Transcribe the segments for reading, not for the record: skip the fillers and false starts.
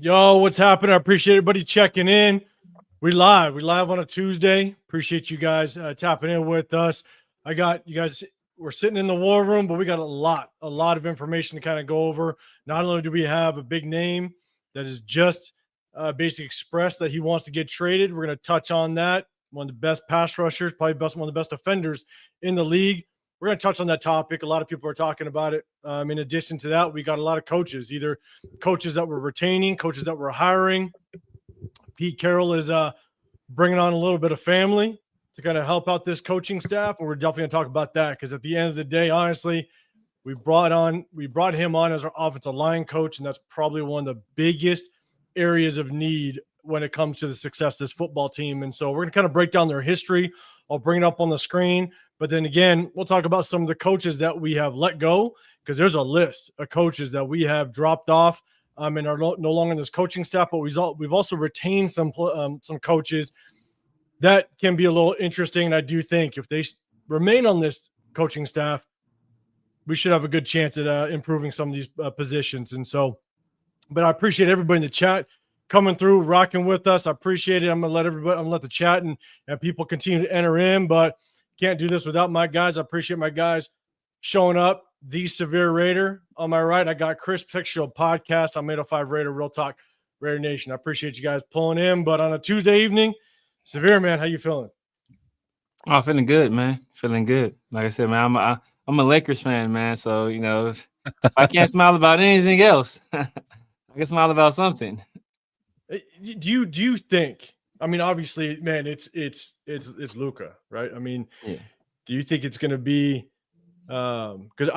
Yo, what's happening? I appreciate everybody checking in. We live on a Tuesday. Appreciate you guys tapping in with us. I got you guys. We're sitting in the war room, but we got a lot of information to kind of go over. Not only do we have a big name that is just basically expressed that he wants to get traded, we're going to touch on that. One of the best pass rushers, probably one of the best defenders in the league. We're going to touch on that topic. A lot of people are talking about it. In addition to that, we got a lot of coaches, either coaches that we're retaining, coaches that we're hiring. Pete Carroll is bringing on a little bit of family to kind of help out this coaching staff, and we're definitely going to talk about that because at the end of the day, honestly, we brought him on as our offensive line coach, and that's probably one of the biggest areas of need when it comes to the success of this football team. And so we're going to kind of break down their history. I'll bring it up on the screen. But then again, we'll talk about some of the coaches that we have let go because there's a list of coaches that we have dropped off and are no longer in this coaching staff. But we've also retained some coaches that can be a little interesting. And I do think if they remain on this coaching staff, we should have a good chance at improving some of these positions. And so, but I appreciate everybody in the chat coming through, rocking with us. I appreciate it. I'm gonna let the chat and people continue to enter in, but can't do this without my guys. I appreciate my guys showing up. The Severe Raider on my right. I got Chris Picture Podcast. I'm 805 Raider, Real Talk, Raider Nation. I appreciate you guys pulling in. But on a Tuesday evening, Severe, man, how you feeling? Oh, feeling good, man. Feeling good. Like I said, man, I'm a Lakers fan, man. So, you know, if I can't smile about anything else, I can smile about something. Do you think? I mean, obviously, man, it's Luka, right? I mean, yeah. Do you think it's going to be? Because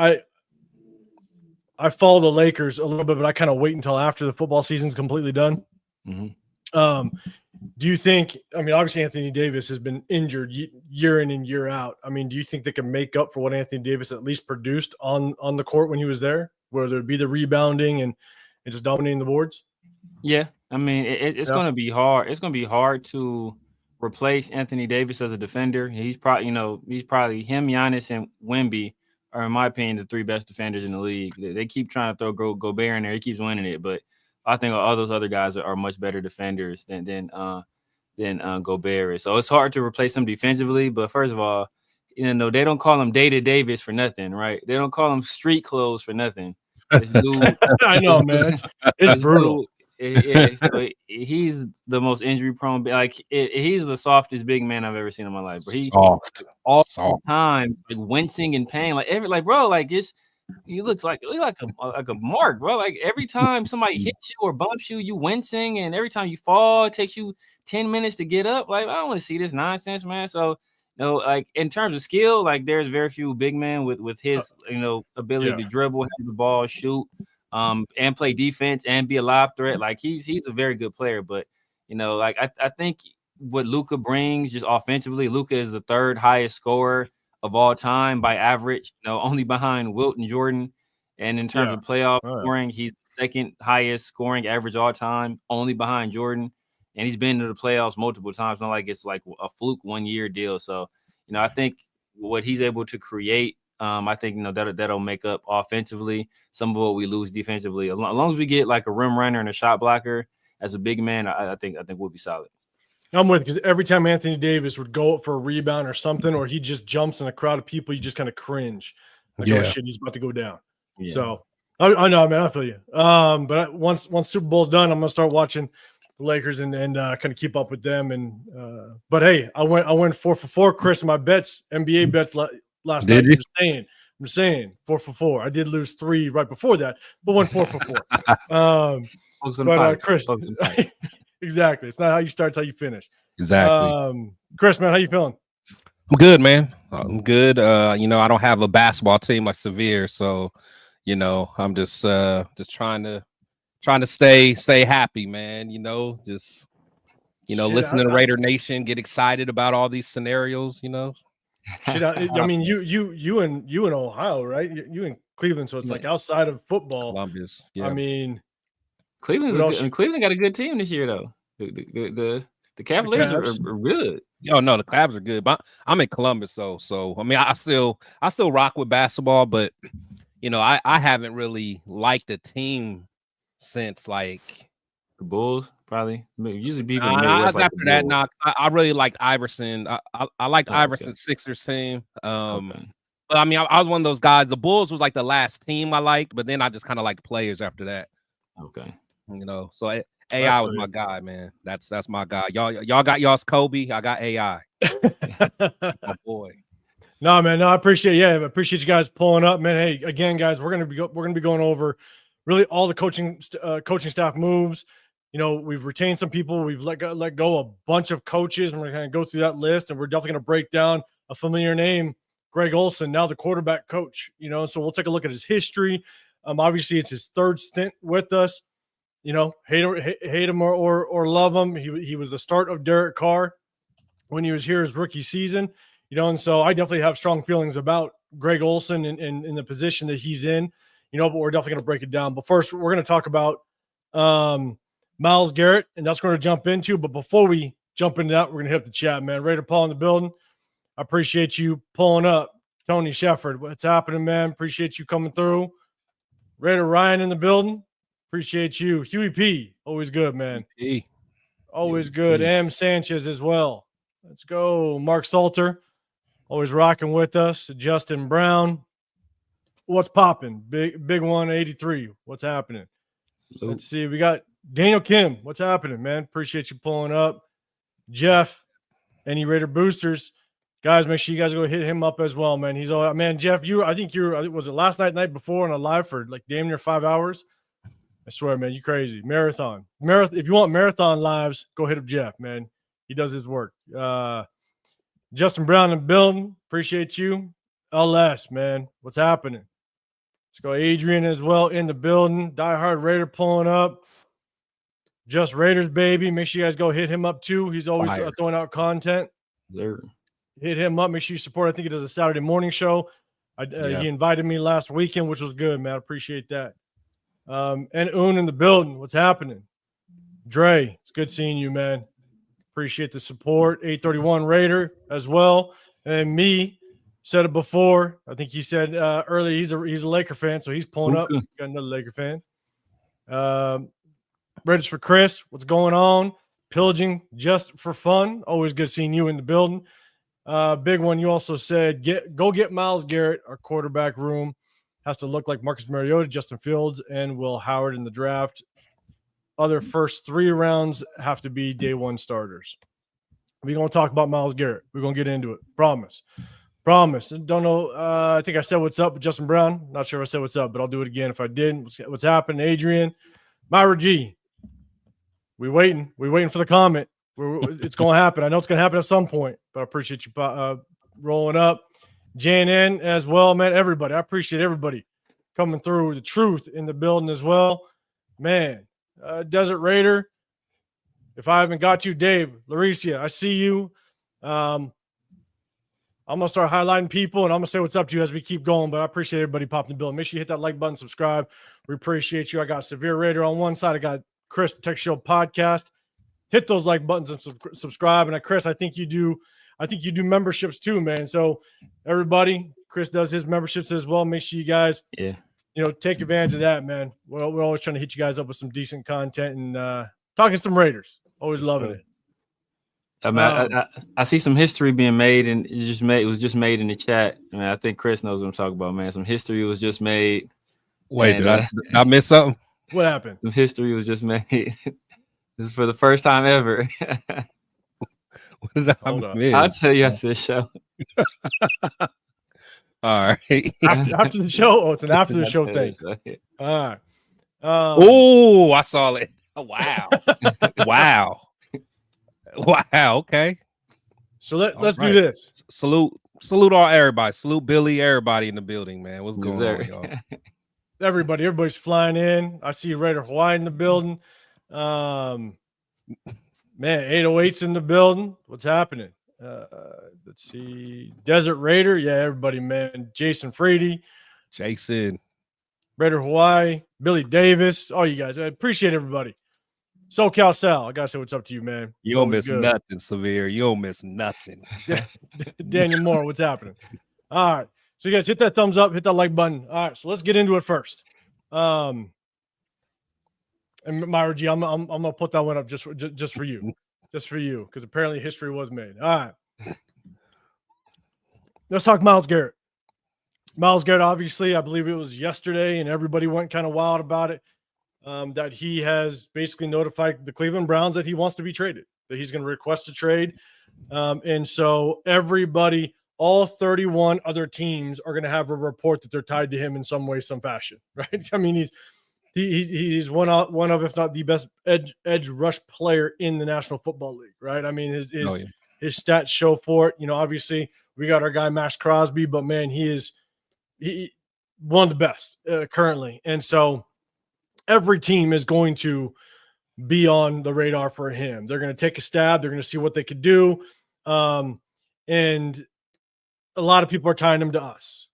I follow the Lakers a little bit, but I kind of wait until after the football season's completely done. Mm-hmm. Do you think? I mean, obviously, Anthony Davis has been injured year in and year out. I mean, do you think they can make up for what Anthony Davis at least produced on the court when he was there, whether it be the rebounding and just dominating the boards? Yeah, I mean, it's going to be hard. It's going to be hard to replace Anthony Davis as a defender. He's probably him, Giannis, and Wemby are, in my opinion, the three best defenders in the league. They keep trying to throw Gobert in there. He keeps winning it, but I think all those other guys are much better defenders than Gobert is. So it's hard to replace them defensively. But first of all, you know, they don't call him Dated Davis for nothing, right? They don't call him street clothes for nothing. This dude, I know, man. It's brutal. So he's the most injury prone. Like he's the softest big man I've ever seen in my life. But he's soft all the time, like wincing in pain. You look like a mark, bro. Like every time somebody hits you or bumps you, you wincing, and every time you fall, it takes you 10 minutes to get up. Like I don't want to see this nonsense, man. So like in terms of skill, like there's very few big men with his ability to dribble, have the ball, shoot. And play defense and be a lob threat. Like he's a very good player, but like I think what Luka brings just offensively, Luka is the third highest scorer of all time by average, only behind Wilt and Jordan. And in terms of playoff scoring, he's the second highest scoring average all time, only behind Jordan. And he's been to the playoffs multiple times. Not like it's like a fluke 1 year deal. So, I think what he's able to create, I think that'll make up offensively some of what we lose defensively. As long as we get like a rim runner and a shot blocker as a big man, I think we'll be solid. I'm with, because every time Anthony Davis would go up for a rebound or something, or he just jumps in a crowd of people, you just kind of cringe. Like, oh shit, he's about to go down. Yeah. So I know, man, I feel you. But once Super Bowl's done, I'm gonna start watching the Lakers and kind of keep up with them. And but hey, I went 4 for 4, Chris, in my bets, NBA bets last night. I'm saying 4 for 4. I did lose 3 right before that, but went 4 for 4. Chris, exactly. It's not how you start, it's how you finish. Exactly. Chris, man, how you feeling? I'm good, man. I'm good. I don't have a basketball team like Severe, so I'm just trying to stay happy, man. Just listen to the Raider Nation, get excited about all these scenarios. Shit, I mean, you in Ohio, right? You in Cleveland, so it's like outside of football. Columbus. Yeah. I mean, Cleveland got a good team this year, though. The Cavaliers are good. Oh no, the Cavs are good. But I'm in Columbus, so I mean, I still rock with basketball, but I haven't really liked the team since like The Bulls, probably. Usually people in the Midwest after the that, Bulls. I really like Iverson. I like Iverson's Sixers team. But I mean, I was one of those guys. The Bulls was like the last team I liked, but then I just kind of like players after that. Okay. You know, so AI was my guy, man. That's my guy. Y'all got y'all's Kobe. I got AI. My boy. No, man. No, I appreciate. Yeah, I appreciate you guys pulling up, man. Hey, again, guys, we're gonna be going over really all the coaching staff moves. You know, we've retained some people. We've let go a bunch of coaches, and we're going to go through that list. And we're definitely going to break down a familiar name, Greg Olson, now the quarterback coach. You know, so we'll take a look at his history. Obviously, it's his third stint with us. You know, hate him or love him. He was the start of Derek Carr when he was here his rookie season. You know, and so I definitely have strong feelings about Greg Olson and in the position that he's in. You know, but we're definitely going to break it down. But first, we're going to talk about Myles Garrett, and that's going to jump into. But before we jump into that, we're going to hit up the chat, man. Raider Paul in the building. I appreciate you pulling up. Tony Shefford, what's happening, man? Appreciate you coming through. Raider Ryan in the building. Appreciate you. Huey P, always good, man. Always good. Am Sanchez as well. Let's go. Mark Salter, always rocking with us. Justin Brown. What's popping? Big 183. What's happening? Let's see. We got Daniel Kim. What's happening, man? Appreciate you pulling up. Jeff, any Raider boosters, guys? Make sure you guys go hit him up as well, man. He's all man. Jeff, I think was it last night before on a live for like damn near 5 hours. I swear, man, you crazy. Marathon. If you want marathon lives, go hit up Jeff, man. He does his work. Justin Brown in the building. Appreciate you. LS, man. What's happening? Let's go. Adrian as well in the building. Die Hard Raider pulling up. Just Raiders, baby. Make sure you guys go hit him up too. He's always throwing out content. There. Hit him up. Make sure you support. I think he does a Saturday morning show. He invited me last weekend, which was good, man. I appreciate that. And Un in the building. What's happening? Dre, it's good seeing you, man. Appreciate the support. 831 Raider as well. And me. Said it before. I think he said earlier he's a Laker fan, so he's pulling up. Got another Laker fan. Raiders for Chris. What's going on? Pillaging just for fun. Always good seeing you in the building. Big one. You also said go get Myles Garrett. Our quarterback room has to look like Marcus Mariota, Justin Fields, and Will Howard in the draft. Other first 3 rounds have to be day 1 starters. We're gonna talk about Myles Garrett. We're gonna get into it. Promise. Don't know. I think I said what's up with Justin Brown. Not sure if I said what's up, but I'll do it again if I didn't. What's happening, Adrian? Myra G. We waiting for the comment. It's going to happen. I know it's going to happen at some point, but I appreciate you rolling up. Jan N as well, man. Everybody. I appreciate everybody coming through. The truth in the building as well. Man, Desert Raider. If I haven't got you, Dave, Lauricia, I see you. I'm going to start highlighting people, and I'm going to say what's up to you as we keep going, but I appreciate everybody popping the bill. Make sure you hit that like button, subscribe. We appreciate you. I got Severe Raider on one side. I got Chris, the Tech Show podcast. Hit those like buttons and subscribe. And Chris, I think you do memberships too, man. So everybody, Chris does his memberships as well. Make sure you guys, take advantage of that, man. We're always trying to hit you guys up with some decent content and talking some Raiders. Always loving it. I see some history being made, and it was just made in the chat. I mean, I think Chris knows what I'm talking about, man. Some history was just made. Wait, did I miss something? What happened? Some history was just made. This is for the first time ever. What did I miss? I'll tell you after the show. All right. After the show? Oh, it's an after the show thing. All right. I saw it. Oh, wow. Wow. Okay. So let's do this. Salute all everybody. Salute Billy, everybody in the building, man. What's going on, y'all? Everybody's flying in. I see Raider Hawaii in the building. Man, 808's in the building. What's happening? Let's see. Desert Raider. Yeah, everybody, man. Jason Frady. Raider Hawaii. Billy Davis. All you guys. I appreciate everybody. SoCal Sal, I gotta say what's up to you, man. You don't miss nothing, Severe. You don't miss nothing. Daniel Moore, what's happening? All right. So you guys hit that thumbs up, hit that like button. All right, so let's get into it first. And Myra G, I'm gonna put that one up just for you, because apparently history was made. All right, let's talk Myles Garrett. Myles Garrett, obviously, I believe it was yesterday, and everybody went kind of wild about it. That he has basically notified the Cleveland Browns that he wants to be traded, that he's going to request a trade. And so everybody, all 31 other teams are going to have a report that they're tied to him in some way, some fashion, right? I mean, he's one of, if not the best edge rush player in the National Football League, right? I mean, his stats show for it. You know, obviously we got our guy Max Crosby, but man, he one of the best currently. And so every team is going to be on the radar for him. They're going to take a stab. They're going to see what they could do. And a lot of people are tying him to us.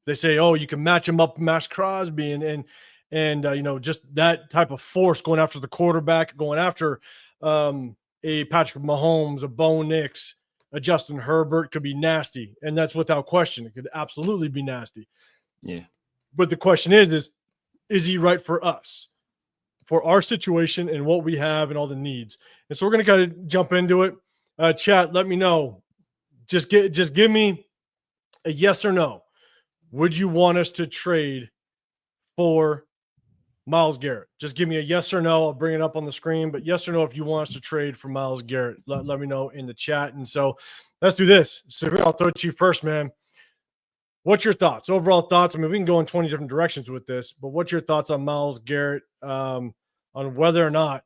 They say, oh, you can match him up with Max Crosby and you know, just that type of force going after the quarterback, going after a Patrick Mahomes, a Bo Nix, a Justin Herbert could be nasty. And that's without question. It could absolutely be nasty. Yeah. But the question is he right for us, for our situation and what we have and all the needs? And so we're going to kind of jump into it. Chat, let me know. Just give me a yes or no. Would you want us to trade for Myles Garrett? Just give me a yes or no. I'll bring it up on the screen, but yes or no if you want us to trade for Myles Garrett. Let me know in the chat. And so let's do this. So I'll throw it to you first, man. What's your thoughts? Overall thoughts? I mean, we can go in 20 different directions with this, but what's your thoughts on Myles Garrett, on whether or not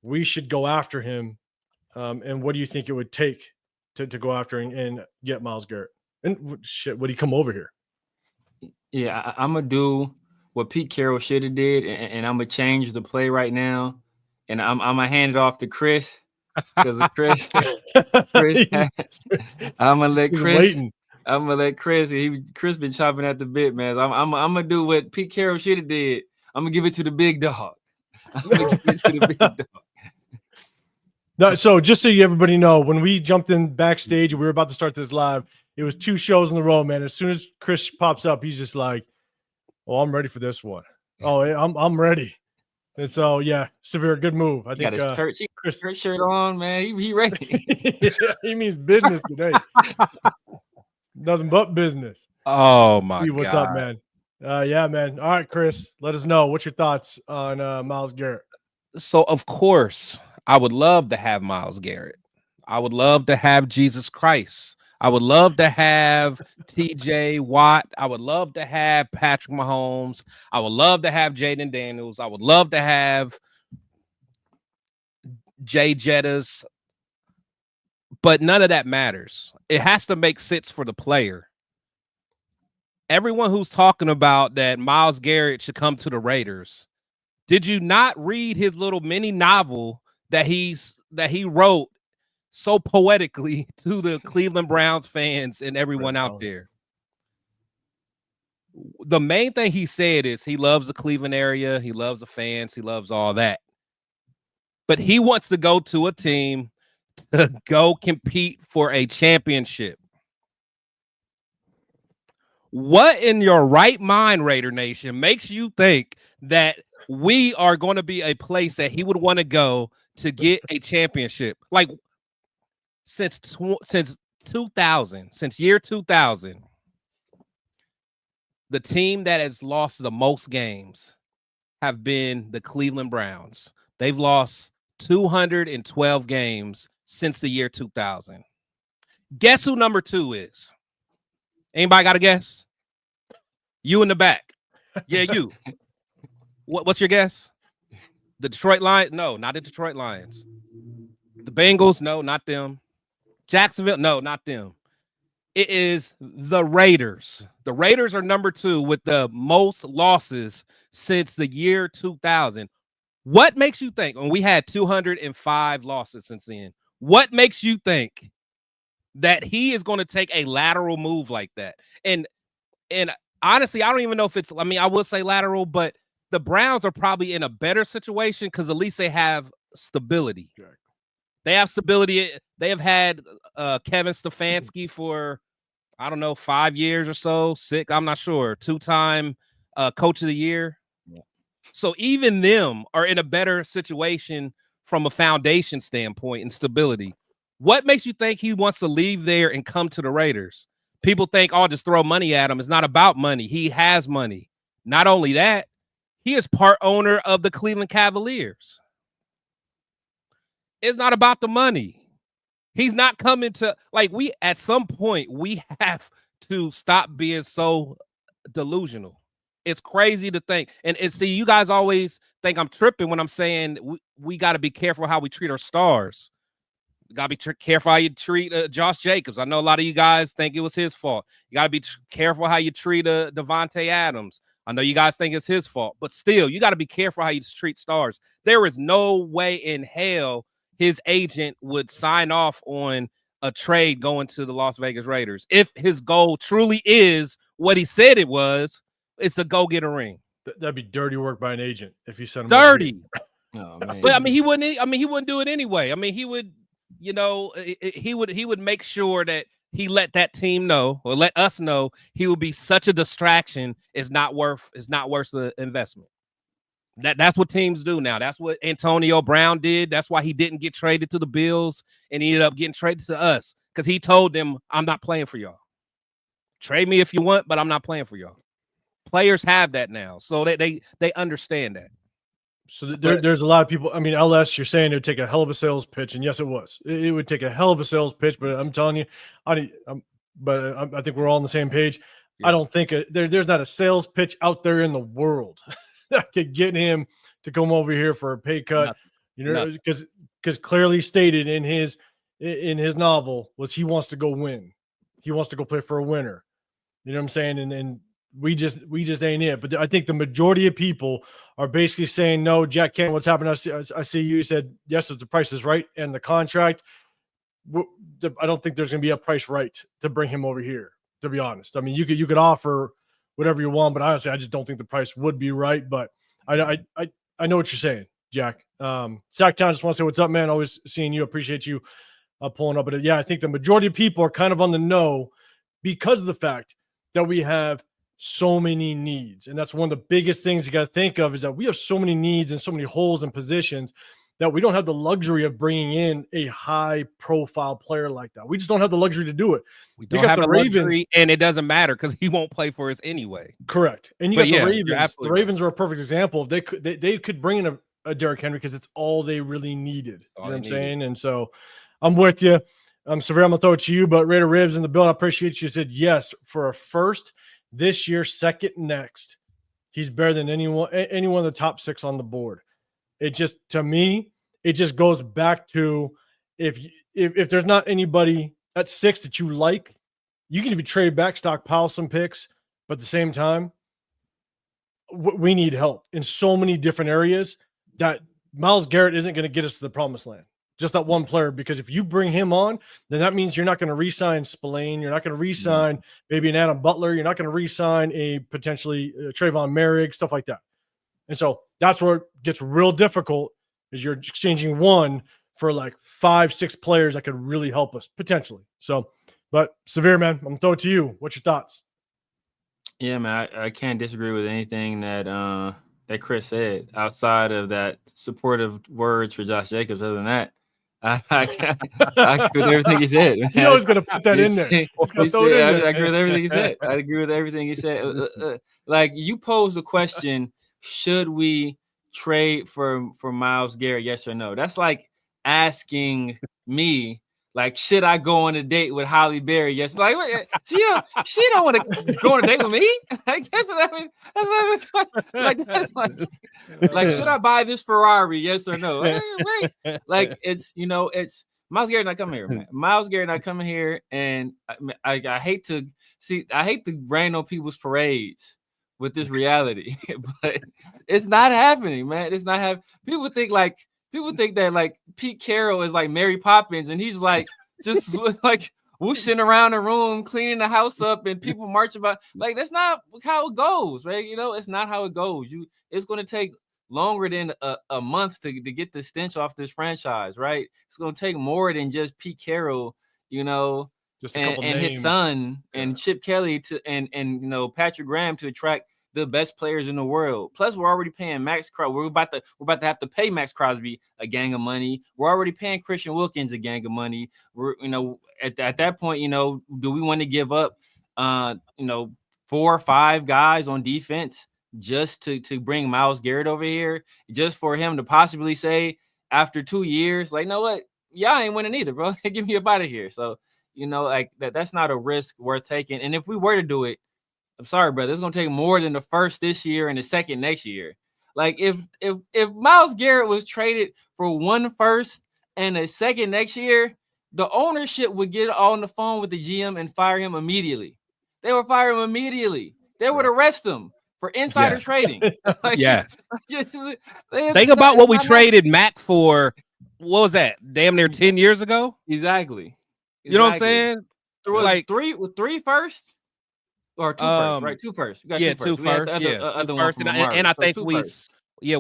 we should go after him? And what do you think it would take to go after and get Myles Garrett? And shit, would he come over here? Yeah, I'm going to do what Pete Carroll should have did, and I'm going to change the play right now. And I'm going to hand it off to Chris, because Chris I'm going to let Chris waiting. I'm gonna let Chris. Chris been chopping at the bit, man. I'm gonna do what Pete Carroll should have did. I'm gonna give it to the big dog. I'm gonna give it to the big dog. No, so just so everybody know, when we jumped in backstage and we were about to start this live, it was 2 shows in a row, man. As soon as Chris pops up, he's just like, "Oh, I'm ready for this one. Oh, I'm ready." And so, yeah, Severe, good move. I think got his Chris shirt on, man. He ready. Yeah, he means business today. Nothing but business. Oh my God. What's up, man? Yeah, man. All right, Chris, let us know. What's your thoughts on Myles Garrett? So, of course, I would love to have Myles Garrett. I would love to have Jesus Christ. I would love to have TJ Watt. I would love to have Patrick Mahomes. I would love to have Jaden Daniels. I would love to have Jay Jettas. But none of that matters. It has to make sense for the player. Everyone who's talking about that Myles Garrett should come to the Raiders, did you not read his little mini novel that he wrote so poetically to the Cleveland Browns fans and everyone out there? The main thing he said is he loves the Cleveland area, he loves the fans, he loves all that. But he wants to go to a team to go compete for a championship. What in your right mind, Raider Nation, makes you think that we are going to be a place that he would want to go to get a championship? Like since 2000, since year 2000, the team that has lost the most games have been the Cleveland Browns. They've lost 212 games since the year 2000. Guess who number 2 is? Anybody got a guess? You in the back. Yeah, you. What's your guess? The Detroit Lions? No, not the Detroit Lions. The Bengals? No, not them. Jacksonville? No, not them. It is the Raiders. The Raiders are number 2 with the most losses since the year 2000. What makes you think, and we had 205 losses since then, what makes you think that he is going to take a lateral move like that? And honestly, I don't even know if it's, I mean, I would say lateral, but the Browns are probably in a better situation because at least they have stability. Sure. They have stability. They have had Kevin Stefanski for, I don't know, 5 years or so, 6, I'm not sure. 2-time coach of the year. So even them are in a better situation from a foundation standpoint and stability. What makes you think he wants to leave there and come to the Raiders? People think, oh, just throw money at him. It's not about money. He has money. Not only that, he is part owner of the Cleveland Cavaliers. It's not about the money. He's not coming to, like, at some point, we have to stop being so delusional. It's crazy to think. And see, you guys always think I'm tripping when I'm saying we got to be careful how we treat our stars. You got to be careful how you treat Josh Jacobs. I know a lot of you guys think it was his fault. You got to be careful how you treat Devontae Adams. I know you guys think it's his fault. But still, you got to be careful how you treat stars. There is no way in hell his agent would sign off on a trade going to the Las Vegas Raiders. If his goal truly is what he said it was, it's to go get a ring. That'd be dirty work by an agent if you sent him dirty. Oh, man. But I mean, he wouldn't do it anyway. I mean, he would, he would make sure that he let that team know or let us know he would be such a distraction. It's not worth the investment. That's what teams do now. That's what Antonio Brown did. That's why he didn't get traded to the Bills and he ended up getting traded to us because he told them, I'm not playing for y'all. Trade me if you want, but I'm not playing for y'all. Players have that now, so they understand that. So there's a lot of people. I mean, LS, you're saying it would take a hell of a sales pitch, and yes, it was. It would take a hell of a sales pitch, but I'm telling you, I think we're all on the same page. Yeah. I don't think there's not a sales pitch out there in the world that could get him to come over here for a pay cut. Because clearly stated in his novel was he wants to go win. He wants to go play for a winner. You know what I'm saying? And we just ain't it. But I think the majority of people are basically saying, no, Jack Kent, what's happening? I see you said, yes, if the price is right and the contract, I don't think there's going to be a price right to bring him over here, to be honest. I mean, you could offer whatever you want, but honestly, I just don't think the price would be right. But I know what you're saying, Jack. Sacktown, just want to say what's up, man. Always seeing you. Appreciate you pulling up. But yeah, I think the majority of people are kind of on the know because of the fact that we have so many needs. And that's one of the biggest things you got to think of is that we have so many needs and so many holes and positions that we don't have the luxury of bringing in a high profile player like that. We just don't have the luxury to do it. We don't have the Ravens, and it doesn't matter because he won't play for us anyway. Correct. And you got the Ravens. The Ravens are a perfect example. They could bring in a Derrick Henry because it's all they really needed. You know what I'm saying? And so I'm with you. Severe, I'm going to throw it to you, but Raider Ribs in the build, I appreciate you said yes for a first this year, second next. He's better than anyone of the top 6 on the board. It just, to me, it just goes back to if there's not anybody at 6 that you like, you can even trade back, stockpile some picks, but at the same time, we need help in so many different areas that Myles Garrett isn't going to get us to the promised land. Just that one player, because if you bring him on, then that means you're not going to re-sign Spillane. You're not going to re-sign maybe an Adam Butler. You're not going to re-sign a potentially Trayvon Merrick, stuff like that. And so that's where it gets real difficult is you're exchanging one for like 5-6 players that could really help us potentially. So, but Severe, man, I'm going to throw it to you. What's your thoughts? Yeah, man, I can't disagree with anything that Chris said outside of that supportive words for Josh Jacobs. Other than that, I agree with everything he said. He always going to put that in there. I agree with everything he said. I agree with everything he said. Like you posed the question, should we trade for Myles Garrett? Yes or no? That's like asking me, like, should I go on a date with Holly Berry? Yes. Like, she don't want to go on a date with me. Like, that's what I mean. Like, should I buy this Ferrari? Yes or no? Like, it's Myles Garrett not coming here, man. Myles Garrett not coming here, and I hate to rain on people's parades with this reality, but it's not happening, man. It's not happening. People think that like Pete Carroll is like Mary Poppins and he's like just like whooshing around the room, cleaning the house up and people marching by. Like, that's not how it goes, right? It's not how it goes. It's going to take longer than a month to get the stench off this franchise, right? It's going to take more than just Pete Carroll, just and his son and Chip Kelly and Patrick Graham to attract the best players in the world. Plus, we're already paying Max Crosby. We're about to have to pay Max Crosby a gang of money. We're already paying Christian Wilkins a gang of money. We're, at that point, do we want to give up, 4 or 5 guys on defense just to bring Myles Garrett over here, just for him to possibly say after 2 years, like, know what, y'all ain't winning either, bro. Give me up out of here. So, like that's not a risk worth taking. And if we were to do it, I'm sorry, brother, it's gonna take more than the first this year and the second next year. Like if Myles Garrett was traded for 1 first and a second next year, the ownership would get on the phone with the GM and fire him immediately. They would fire him immediately. They would arrest him for insider trading. Like, yes. Think about what we traded Mac for. What was that? Damn near 10 years ago. Exactly. You know what I'm saying? Like 3 first or 2 first, right? 2 first. You got 2 first. Other first. And I think we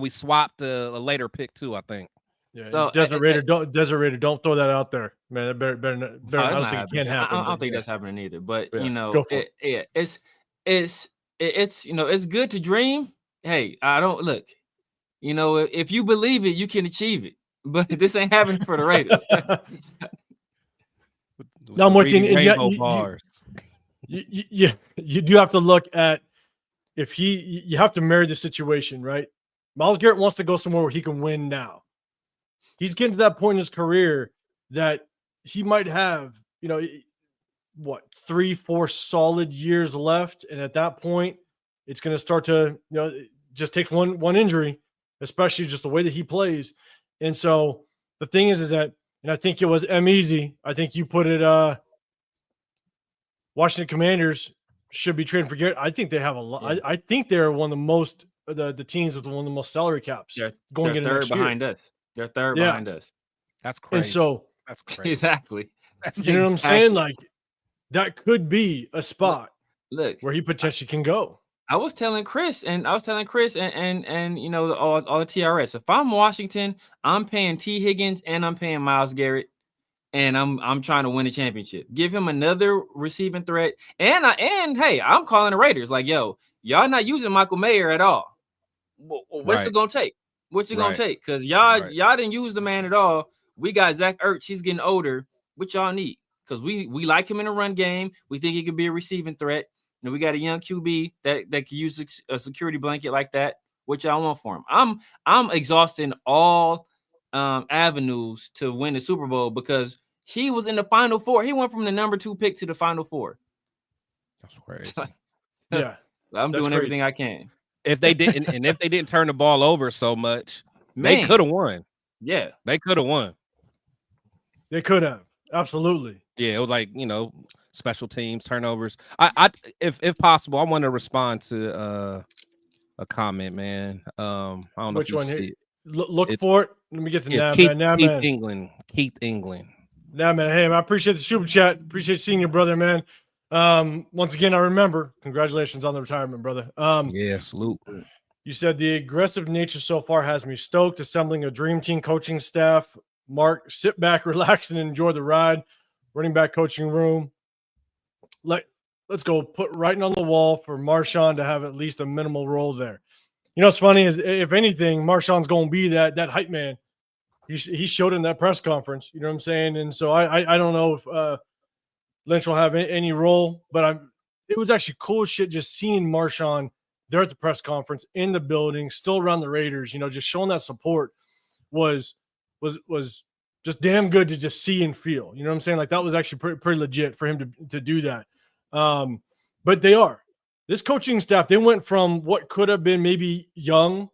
swapped a later pick too, I think. Yeah, so Desert Raider, don't throw that out there, man. That better I don't think it can happen. I don't think that's happening either. But it's good to dream. Hey, I don't look. If you believe it, you can achieve it. But this ain't happening for the Raiders. No, I'm with you. You do have to look at if you have to marry the situation, right? Myles Garrett wants to go somewhere where he can win now. He's getting to that point in his career that he might have, 3-4 solid years left. And at that point, it's going to start to, it just takes one injury, especially just the way that he plays. And so the thing is that, and I think it was Easy. I think you put it, Washington Commanders should be trading for Garrett. I think they have a lot. Yeah. I think they're one of the most, the teams with one of the most salary caps going into next year. Behind us. They're third behind us. That's crazy. And so that's crazy. Exactly. You know what I'm saying? Like that could be a spot where he potentially can go. I was telling Chris and all the TRS. If I'm Washington, I'm paying T. Higgins and I'm paying Myles Garrett, and I'm trying to win a championship. Give him another receiving threat. And hey, I'm calling the Raiders like, yo, y'all not using Michael Mayer at all. What's it gonna take? What's it gonna take? Because y'all didn't use the man at all. We got Zach Ertz. He's getting older. What y'all need? Because we like him in the run game. We think he could be a receiving threat. And we got a young QB that could use a security blanket like that. What y'all want for him? I'm exhausting all avenues to win the Super Bowl because he was in the Final Four. He went from the number 2 pick to the Final Four. That's crazy. Yeah, I'm doing everything I can. If they didn't turn the ball over so much, they could have won. Yeah, they could have won. They could have. Absolutely. Yeah, it was like, special teams, turnovers. If possible, I want to respond to a comment, man. I don't know which one here. Look for it. Let me get to Keith England. Nah, man. Hey, man, I appreciate the super chat. Appreciate seeing you, brother, man. Once again, I remember. Congratulations on the retirement, brother. Yeah, salute. You said the aggressive nature so far has me stoked. Assembling a dream team coaching staff. Mark, sit back, relax, and enjoy the ride. Running back coaching room. Let's go put writing on the wall for Marshawn to have at least a minimal role there. What's funny is, if anything, Marshawn's going to be that hype man. He showed in that press conference. You know what I'm saying? And so I don't know if Lynch will have any role, but it was actually cool shit just seeing Marshawn there at the press conference in the building, still around the Raiders. Just showing that support was just damn good to just see and feel. You know what I'm saying? Like that was actually pretty legit for him to do that. But this coaching staff, they went from what could have been maybe young,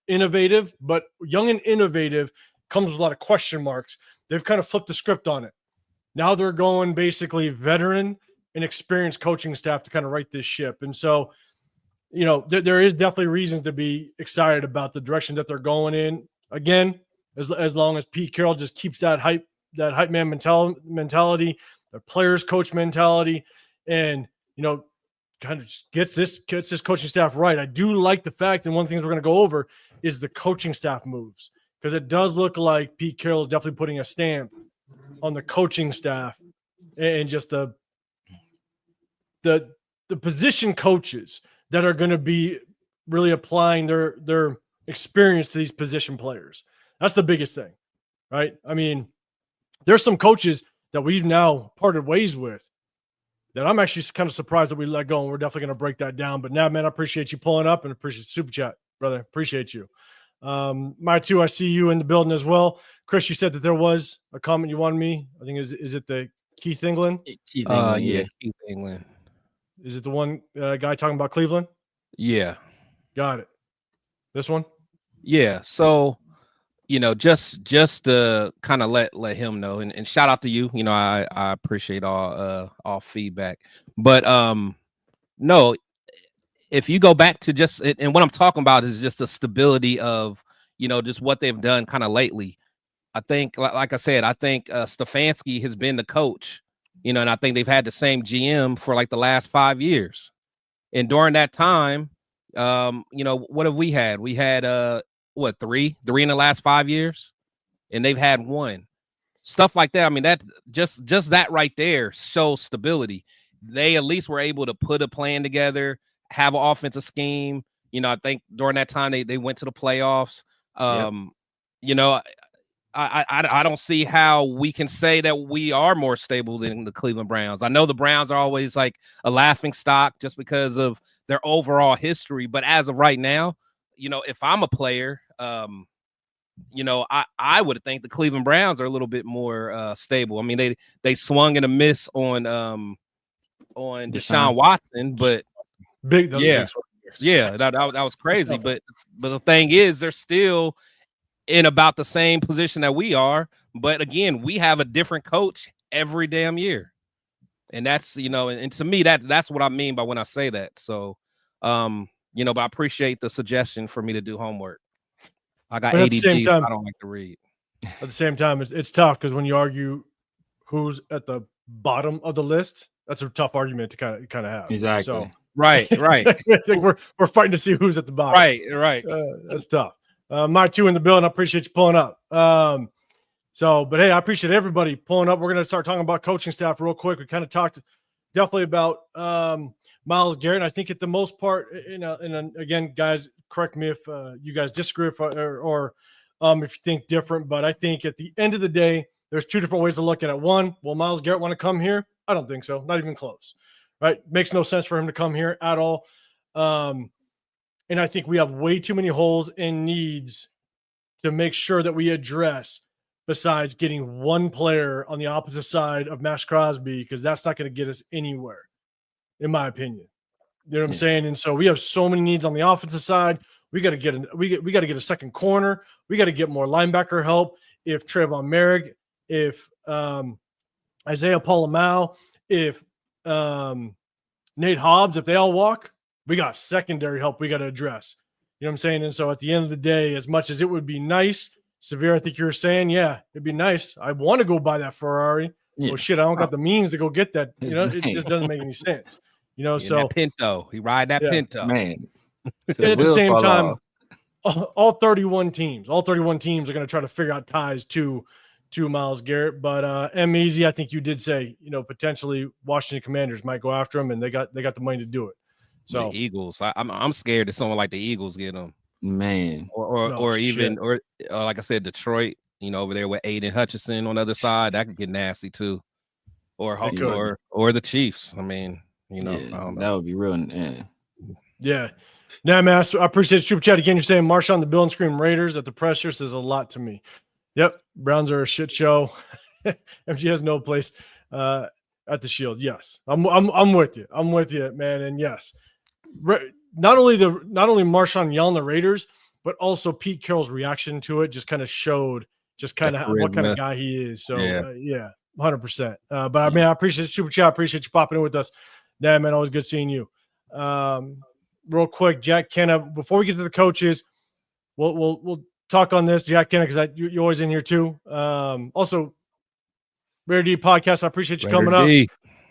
innovative, but young and innovative comes with a lot of question marks. They've kind of flipped the script on it. Now they're going basically veteran and experienced coaching staff to kind of right this ship. And so, there is definitely reasons to be excited about the direction that they're going in. Again, as long as Pete Carroll just keeps that hype man mentality, the players coach mentality, and kind of gets this coaching staff right. I do like the fact, and one of the things we're going to go over is the coaching staff moves, because it does look like Pete Carroll is definitely putting a stamp on the coaching staff and just the position coaches that are going to be really applying their experience to these position players. That's the biggest thing, right? I mean, there's some coaches that we've now parted ways with that I'm actually kind of surprised that we let go, and we're definitely going to break that down. But now, man, I appreciate you pulling up and appreciate the super chat, brother. Appreciate you. My two, I see you in the building as well. Chris, you said that there was a comment you wanted me. I think is it the Keith England? Keith England, yeah. Keith England. Is it the one guy talking about Cleveland? Yeah. Got it. This one? Yeah. So, just to kind of let him know, and shout out to you. I appreciate all feedback. But no, if you go back to just, and what I'm talking about is just the stability of, just what they've done kind of lately. I think, like I said, I think Stefanski has been the coach, and I think they've had the same GM for like the last 5 years. And during that time, what have we had? We had three in the last 5 years, and they've had one. Stuff like that. I mean, that just that right there shows stability. They at least were able to put a plan together, have an offensive scheme. I think during that time they went to the playoffs. I don't see how we can say that we are more stable than the Cleveland Browns. I know the Browns are always like a laughing stock just because of their overall history. But as of right now, if I'm a player, I would think the Cleveland Browns are a little bit more stable. I mean, they swung and a miss on Deshaun Watson, but big, that was crazy. But the thing is, they're still in about the same position that we are. But again, we have a different coach every damn year. And that's, and to me, that's what I mean by when I say that. So, but I appreciate the suggestion for me to do homework. I got ADD, I don't like to read. At the same time, it's tough because when you argue who's at the bottom of the list, that's a tough argument to kind of have. Exactly. So, right. I think we're fighting to see who's at the bottom. Right. That's tough. My two in the building. I appreciate you pulling up. But hey, I appreciate everybody pulling up. We're going to start talking about coaching staff real quick. We kind of talked definitely about Myles Garrett. And I think at the most part, and again, guys, correct me if you guys disagree or if you think different. But I think at the end of the day, there's two different ways to look at it. One, will Myles Garrett want to come here? I don't think so. Not even close. Right? Makes no sense for him to come here at all. And I think we have way too many holes and needs to make sure that we address besides getting one player on the opposite side of Max Crosby, because that's not going to get us anywhere, in my opinion. You know what I'm saying? And so we have so many needs on the offensive side. We got to get we got to get a second corner. We got to get more linebacker help. If Trayvon Merrick, if Isaiah Polamau, if Nate Hobbs, if they all walk, we got secondary help we got to address. You know what I'm saying? And so at the end of the day, as much as it would be nice, Severe, I think you were saying, yeah, it'd be nice. I want to go buy that Ferrari. Yeah. Well, shit, I don't got the means to go get that. It just doesn't make any sense. So that Pinto, he ride that Pinto, man. And at the same time, all 31 teams are going to try to figure out ties to Myles Garrett. But Easy, I think you did say, potentially Washington Commanders might go after him, and they got the money to do it. So the Eagles, I'm scared that someone like the Eagles get them, man, or even like I said, Detroit, over there with Aiden Hutchinson on the other side, that could get nasty too, or the Chiefs. I mean, I don't know. That would be real. Yeah. Nah, man, I appreciate the super chat again. You're saying Marshawn the Bill and Scream Raiders at the pressure says a lot to me. Yep, Browns are a shit show. MG has no place at the Shield. Yes, I'm with you. I'm with you, man. And yes. Not only Marshawn yelling the Raiders, but also Pete Carroll's reaction to it just kind of showed what kind of guy he is. So yeah, 100%. But I mean, I appreciate the super chat. I appreciate you popping in with us. Yeah, man, always good seeing you. Real quick, Jack Kenna. Before we get to the coaches, we'll talk on this, Jack Kenna, because you're always in here too. Also, Rare D podcast. I appreciate you coming up.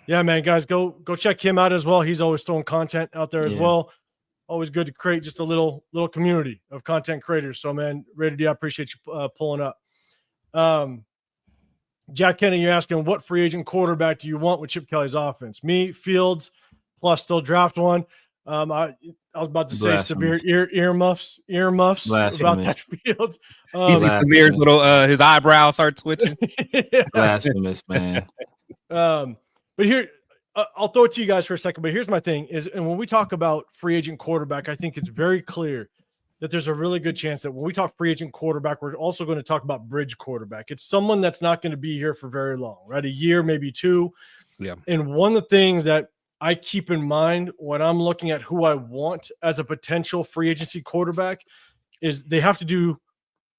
Yeah, man, guys, go check him out as well. He's always throwing content out there as well. Always good to create just a little community of content creators. So, man, Raider D, I appreciate you pulling up. Jack Kenny, you're asking, what free agent quarterback do you want with Chip Kelly's offense? Me, Fields, plus still draft one. I was about to say Blasphemous. severe earmuffs Blasphemous. about that Fields. You see Samir's little his eyebrows start twitching. Yeah. Blasphemous, man. But here, I'll throw it to you guys for a second. But here's my thing: and when we talk about free agent quarterback, I think it's very clear that there's a really good chance that when we talk free agent quarterback, we're also going to talk about bridge quarterback. It's someone that's not going to be here for very long, right? A year, maybe two. Yeah. And one of the things that I keep in mind when I'm looking at who I want as a potential free agency quarterback is they have to do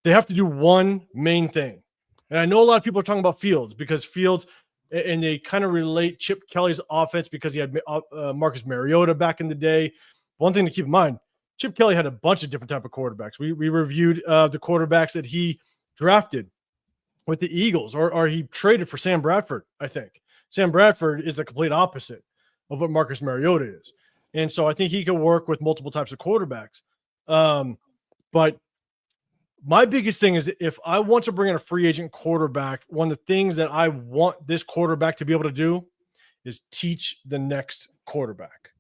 one main thing. And I know a lot of people are talking about Fields because Fields, and they kind of relate Chip Kelly's offense because he had Marcus Mariota back in the day. One thing to keep in mind, Chip Kelly had a bunch of different type of quarterbacks. We reviewed the quarterbacks that he drafted with the Eagles, or he traded for Sam Bradford, I think. Sam Bradford is the complete opposite of what Marcus Mariota is. And so I think he can work with multiple types of quarterbacks. But my biggest thing is if I want to bring in a free agent quarterback, one of the things that I want this quarterback to be able to do is teach the next quarterback.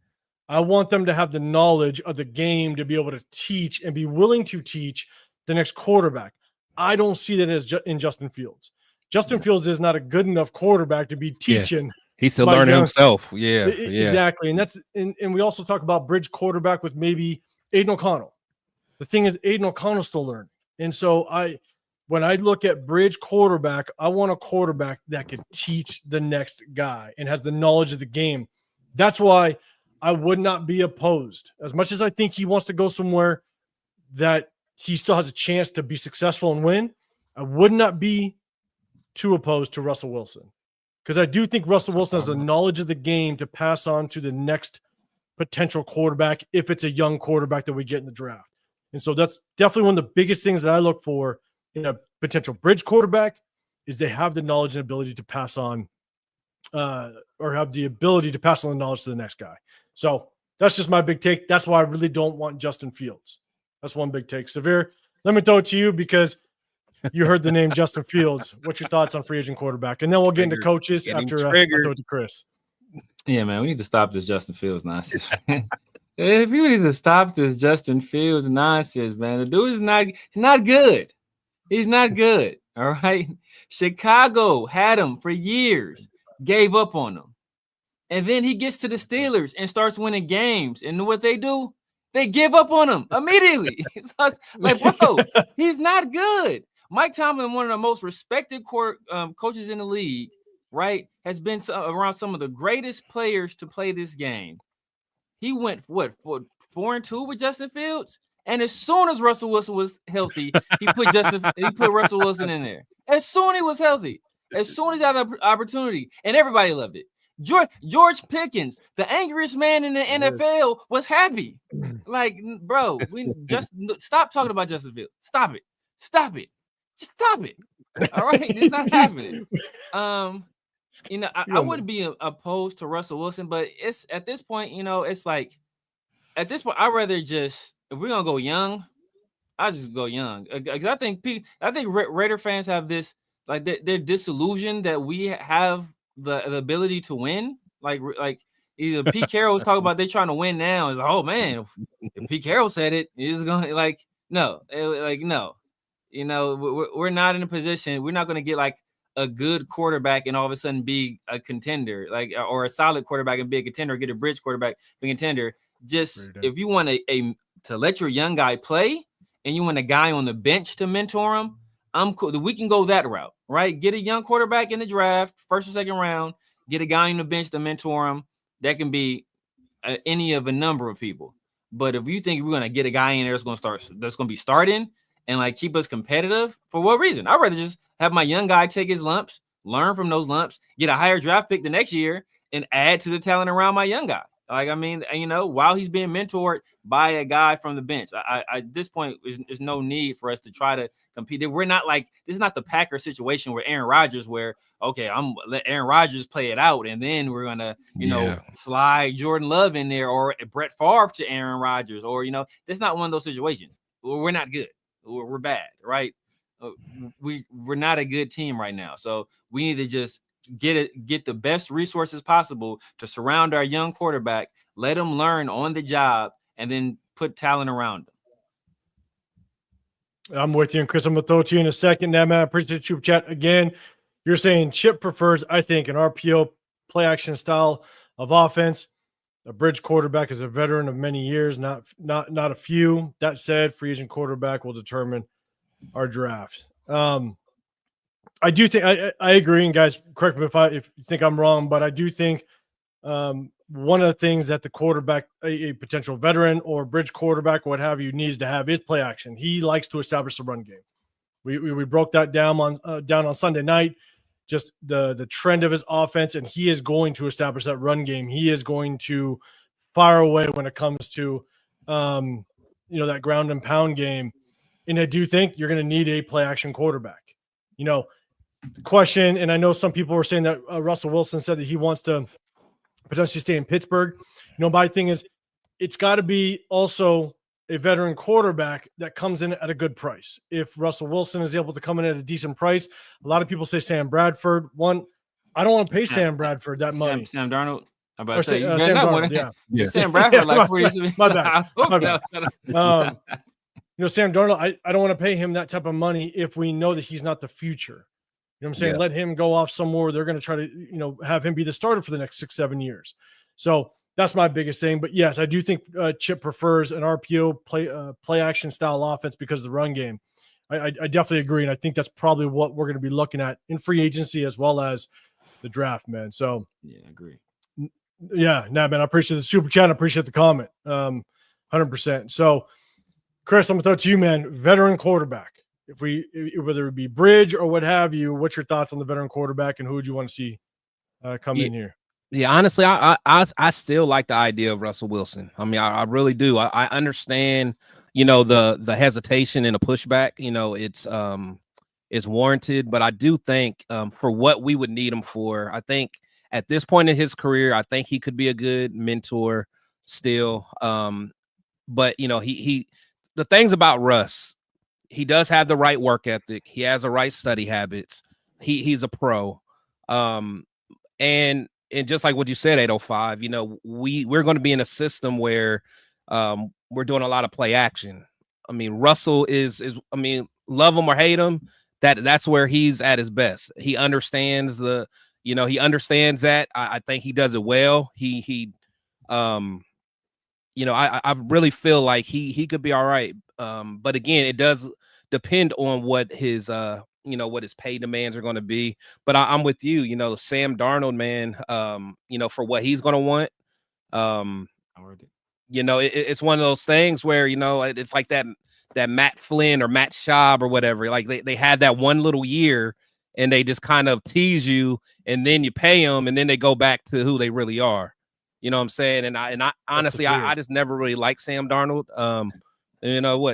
I want them to have the knowledge of the game to be able to teach and be willing to teach the next quarterback. I don't see that as in Justin Fields. Justin Fields is not a good enough quarterback to be teaching. Yeah. He's still learning himself. Yeah, exactly. And that's and we also talk about bridge quarterback with maybe Aiden O'Connell. The thing is, Aiden O'Connell's still learning. And so when I look at bridge quarterback, I want a quarterback that can teach the next guy and has the knowledge of the game. That's why I would not be opposed. As much as I think he wants to go somewhere that he still has a chance to be successful and win, I would not be too opposed to Russell Wilson. Because I do think Russell Wilson has the knowledge of the game to pass on to the next potential quarterback if it's a young quarterback that we get in the draft. And so that's definitely one of the biggest things that I look for in a potential bridge quarterback is they have the knowledge and ability to pass on or have the ability to pass on the knowledge to the next guy. So that's just my big take. That's why I really don't want Justin Fields. That's one big take. Severe, let me throw it to you because you heard the name Justin Fields. What's your thoughts on free agent quarterback? And then we'll get into coaches after I throw it to Chris. Yeah, man, we need to stop this Justin Fields nonsense. If you need to stop this Justin Fields nonsense, man, the dude is not good. He's not good. All right. Chicago had him for years, gave up on him. And then he gets to the Steelers and starts winning games. And what they do? They give up on him immediately. So it's like, bro, he's not good. Mike Tomlin, one of the most respected coaches in the league, right, has been around some of the greatest players to play this game. He went, 4-2 with Justin Fields? And as soon as Russell Wilson was healthy, he put Russell Wilson in there. As soon as he was healthy. As soon as he had the opportunity. And everybody loved it. George Pickens, the angriest man in the NFL, was happy. Like, bro, we just stop talking about Justin Fields. Stop it. Just stop it. All right, it's not happening. I wouldn't be opposed to Russell Wilson, but it's at this point, it's like at this point, I'd rather just if we're gonna go young, I just go young. Because I think Raider fans have this like they're disillusioned that we have the ability to win. Like either Pete Carroll was talking about they trying to win now. It's like, oh man, if Pete Carroll said it, he's gonna no. We're not in a position. We're not gonna get like a good quarterback and all of a sudden be a contender, or a solid quarterback and be a contender, or get a bridge quarterback, be a contender. Just if you want to let your young guy play and you want a guy on the bench to mentor him, I'm cool. We can go that route, right? Get a young quarterback in the draft, first or second round, get a guy on the bench to mentor him. That can be any of a number of people. But if you think we're going to get a guy in there that's going to be starting and keep us competitive, for what reason? I'd rather just have my young guy take his lumps, learn from those lumps, get a higher draft pick the next year, and add to the talent around my young guy. While he's being mentored by a guy from the bench, at this point, there's no need for us to try to compete. We're not this is not the Packers situation where Aaron Rodgers, where, okay, I'm let Aaron Rodgers play it out, and then we're going to, slide Jordan Love in there or Brett Favre to Aaron Rodgers, or, that's not one of those situations. We're not good. We're bad, right? We're not a good team right now. So we need to just get the best resources possible to surround our young quarterback, let him learn on the job, and then put talent around him. I'm with you, and Chris, I'm going to throw it to you in a second. Now, man, I appreciate you chat again. You're saying Chip prefers, I think, an RPO play action style of offense. A bridge quarterback is a veteran of many years, not a few. That said, free agent quarterback will determine our draft. I do think I agree, and guys, correct me if you think I'm wrong, but I do think one of the things that the quarterback, a potential veteran or bridge quarterback, what have you, needs to have is play action. He likes to establish the run game. We broke that down on Sunday night, just the trend of his offense, and he is going to establish that run game. He is going to fire away when it comes to that ground and pound game. And I do think you're going to need a play action quarterback. The question, and I know some people were saying that Russell Wilson said that he wants to potentially stay in Pittsburgh. My thing is, it's got to be also a veteran quarterback that comes in at a good price. If Russell Wilson is able to come in at a decent price, a lot of people say Sam Bradford. I don't want to pay Sam Bradford that money. Sam Darnold. I'm about to say Sam Darnold, yeah. Sam Bradford, like 47. My bad. Sam Darnold, I don't want to pay him that type of money if we know that he's not the future. You know what I'm saying? Yeah. Let him go off somewhere. They're going to try to, have him be the starter for the next 6-7 years. So that's my biggest thing. But yes, I do think Chip prefers an RPO play action style offense because of the run game. I definitely agree. And I think that's probably what we're going to be looking at in free agency as well as the draft, man. So yeah, I agree. Yeah, man, I appreciate the super chat. I appreciate the comment. 100%. So Chris, I'm going to throw it to you, man. Veteran quarterback. Whether it be bridge or what have you, what's your thoughts on the veteran quarterback and who would you want to see come in here? Yeah, honestly, I still like the idea of Russell Wilson. I mean, I really do. I understand, the hesitation and the pushback. It's warranted, but I do think for what we would need him for, I think at this point in his career, I think he could be a good mentor still. But he the things about Russ. He does have the right work ethic. He has the right study habits. He's a pro. And just like what you said, 805, we're going to be in a system where we're doing a lot of play action. I mean, Russell is love him or hate him, that's where he's at his best. He understands he understands that. I think he does it well. I really feel like he could be all right. But again, it does depend on what his what his pay demands are going to be. But I'm with you. Sam Darnold, man. For what he's going to want. It's one of those things where it's like that Matt Flynn or Matt Schaub or whatever. Like they had that one little year and they just kind of tease you, and then you pay them, and then they go back to who they really are. You know what I'm saying? And I honestly, I just never really liked Sam Darnold.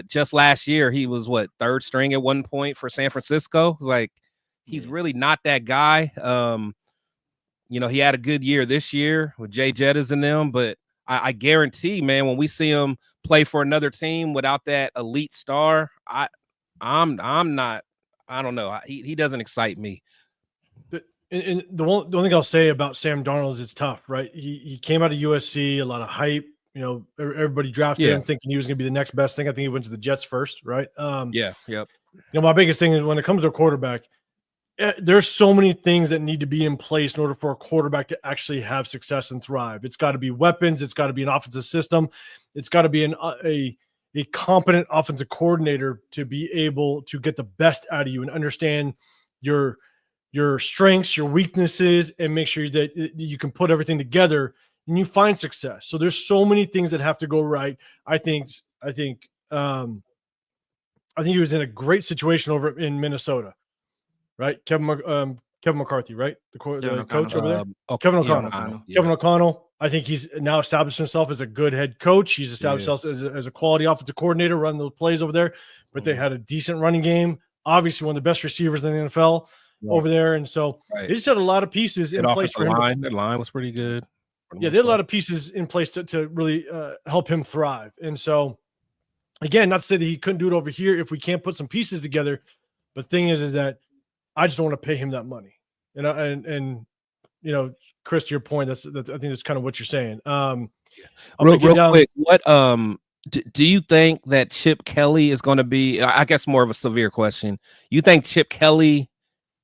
Just last year, he was third string at one point for San Francisco. Like, he's really not that guy. He had a good year this year with Jay Jettas and them, but I guarantee, man, when we see him play for another team without that elite star, I'm not, I don't know. He doesn't excite me. And the one thing I'll say about Sam Darnold is it's tough, right? He came out of USC, a lot of hype. Everybody drafted him thinking he was going to be the next best thing. I think he went to the Jets first, right? Yep. My biggest thing is when it comes to a quarterback, there's so many things that need to be in place in order for a quarterback to actually have success and thrive. It's got to be weapons. It's got to be an offensive system. It's got to be a competent offensive coordinator to be able to get the best out of you and understand your strengths, your weaknesses, and make sure that you can put everything together and you find success. So there's so many things that have to go right. I think he was in a great situation over in Minnesota, right? Kevin McCarthy, right? The coach over there. Kevin O'Connell. Yeah. Kevin O'Connell. I think he's now established himself as a good head coach. He's established himself as a quality offensive coordinator, running those plays over there. But they had a decent running game. Obviously, one of the best receivers in the NFL over there, and so they just had a lot of pieces in place for him. That line was pretty good. Yeah, they had a lot of pieces in place to really help him thrive. And so, again, not to say that he couldn't do it over here if we can't put some pieces together. But the thing is that I just don't want to pay him that money. and you know, Chris, to your point, that's I think that's kind of what you're saying. Real quick, what do you think that Chip Kelly is going to be? I guess more of a severe question. You think Chip Kelly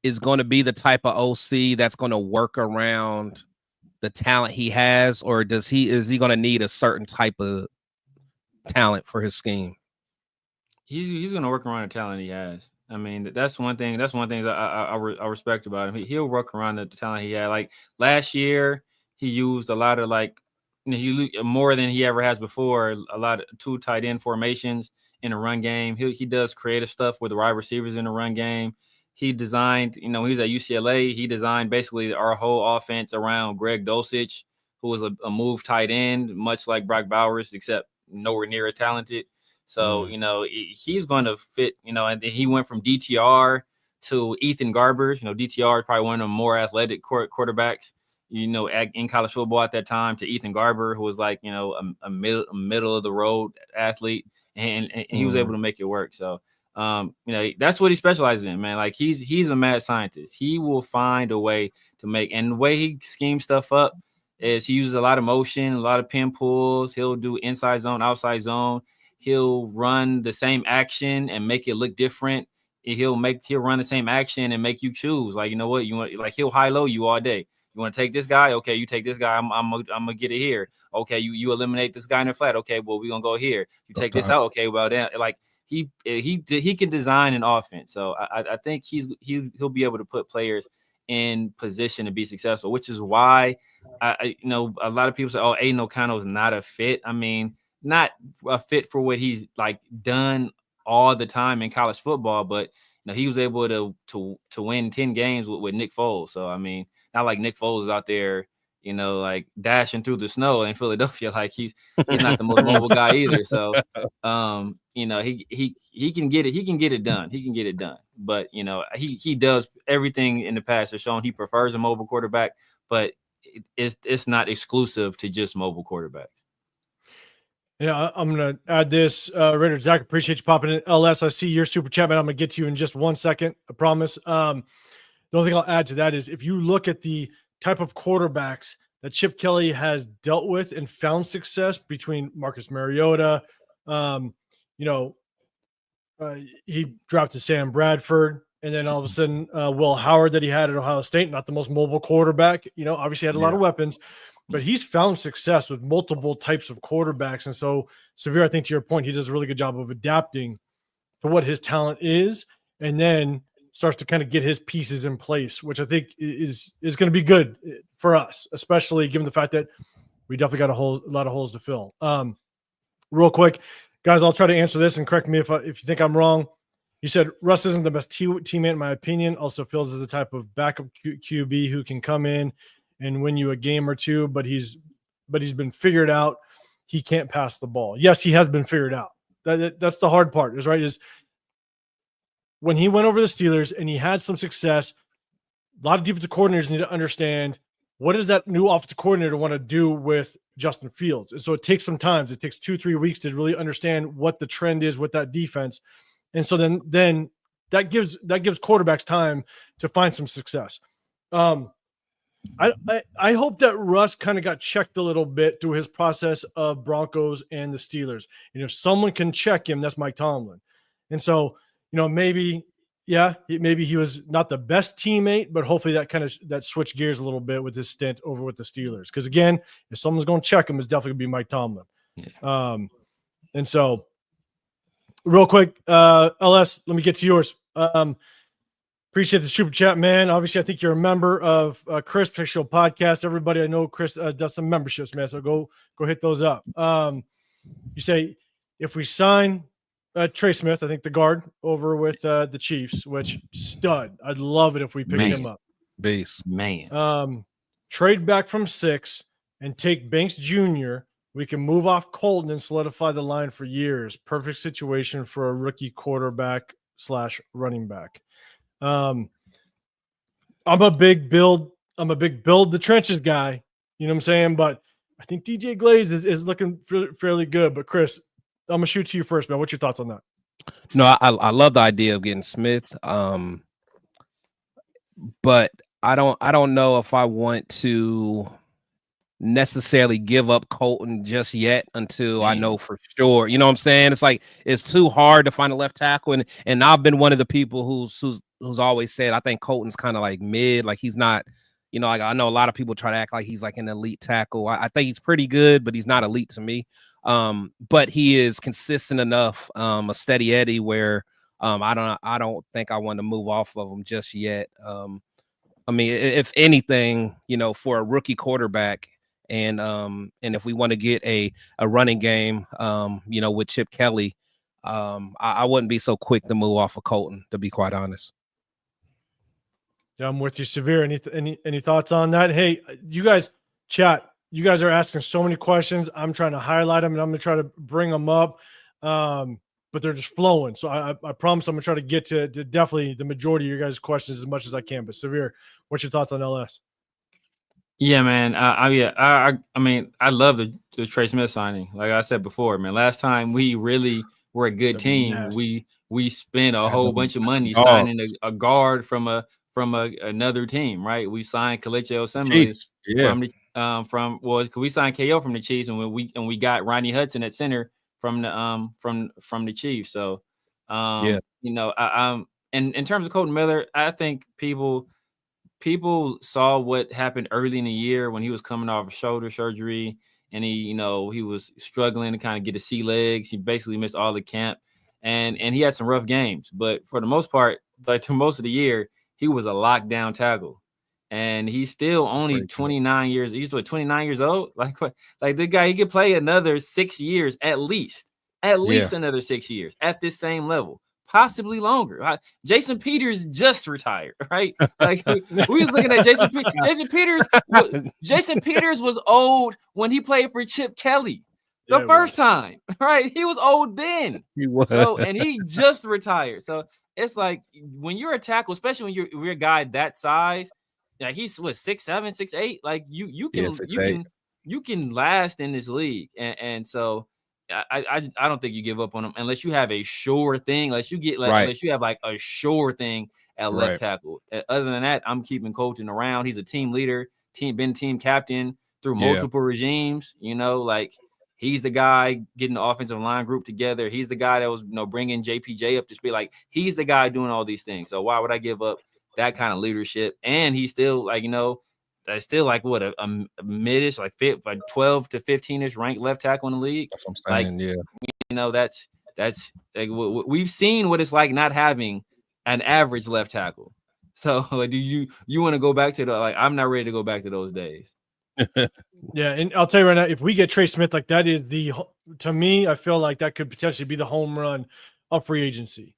is going to be the type of OC that's going to work around the talent he has, or is he going to need a certain type of talent for his scheme? He's going to work around the talent he has. I mean, that's one thing. That's one thing I respect about him. He'll work around the talent he had. Like last year, he used a lot of he more than he ever has before. A lot of 2 tight end formations in the run game. He does creative stuff with the wide receivers in the run game. He designed, he was at UCLA. He designed basically our whole offense around Greg Dulcich, who was a move tight end, much like Brock Bowers, except nowhere near as talented. So, he's going to fit, and then he went from DTR to Ethan Garbers. DTR is probably one of the more athletic quarterbacks, in college football at that time, to Ethan Garber, who was like, a middle of the road athlete, and he was able to make it work. So, that's what he specializes in, man. Like he's a mad scientist. He will find a way to make, and the way he schemes stuff up is he uses a lot of motion, a lot of pin pulls. He'll do inside zone, outside zone. He'll run the same action and make it look different. He'll run the same action and make you choose. Like, you know what, you want, like he'll high-low you all day. You want to take this guy? Okay, you take this guy. I'm gonna get it here. Okay, you eliminate this guy in the flat. Okay, well, we're gonna go here. You take this out. Okay, well then, like he can design an offense. So I think he'll be able to put players in position to be successful, which is why a lot of people say, oh, Aiden O'Connell is not a fit. I mean, not a fit for what he's like done all the time in college football, but he was able to win 10 games with Nick Foles. So I mean, not like Nick Foles is out there, like dashing through the snow in Philadelphia. Like he's not the most mobile guy either. So he can get it. He can get it done. He can get it done. But he does everything in the past has shown he prefers a mobile quarterback, but it's not exclusive to just mobile quarterbacks. Yeah, I'm going to add this. Raider Zach, appreciate you popping in. LS, I see your super chat, man. I'm going to get to you in just 1 second. I promise. The only thing I'll add to that is if you look at the type of quarterbacks that Chip Kelly has dealt with and found success between Marcus Mariota, he drafted Sam Bradford, and then all of a sudden Will Howard that he had at Ohio State, not the most mobile quarterback, obviously had a lot of weapons. But he's found success with multiple types of quarterbacks. And so, Severe, I think to your point, he does a really good job of adapting to what his talent is and then starts to kind of get his pieces in place, which I think is going to be good for us, especially given the fact that we definitely got a lot of holes to fill. Real quick, guys, I'll try to answer this and correct me if you think I'm wrong. You said Russ isn't the best teammate, in my opinion. Also feels as the type of backup QB who can come in and win you a game or two, but he's been figured out. He can't pass the ball. Yes, he has been figured out. That's the hard part, is when he went over the Steelers and he had some success, a lot of defensive coordinators need to understand what does that new offensive coordinator want to do with Justin Fields. And so it takes some time. It takes 2-3 weeks to really understand what the trend is with that defense. And so then that gives quarterbacks time to find some success. I hope that Russ kind of got checked a little bit through his process of Broncos and the Steelers. If someone can check him, that's Mike Tomlin. And so, maybe he was not the best teammate, but hopefully that switched gears a little bit with his stint over with the Steelers. Because again, if someone's going to check him, it's definitely going to be Mike Tomlin. Yeah. And so, real quick, LS, let me get to yours. Appreciate the super chat, man. Obviously, I think you're a member of Chris Show Podcast. Everybody, I know Chris does some memberships, man. So go hit those up. You say if we sign Trey Smith, I think the guard over with the Chiefs, which stud. I'd love it if we picked him up. Base, man. Trade back from 6 and take Banks Jr. We can move off Colton and solidify the line for years. Perfect situation for a rookie quarterback / running back. I'm a big build the trenches guy, you know what I'm saying? But I think DJ Glaze is looking fairly good. But Chris, I'm gonna shoot to you first, man. What's your thoughts on that? No, I love the idea of getting Smith. But I don't know if I want to necessarily give up Colton just yet until I know for sure. You know what I'm saying? It's like it's too hard to find a left tackle, and I've been one of the people who's always said I think Colton's kind of like mid, like he's not. You know, like I know a lot of people try to act like he's like an elite tackle. I think he's pretty good, but he's not elite to me. But he is consistent enough, a steady Eddie where I don't think I want to move off of him just yet. I mean, if anything, you know, for a rookie quarterback, and if we want to get a running game, you know, with Chip Kelly, I wouldn't be so quick to move off of Colton, to be quite honest. Yeah, I'm with you, Severe. Any thoughts on that? Hey, you guys, chat. You guys are asking so many questions. I'm trying to highlight them, and I'm going to try to bring them up, but they're just flowing. So I promise I'm going to try to get to definitely the majority of your guys' questions as much as I can. But Severe, what's your thoughts on LS? Yeah, man. I mean, I love the Trey Smith signing. Like I said before, man. Last time we really were a good team, we spent a whole bunch of money signing a guard from another team, right? We signed Kelechi Osemele because we signed KO from the Chiefs, and we got Ronnie Hudson at center from the Chiefs. So you know, and in terms of Colton Miller, I think people saw what happened early in the year when he was coming off shoulder surgery, and he was struggling to kind of get his sea legs. He basically missed all the camp, and he had some rough games. But for the most part, like through most of the year, he was a lockdown tackle, and he's still only 29 years. He's 29 years old. Like the guy, he could play another 6 years at least another 6 years at this same level. Possibly longer. Jason Peters just retired, right? Like we was looking at Jason Peters. Jason Peters was old when he played for Chip Kelly the first time, right? He was old then. He was. So, and he just retired. So it's like when you're a tackle, especially when you're a guy that size, like he's 6'7", 6'8", like you can last in this league, and so. I don't think you give up on him unless you have a sure thing. Unless you have like a sure thing at left tackle. Other than that, I'm keeping Colton around. He's a team leader, been team captain through multiple regimes. You know, like he's the guy getting the offensive line group together. He's the guy that was bringing JPJ up to speed. Like he's the guy doing all these things. So why would I give up that kind of leadership? And he's still that's still like what a mid-ish, like 12 to 15-ish ranked left tackle in the league. That's what I'm saying. That's like we've seen what it's like not having an average left tackle. So like, do you want to go back to I'm not ready to go back to those days. Yeah, and I'll tell you right now, if we get Trey Smith, like that is to me, I feel like that could potentially be the home run of free agency.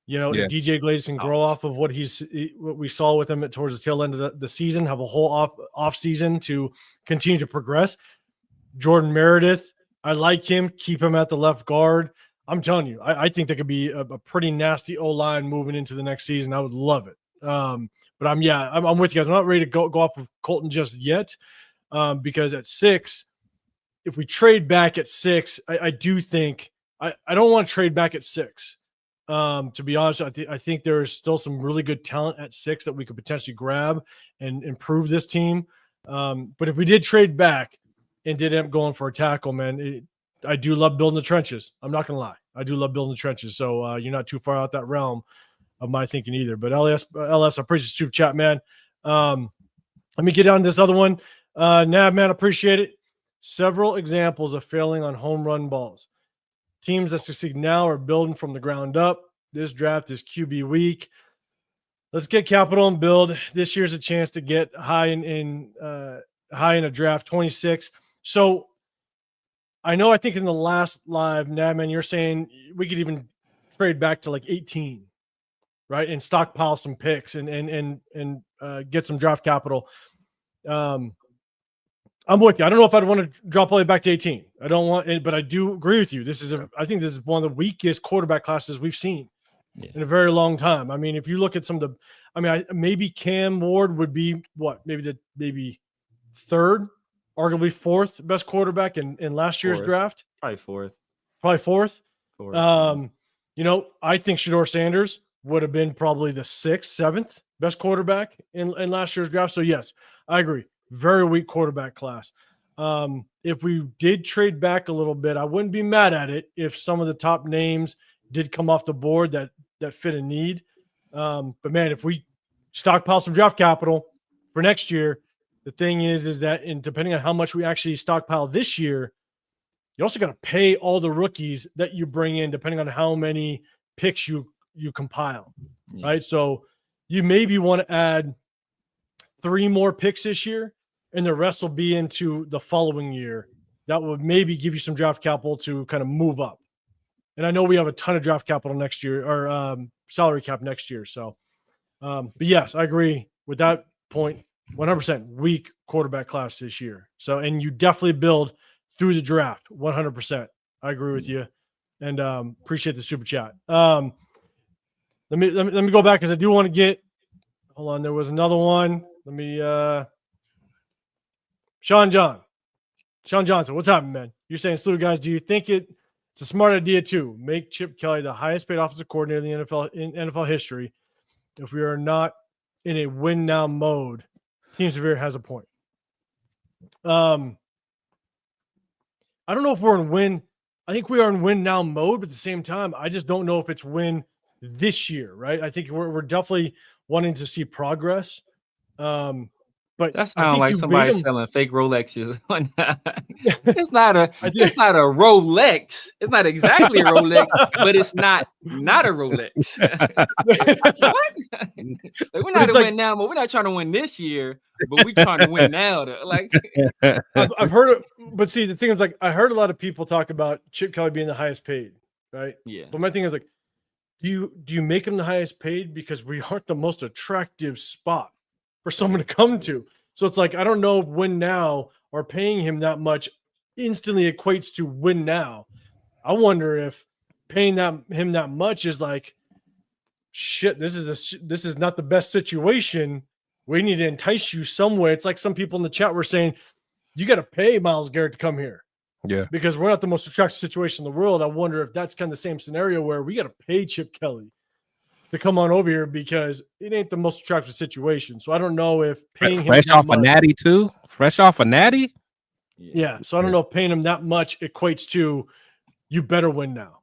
You know, if DJ Glaze can grow off of what we saw with him towards the tail end of the season, have a whole off season to continue to progress. Jordan Meredith, I like him. Keep him at the left guard. I'm telling you, I think that could be a pretty nasty O-line moving into the next season. I would love it. But I'm with you guys. I'm not ready to go off of Colton just yet, because at 6, if we trade back at 6, I do think I don't want to trade back at 6. To be honest, I think there is still some really good talent at 6 that we could potentially grab and improve this team. But if we did trade back and did end up going for a tackle, man, I do love building the trenches. I'm not going to lie. I do love building the trenches. So you're not too far out that realm of my thinking either. But LS, I appreciate the super chat, man. Let me get down to this other one. Nav, man, appreciate it. Several examples of failing on home run balls. Teams that succeed now are building from the ground up. This draft is QB week. Let's get capital and build. This year's a chance to get high in a draft, 26. So I think in the last live, Nadman, you're saying we could even trade back to like 18, right? And stockpile some picks and get some draft capital. I'm with you. I don't know if I'd want to drop all the way back to 18. I don't want it, but I do agree with you. I think this is one of the weakest quarterback classes we've seen in a very long time. I mean, if you look at some of the, maybe Cam Ward would be maybe third, arguably fourth best quarterback in last year's draft. Probably fourth. I think Shedeur Sanders would have been probably the 6th, 7th best quarterback in last year's draft. So yes, I agree. Very weak quarterback class. If we did trade back a little bit, I wouldn't be mad at it if some of the top names did come off the board that fit a need. But man, if we stockpile some draft capital for next year, the thing is that depending on how much we actually stockpile this year, you also got to pay all the rookies that you bring in, depending on how many picks you compile, right? So you maybe want to add 3 more picks this year, and the rest will be into the following year. That would maybe give you some draft capital to kind of move up. And I know we have a ton of draft capital next year, or salary cap next year. So, but yes, I agree with that point. 100% weak quarterback class this year. So, and you definitely build through the draft. 100%. I agree with you, and appreciate the super chat. Let me go back because I do want to get. Hold on, there was another one. Let me. Sean Johnson, what's happening, man? You're saying, Slew guys, do you think it's a smart idea to make Chip Kelly the highest paid offensive coordinator in the NFL history if we are not in a win now mode? Team Severe has a point. I don't know if we're in win. I think we are in win now mode, but at the same time, I just don't know if it's win this year, right? I think we're definitely wanting to see progress. But that sounds like somebody selling fake Rolexes. It's not a Rolex. It's not exactly a Rolex, but it's not a Rolex. Like, we're not to win now, but we're not trying to win this year, but we're trying to win now. Like I've heard it, but see, the thing is, like, I heard a lot of people talk about Chip Kelly being the highest paid, right? Yeah. But my thing is, like, do you make him the highest paid because we aren't the most attractive spot for someone to come to? So it's like, I don't know if win now or paying him that much instantly equates to win now. I wonder if paying him that much is like, shit, this is not the best situation. We need to entice you somewhere. It's like some people in the chat were saying, you got to pay Myles Garrett to come here. Yeah. Because we're not the most attractive situation in the world. I wonder if that's kind of the same scenario where we got to pay Chip Kelly to come on over here because it ain't the most attractive situation. So I don't know if paying him fresh off a natty too. Fresh off a natty. Yeah. So I don't know if paying him that much equates to you better win now.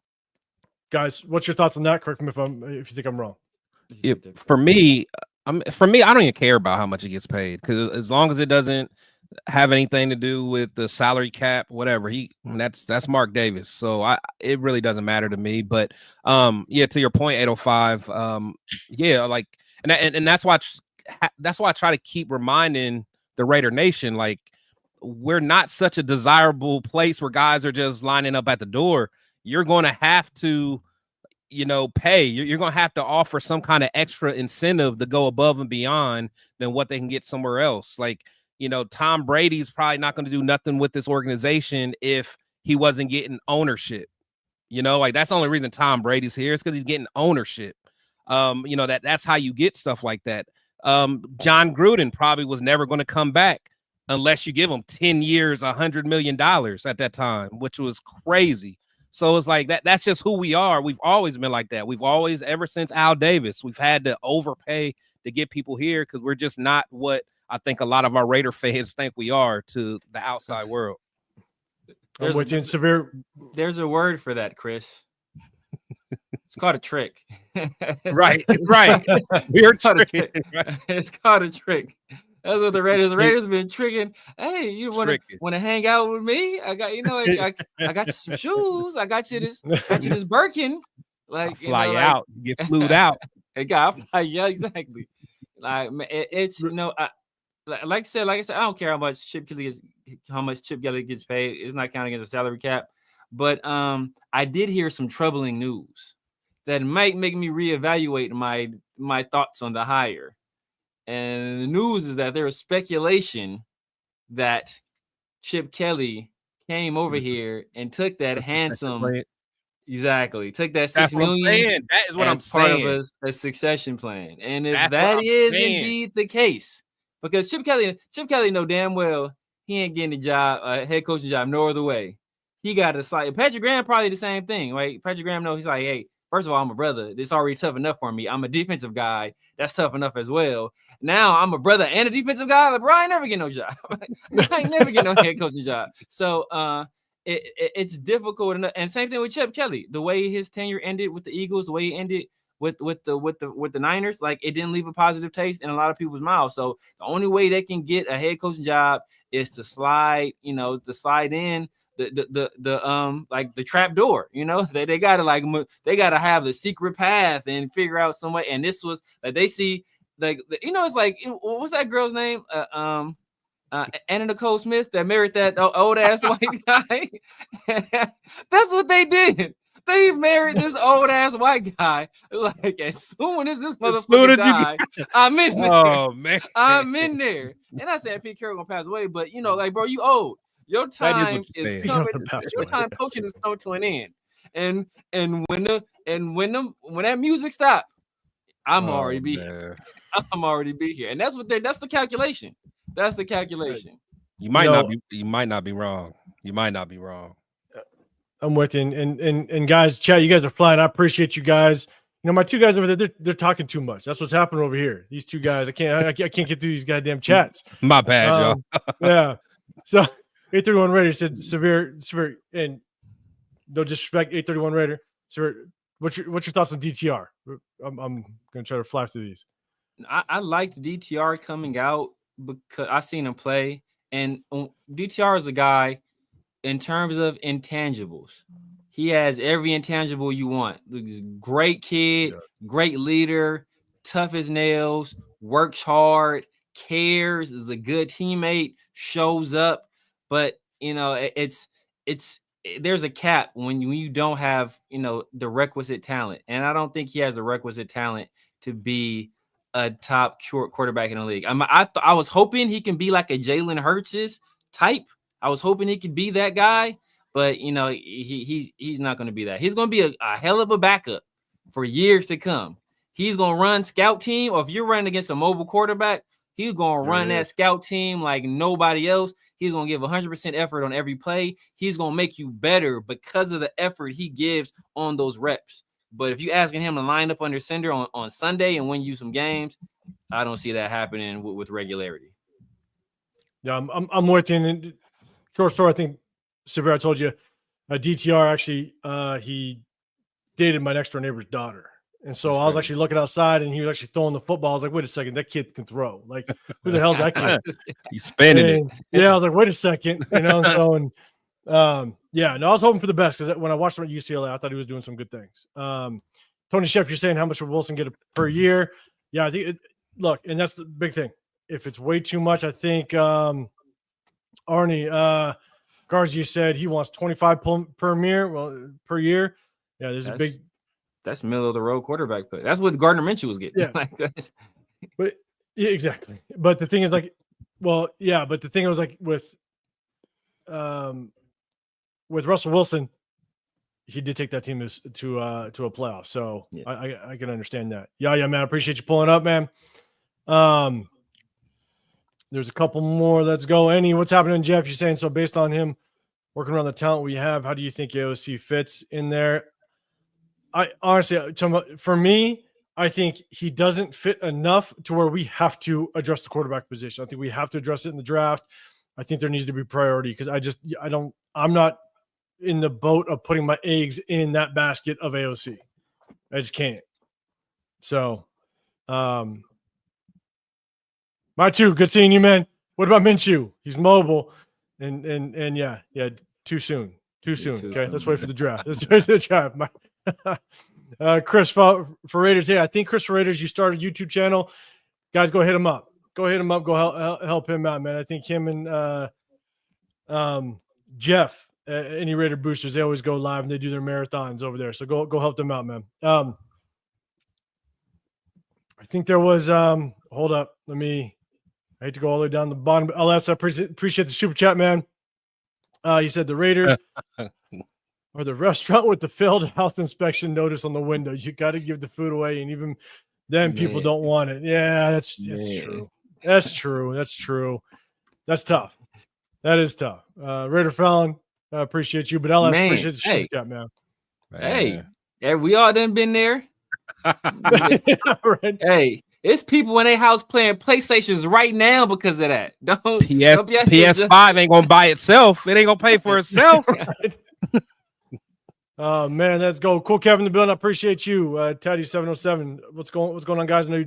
Guys, what's your thoughts on that? Correct me if you think I'm wrong. Yeah, for me, I don't even care about how much he gets paid because as long as it doesn't have anything to do with the salary cap, whatever, that's Mark Davis. So it really doesn't matter to me. But yeah, to your point, 805, yeah, like, and that's why I try to keep reminding the Raider Nation, like, we're not such a desirable place where guys are just lining up at the door. You're going to have to, pay. You're going to have to offer some kind of extra incentive to go above and beyond than what they can get somewhere else. Like, Tom Brady's probably not going to do nothing with this organization if he wasn't getting ownership. Like, that's the only reason Tom Brady's here is because he's getting ownership. That's how you get stuff like that. John Gruden probably was never going to come back unless you give him 10 years, $100 million at that time, which was crazy. So it's like that's just who we are. We've always been like that. We've always, ever since Al Davis, we've had to overpay to get people here because we're just not what I think a lot of our Raider fans think we are to the outside world. There's a word for that, Chris. It's called a trick. Right. It's called a trick. That's what the Raiders been tricking. Hey, you want to hang out with me? I got I got you some shoes. I got you this Birkin. Like, fly out, get flued out. I got fly, yeah, exactly. Like, it's like I said, I don't care how much Chip Kelly gets paid. It's not counting as a salary cap. But I did hear some troubling news that might make me reevaluate my thoughts on the hire. And the news is that there was speculation that Chip Kelly came over here and took that took that $6 million. That is what I'm saying. Part of a succession plan. And if that is indeed the case, because Chip Kelly know damn well he ain't getting the job, head coaching job, no other way. He got a slight. Patrick Graham probably the same thing, right? Patrick Graham knows he's like, hey, First of all, I'm a brother. It's already tough enough for me. I'm a defensive guy. That's tough enough as well. Now I'm a brother and a defensive guy. Like, bro, I ain't never get no job. I ain't never get no head coaching job. So it's difficult. And same thing with Chip Kelly. The way his tenure ended with the Eagles, the way he ended with the Niners, like it didn't leave a positive taste in a lot of people's mouths. So the only way they can get a head coaching job is to slide in the trap door. They gotta have the secret path and figure out some way. And this was like they see it's like, what's that girl's name? Anna Nicole Smith that married that old ass white guy. That's what they did. They married this old ass white guy. Like, as soon as this motherfucker died, I'm in there. Oh man, I'm in there. And I said Pete Carroll gonna pass away, but like, bro, you old. Your time is coming. Your time coaching is coming to an end. And when that music stops, I'm already be here. I'm already be here. And that's the calculation. That's the calculation. You might not be wrong. You might not be wrong. I'm with you. And guys, chat, you guys are flying. I appreciate you guys. My two guys over there, they're talking too much. That's what's happening over here. These two guys, I can't get through these goddamn chats. My bad, y'all. Yeah. So 831 Raider said severe, and no disrespect, 831 Raider. Severe, what's your thoughts on DTR? I'm gonna try to fly through these. I liked DTR coming out because I seen him play, and DTR is a guy. In terms of intangibles, he has every intangible you want. Great kid, great leader, tough as nails, works hard, cares, is a good teammate, shows up. But there's a cap when you don't have the requisite talent, and I don't think he has the requisite talent to be a top quarterback in the league. I was hoping he can be like a Jalen Hurts type. I was hoping he could be that guy, but he's not going to be that. He's going to be a hell of a backup for years to come. He's going to run scout team, or if you're running against a mobile quarterback, he's going to run that scout team like nobody else. He's going to give 100% effort on every play. He's going to make you better because of the effort he gives on those reps. But if you're asking him to line up under center on Sunday and win you some games, I don't see that happening with regularity. Yeah, I'm with you. Short story, I think, Severe, I told you, DTR actually, he dated my next door neighbor's daughter. And so I was actually looking outside, and he was actually throwing the football. I was like, wait a second, that kid can throw. Like, who the hell is that kid? He's spinning it. Yeah, I was like, wait a second. So, I was hoping for the best because when I watched him at UCLA, I thought he was doing some good things. Tony Sheff, you're saying how much would Wilson get per year? Yeah, I think look, and that's the big thing. If it's way too much, I think Arnie Garcia said he wants 25 per year. Yeah, there's a big. That's middle of the road quarterback play. That's what Gardner Minshew was getting. Yeah, but yeah, exactly. But the thing is, like, but the thing was like with Russell Wilson, he did take that team to a playoff. So yeah. I can understand that. Yeah, man. I appreciate you pulling up, man. There's a couple more. Let's go. What's happening, Jeff? You're saying so based on him working around the talent we have, how do you think AOC fits in there? I honestly, for me, I think he doesn't fit enough to where we have to address the quarterback position. I think we have to address it in the draft. I think there needs to be priority because I'm not in the boat of putting my eggs in that basket of AOC. I just can't. So, my two, good seeing you, man. What about Minshew? He's mobile, and yeah, too soon. Okay, let's wait for the draft. Let's wait for the draft. Chris for Raiders. Hey, I think Chris for Raiders. You started a YouTube channel, guys. Go hit him up. Go help him out, man. I think him and Jeff, any Raider boosters, they always go live and they do their marathons over there. So go help them out, man. I think there was hold up. I hate to go all the way down the bottom. But LS, I appreciate the super chat, man. He said the Raiders or the restaurant with the failed health inspection notice on the window. You got to give the food away, and even then, people don't want it. Yeah, that's true. That's true. That's tough. That is tough. Raider Fallon, I appreciate you, but LS appreciate the super chat, man. Hey, Yeah, we all done been there. Right. Hey, it's people in their house playing PlayStations right now because of that. PS5 ain't gonna buy itself. It ain't gonna pay for itself. Right. Oh man, let's go. Cool, Kevin, the building. I appreciate you, Teddy 707. What's going on, guys? I know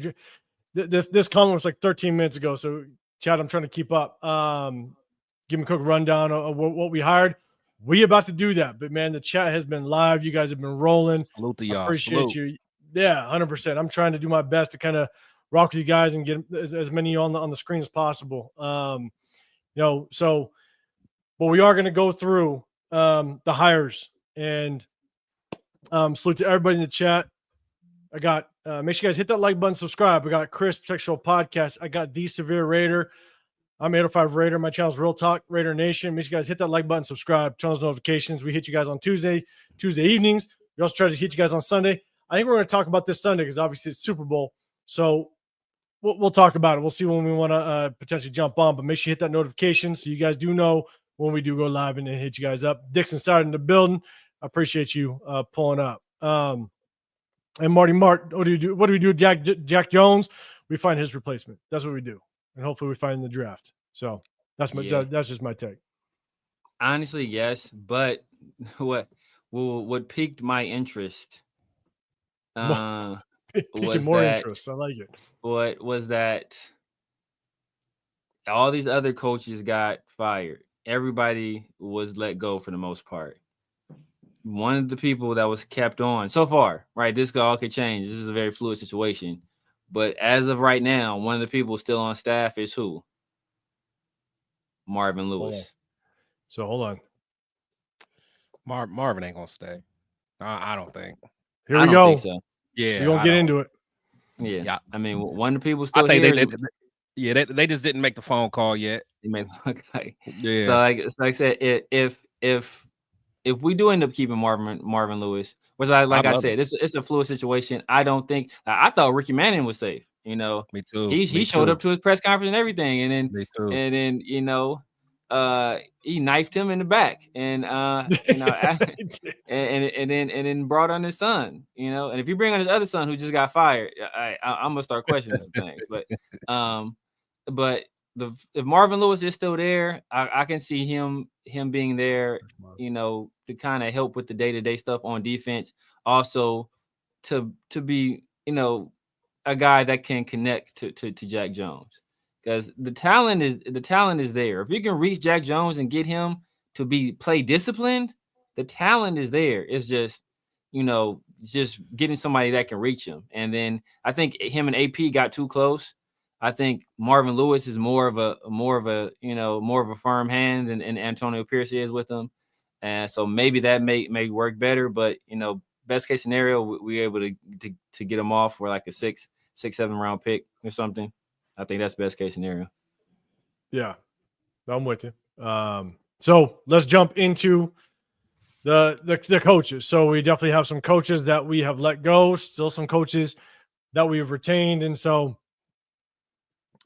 this comment was like 13 minutes ago, so Chad, I'm trying to keep up. Give me a quick rundown of what we hired. We about to do that, but man, the chat has been live. You guys have been rolling. Salute to y'all. Appreciate you. Yeah, 100%. I'm trying to do my best to kind of rock with you guys and get as many on the screen as possible. So, but we are going to go through the hires and salute to everybody in the chat. I got make sure you guys hit that like button, subscribe. We got Chris Textual Podcast. I got the Severe Raider. I'm 805 Raider. My channel's Real Talk Raider Nation. Make sure you guys hit that like button, subscribe, turn on those notifications. We hit you guys on Tuesday evenings. We also try to hit you guys on Sunday. I think we're going to talk about this Sunday because obviously it's Super Bowl. So we'll talk about it. We'll see when we want to potentially jump on, but make sure you hit that notification so you guys do know when we do go live and hit you guys up. Dixon started in the building. I appreciate you pulling up. And Marty Mart, what do we do with Jack Jones? We find his replacement. That's what we do. And hopefully we find in the draft. So that's just my take. Honestly, yes. But what piqued my interest piquing more interest. I like it. What was that all these other coaches got fired. Everybody was let go for the most part. One of the people that was kept on so far, right? This all could change. This is a very fluid situation. But as of right now, one of the people still on staff is who? Marvin Lewis. Hold on. Marvin ain't gonna stay. I don't think. Here we go. Think so. Yeah, we're gonna get into it. Yeah. I mean, one of the people still I think here. they just didn't make the phone call yet. Okay. Yeah. So like I said, if we do end up keeping Marvin Lewis, which I said, it's a fluid situation. I don't think I thought Ricky Manning was safe. You know, me too. He showed up to his press conference and everything, and then you know, he knifed him in the back, and you know, and then brought on his son. You know, and if you bring on his other son who just got fired, I'm gonna start questioning some things. But if Marvin Lewis is still there, I can see him being there, you know, to kind of help with the day-to-day stuff on defense. Also to be, you know, a guy that can connect to Jack Jones, because the talent is there. If you can reach Jack Jones and get him to play disciplined, the talent is there. It's just, you know, just getting somebody that can reach him. And then I think him and AP got too close. I think Marvin Lewis is more of a firm hand than Antonio Pierce is with him. And so maybe that may work better, but you know, best case scenario, we're able to get him off for like a 6-7 round pick or something. I think that's best case scenario. Yeah, I'm with you. So let's jump into the coaches. So we definitely have some coaches that we have let go, still some coaches that we have retained. And so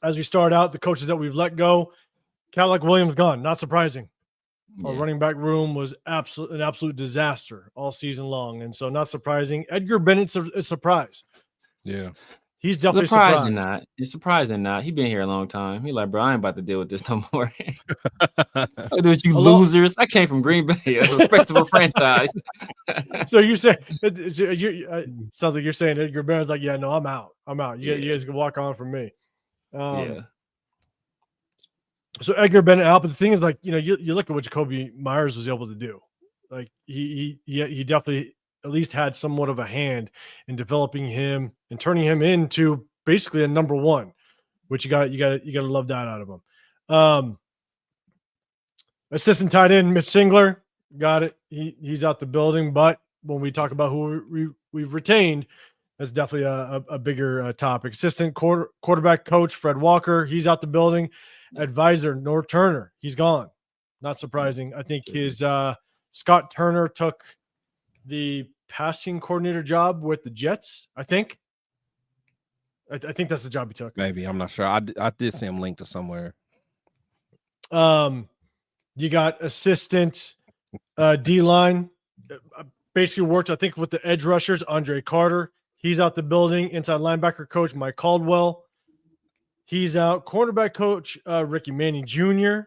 as we start out, the coaches that we've let go, Cadillac Williams gone. Not surprising. Yeah. Our running back room was an absolute disaster all season long. And so not surprising. Edgar Bennett's a surprise. Yeah. He's definitely surprising. Surprised. It's surprising not. He's been here a long time. He's like, bro, I ain't about to deal with this no more. I do with you losers. I came from Green Bay. It's a respectable franchise. So you say sounds like you're saying Edgar Bennett's like, yeah, no, I'm out. You guys can walk on from me. Yeah. So Edgar Bennett out, but the thing is, like, you know, you look at what Jacoby Myers was able to do. Like he definitely at least had somewhat of a hand in developing him and turning him into basically a number one, which you got to love that out of him. Assistant tight end Mitch Singler, got it. He's out the building, but when we talk about who we've retained, that's definitely a bigger topic. Assistant quarterback coach Fred Walker, he's out the building. Advisor Norv Turner, he's gone. Not surprising. I think his Scott Turner took the passing coordinator job with the Jets. I think that's the job he took. Maybe, I'm not sure. I did see him linked to somewhere. You got assistant D-line. basically worked, I think, with the edge rushers, Andre Carter. He's out the building. Inside linebacker coach, Mike Caldwell. He's out. Cornerback coach, Ricky Manning Jr.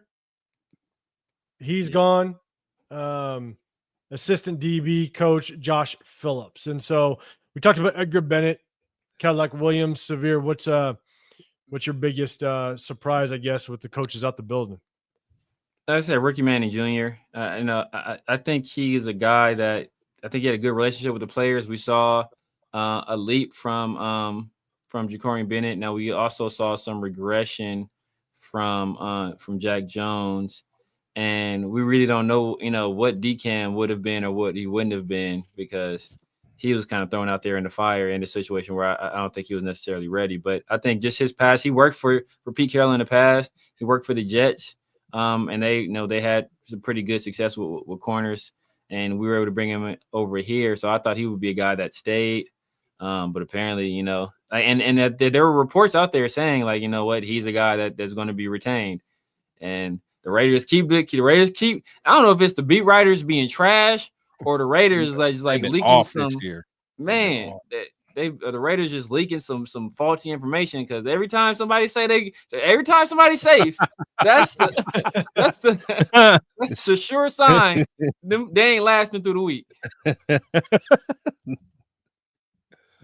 He's gone. Assistant DB coach, Josh Phillips. And so we talked about Edgar Bennett, Cadillac Williams, Severe. What's your biggest surprise, I guess, with the coaches out the building? Like I said, Ricky Manning Jr. I think he is a guy that I think he had a good relationship with the players. We saw a leap from Ja'Cory Bennett. Now we also saw some regression from Jack Jones, and we really don't know, what DCAM would have been or what he wouldn't have been, because he was kind of thrown out there in the fire in a situation where I don't think he was necessarily ready. But I think just his past, he worked for Pete Carroll in the past. He worked for the Jets, and they had some pretty good success with corners, and we were able to bring him over here. So I thought he would be a guy that stayed. But apparently, and there were reports out there saying, like, he's a guy that's going to be retained. And the Raiders keep. I don't know if it's the beat writers being trash or the Raiders like leaking some. Man, the Raiders just leaking some faulty information, because every time somebody safe, that's a sure sign they ain't lasting through the week.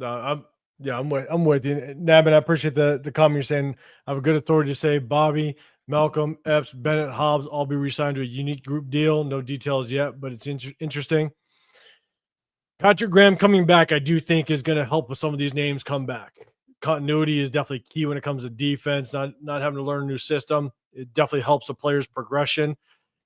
No, I'm with you, Nabin. I appreciate the comment you're saying. I have a good authority to say Bobby, Malcolm, Epps, Bennett, Hobbs all be re-signed to a unique group deal. No details yet, but it's interesting. Patrick Graham coming back, I do think, is going to help with some of these names come back. Continuity is definitely key when it comes to defense, not having to learn a new system. It definitely helps the player's progression.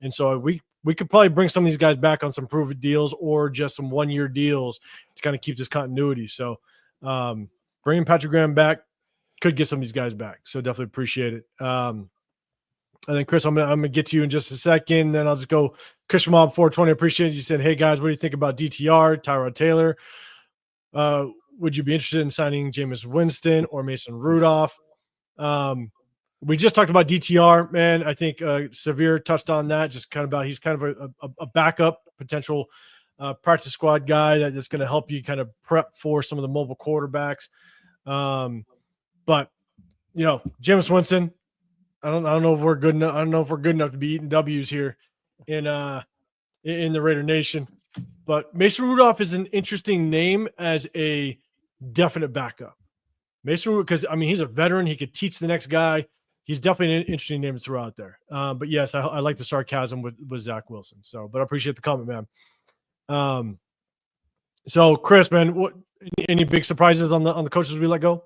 And so we could probably bring some of these guys back on some proven deals or just some one-year deals to kind of keep this continuity. So bringing Patrick Graham back could get some of these guys back. So definitely appreciate it. And then Chris, I'm gonna get to you in just a second. Then I'll just go Chris Mob 420. Appreciate it. You said, "Hey guys, what do you think about DTR, Tyrod Taylor? Would you be interested in signing Jameis Winston or Mason Rudolph?" We just talked about DTR, man. I think Severe touched on that. Just kind of about he's kind of a backup potential practice squad guy that's going to help you kind of prep for some of the mobile quarterbacks. But Jameis Winston. I don't know if we're good enough. I don't know if we're good enough to be eating W's here in the Raider Nation. But Mason Rudolph is an interesting name as a definite backup. Mason Rudolph, because he's a veteran. He could teach the next guy. He's definitely an interesting name to throw out there. But yes, I like the sarcasm with Zach Wilson. So, but I appreciate the comment, man. So Chris, man, any big surprises on the coaches we let go?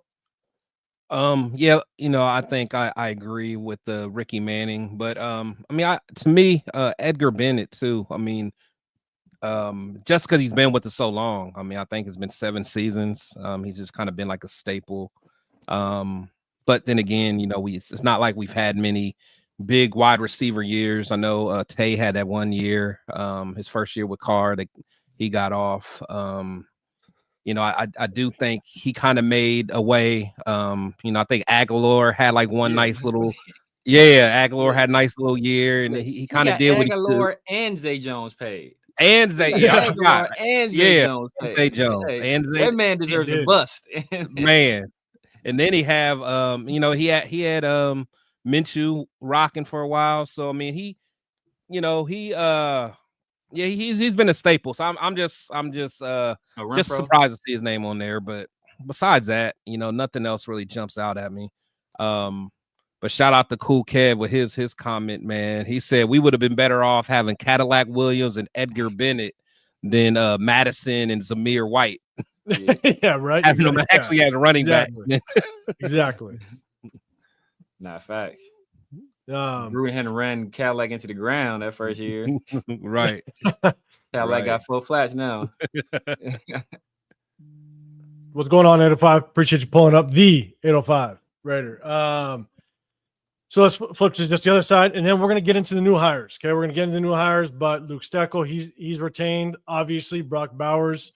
Yeah, I think I agree with the Ricky Manning, but to me, Edgar Bennett too. Just because he's been with us so long. I think it's been 7 seasons. He's just kind of been like a staple. But then again, it's not like we've had many big wide receiver years. I know Tay had that 1 year, his first year with Carr, that he got off. I do think he kind of made a way. I think Aguilar had like one nice little, Aguilar had a nice little year, and he kind of did what Aguilar and Zay Jones paid. And Zay, Aguilar and Zay Jones paid. Zay Jones. Hey, and Zay, that man deserves a bust. Man. And then he have he had Minshew rocking for a while. So he's been a staple. So I'm just surprised to see his name on there. But besides that, nothing else really jumps out at me. But shout out to Cool Kev with his comment, man. He said we would have been better off having Cadillac Williams and Edgar Bennett than Madison and Zamir White. Yeah, right. Having them actually as a running back. Exactly. Not facts. Gruden had to run Cadillac into the ground that first year. Right. Cadillac got 4 flats now. What's going on, 805? Appreciate you pulling up the 805 Raider. So let's flip to just the other side, and then we're going to get into the new hires. Okay, we're going to get into the new hires, but Luke Steckel, he's retained. Obviously, Brock Bowers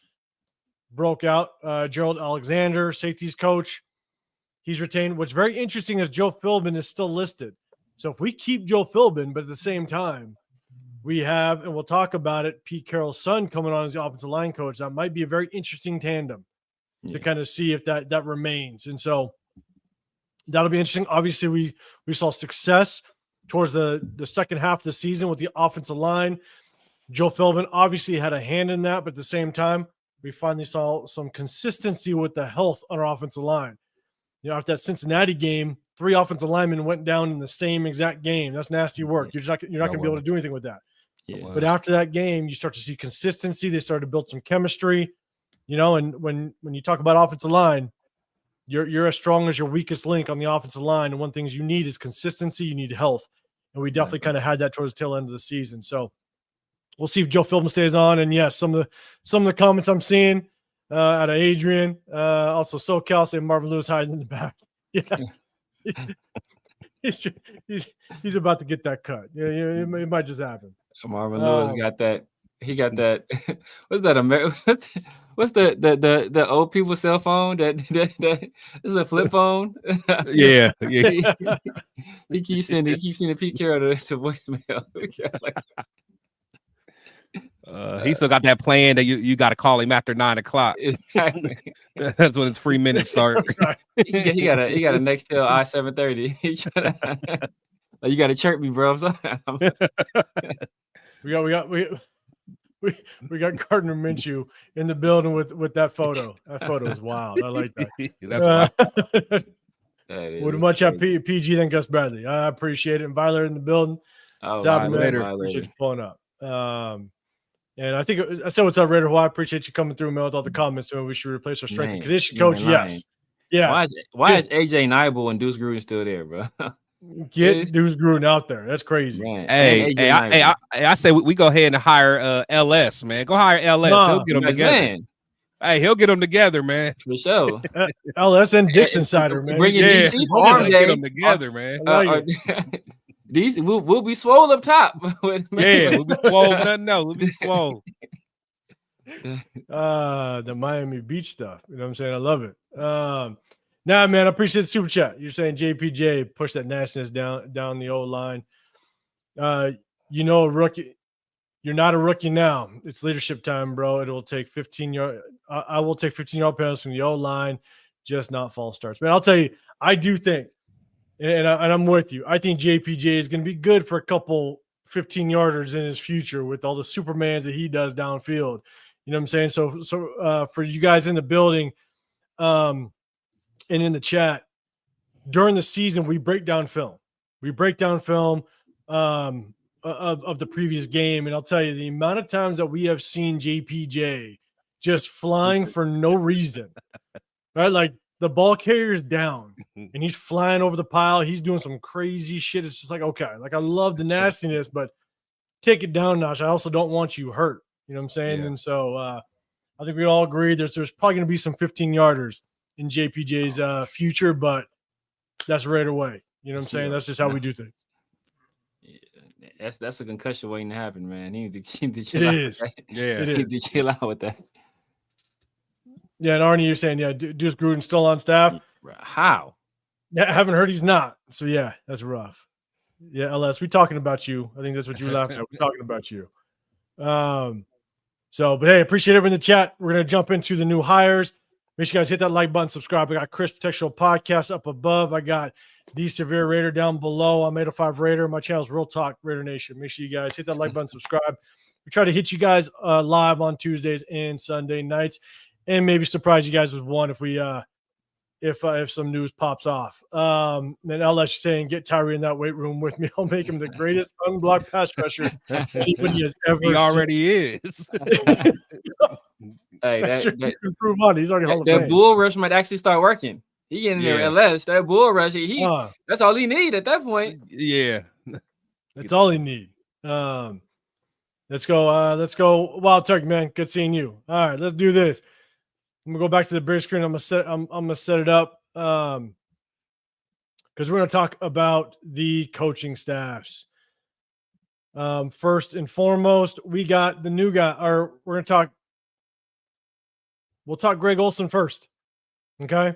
broke out. Gerald Alexander, safeties coach, he's retained. What's very interesting is Joe Philbin is still listed. So if we keep Joe Philbin, but at the same time, we have, and we'll talk about it, Pete Carroll's son coming on as the offensive line coach. That might be a very interesting tandem to kind of see if that remains. And so that'll be interesting. Obviously, we saw success towards the second half of the season with the offensive line. Joe Philbin obviously had a hand in that, but at the same time, we finally saw some consistency with the health on our offensive line. After that Cincinnati game, 3 offensive linemen went down in the same exact game. That's nasty work. You're not going to be able to do anything with that. Yeah. But after that game, you start to see consistency. They started to build some chemistry, and when you talk about offensive line, you're as strong as your weakest link on the offensive line. And one thing you need is consistency. You need health. And we definitely kind of had that towards the tail end of the season. So we'll see if Joe Philbin stays on. And yes, some of the comments I'm seeing out of Adrian, also SoCal saying Marvin Lewis hiding in the back. Yeah. He's about to get that cut. Yeah, it might just happen. Marvin Lewis got that. He got that. What's that? What's the old people's cell phone? That is a flip phone. Yeah. He keeps sending Pete Carroll to voicemail. He still got that plan that you got to call him after 9:00. Exactly. That's when his free minutes start. He got a Nextel i730. You got to chirp me, bro. I'm sorry. We got Gardner Minshew in the building with that photo. That photo is wild. I like that. That's wild. Would much have PG than Gus Bradley. I appreciate it. And Viler in the building. Later. Appreciate you pulling up. And I think I said what's up, Raider. Well, I appreciate you coming through, man, with all the comments. Man, we should replace our strength and conditioning coach. Yes. Yeah. Why is AJ Nibel and Deuce Gruden still there, bro? Get Deuce Gruden out there. That's crazy. Man. I say we go ahead and hire LS, man. Go hire LS. He'll get them together. Man. Hey, he'll get them together, man. For sure. LS and Dixon Sider, man. Bring it get them together, man. These we'll be swole up top. We'll be swole. Nothing else. We'll be swole. The Miami Beach stuff. You know what I'm saying? I love it. Nah, man, I appreciate the super chat. You're saying JPJ push that nastiness down the old line. Rookie. You're not a rookie now. It's leadership time, bro. It'll take 15 yard. I will take 15-yard penalties from the old line, just not false starts. Man, I'll tell you, I do think. And I'm with you. I think JPJ is going to be good for a couple 15-yarders in his future with all the Supermans that he does downfield. You know what I'm saying? So for you guys in the building and in the chat, during the season, we break down film. Of the previous game. And I'll tell you, the amount of times that we have seen JPJ just flying for no reason, right? Like, the ball carrier is down and he's flying over the pile. He's doing some crazy shit. It's just like, okay, like I love the nastiness, but take it down a notch. I also don't want you hurt. You know what I'm saying? Yeah. And so I think we all agree there's probably going to be some 15-yarders in JPJ's future, but that's right away. You know what I'm saying? That's just how we do things. Yeah, that's a concussion waiting to happen, man. He need to chill out. It is. Yeah, he need to chill out with that. Yeah, and Arnie, you're saying, Deuce Gruden's still on staff? How? Yeah, I haven't heard he's not. So, yeah, that's rough. Yeah, LS, we're talking about you. I think that's what you were laughing at. We're talking about you. But, hey, appreciate everyone in the chat. We're going to jump into the new hires. Make sure you guys hit that like button, subscribe. I got Chris Protection Podcast up above. I got The Severe Raider down below. I'm 805 Raider. My channel's Real Talk Raider Nation. Make sure you guys hit that like button, subscribe. We try to hit you guys live on Tuesdays and Sunday nights. And maybe surprise you guys with one if we if some news pops off. Then LS saying, get Tyree in that weight room with me. I'll make him the greatest unblocked pass rusher anybody has ever seen. He already is. Hey, improve on. He's already Hall of Fame. That bull rush might actually start working. He getting there LS. That bull rush, that's all he need at that point. Yeah. That's all he need. Let's go Wild Turkey, man. Good seeing you. All right, let's do this. I'm gonna go back to the big screen. I'm gonna set it up because we're gonna talk about the coaching staffs. First and foremost, we got the new guy. Or we'll talk Greg Olson first. Okay.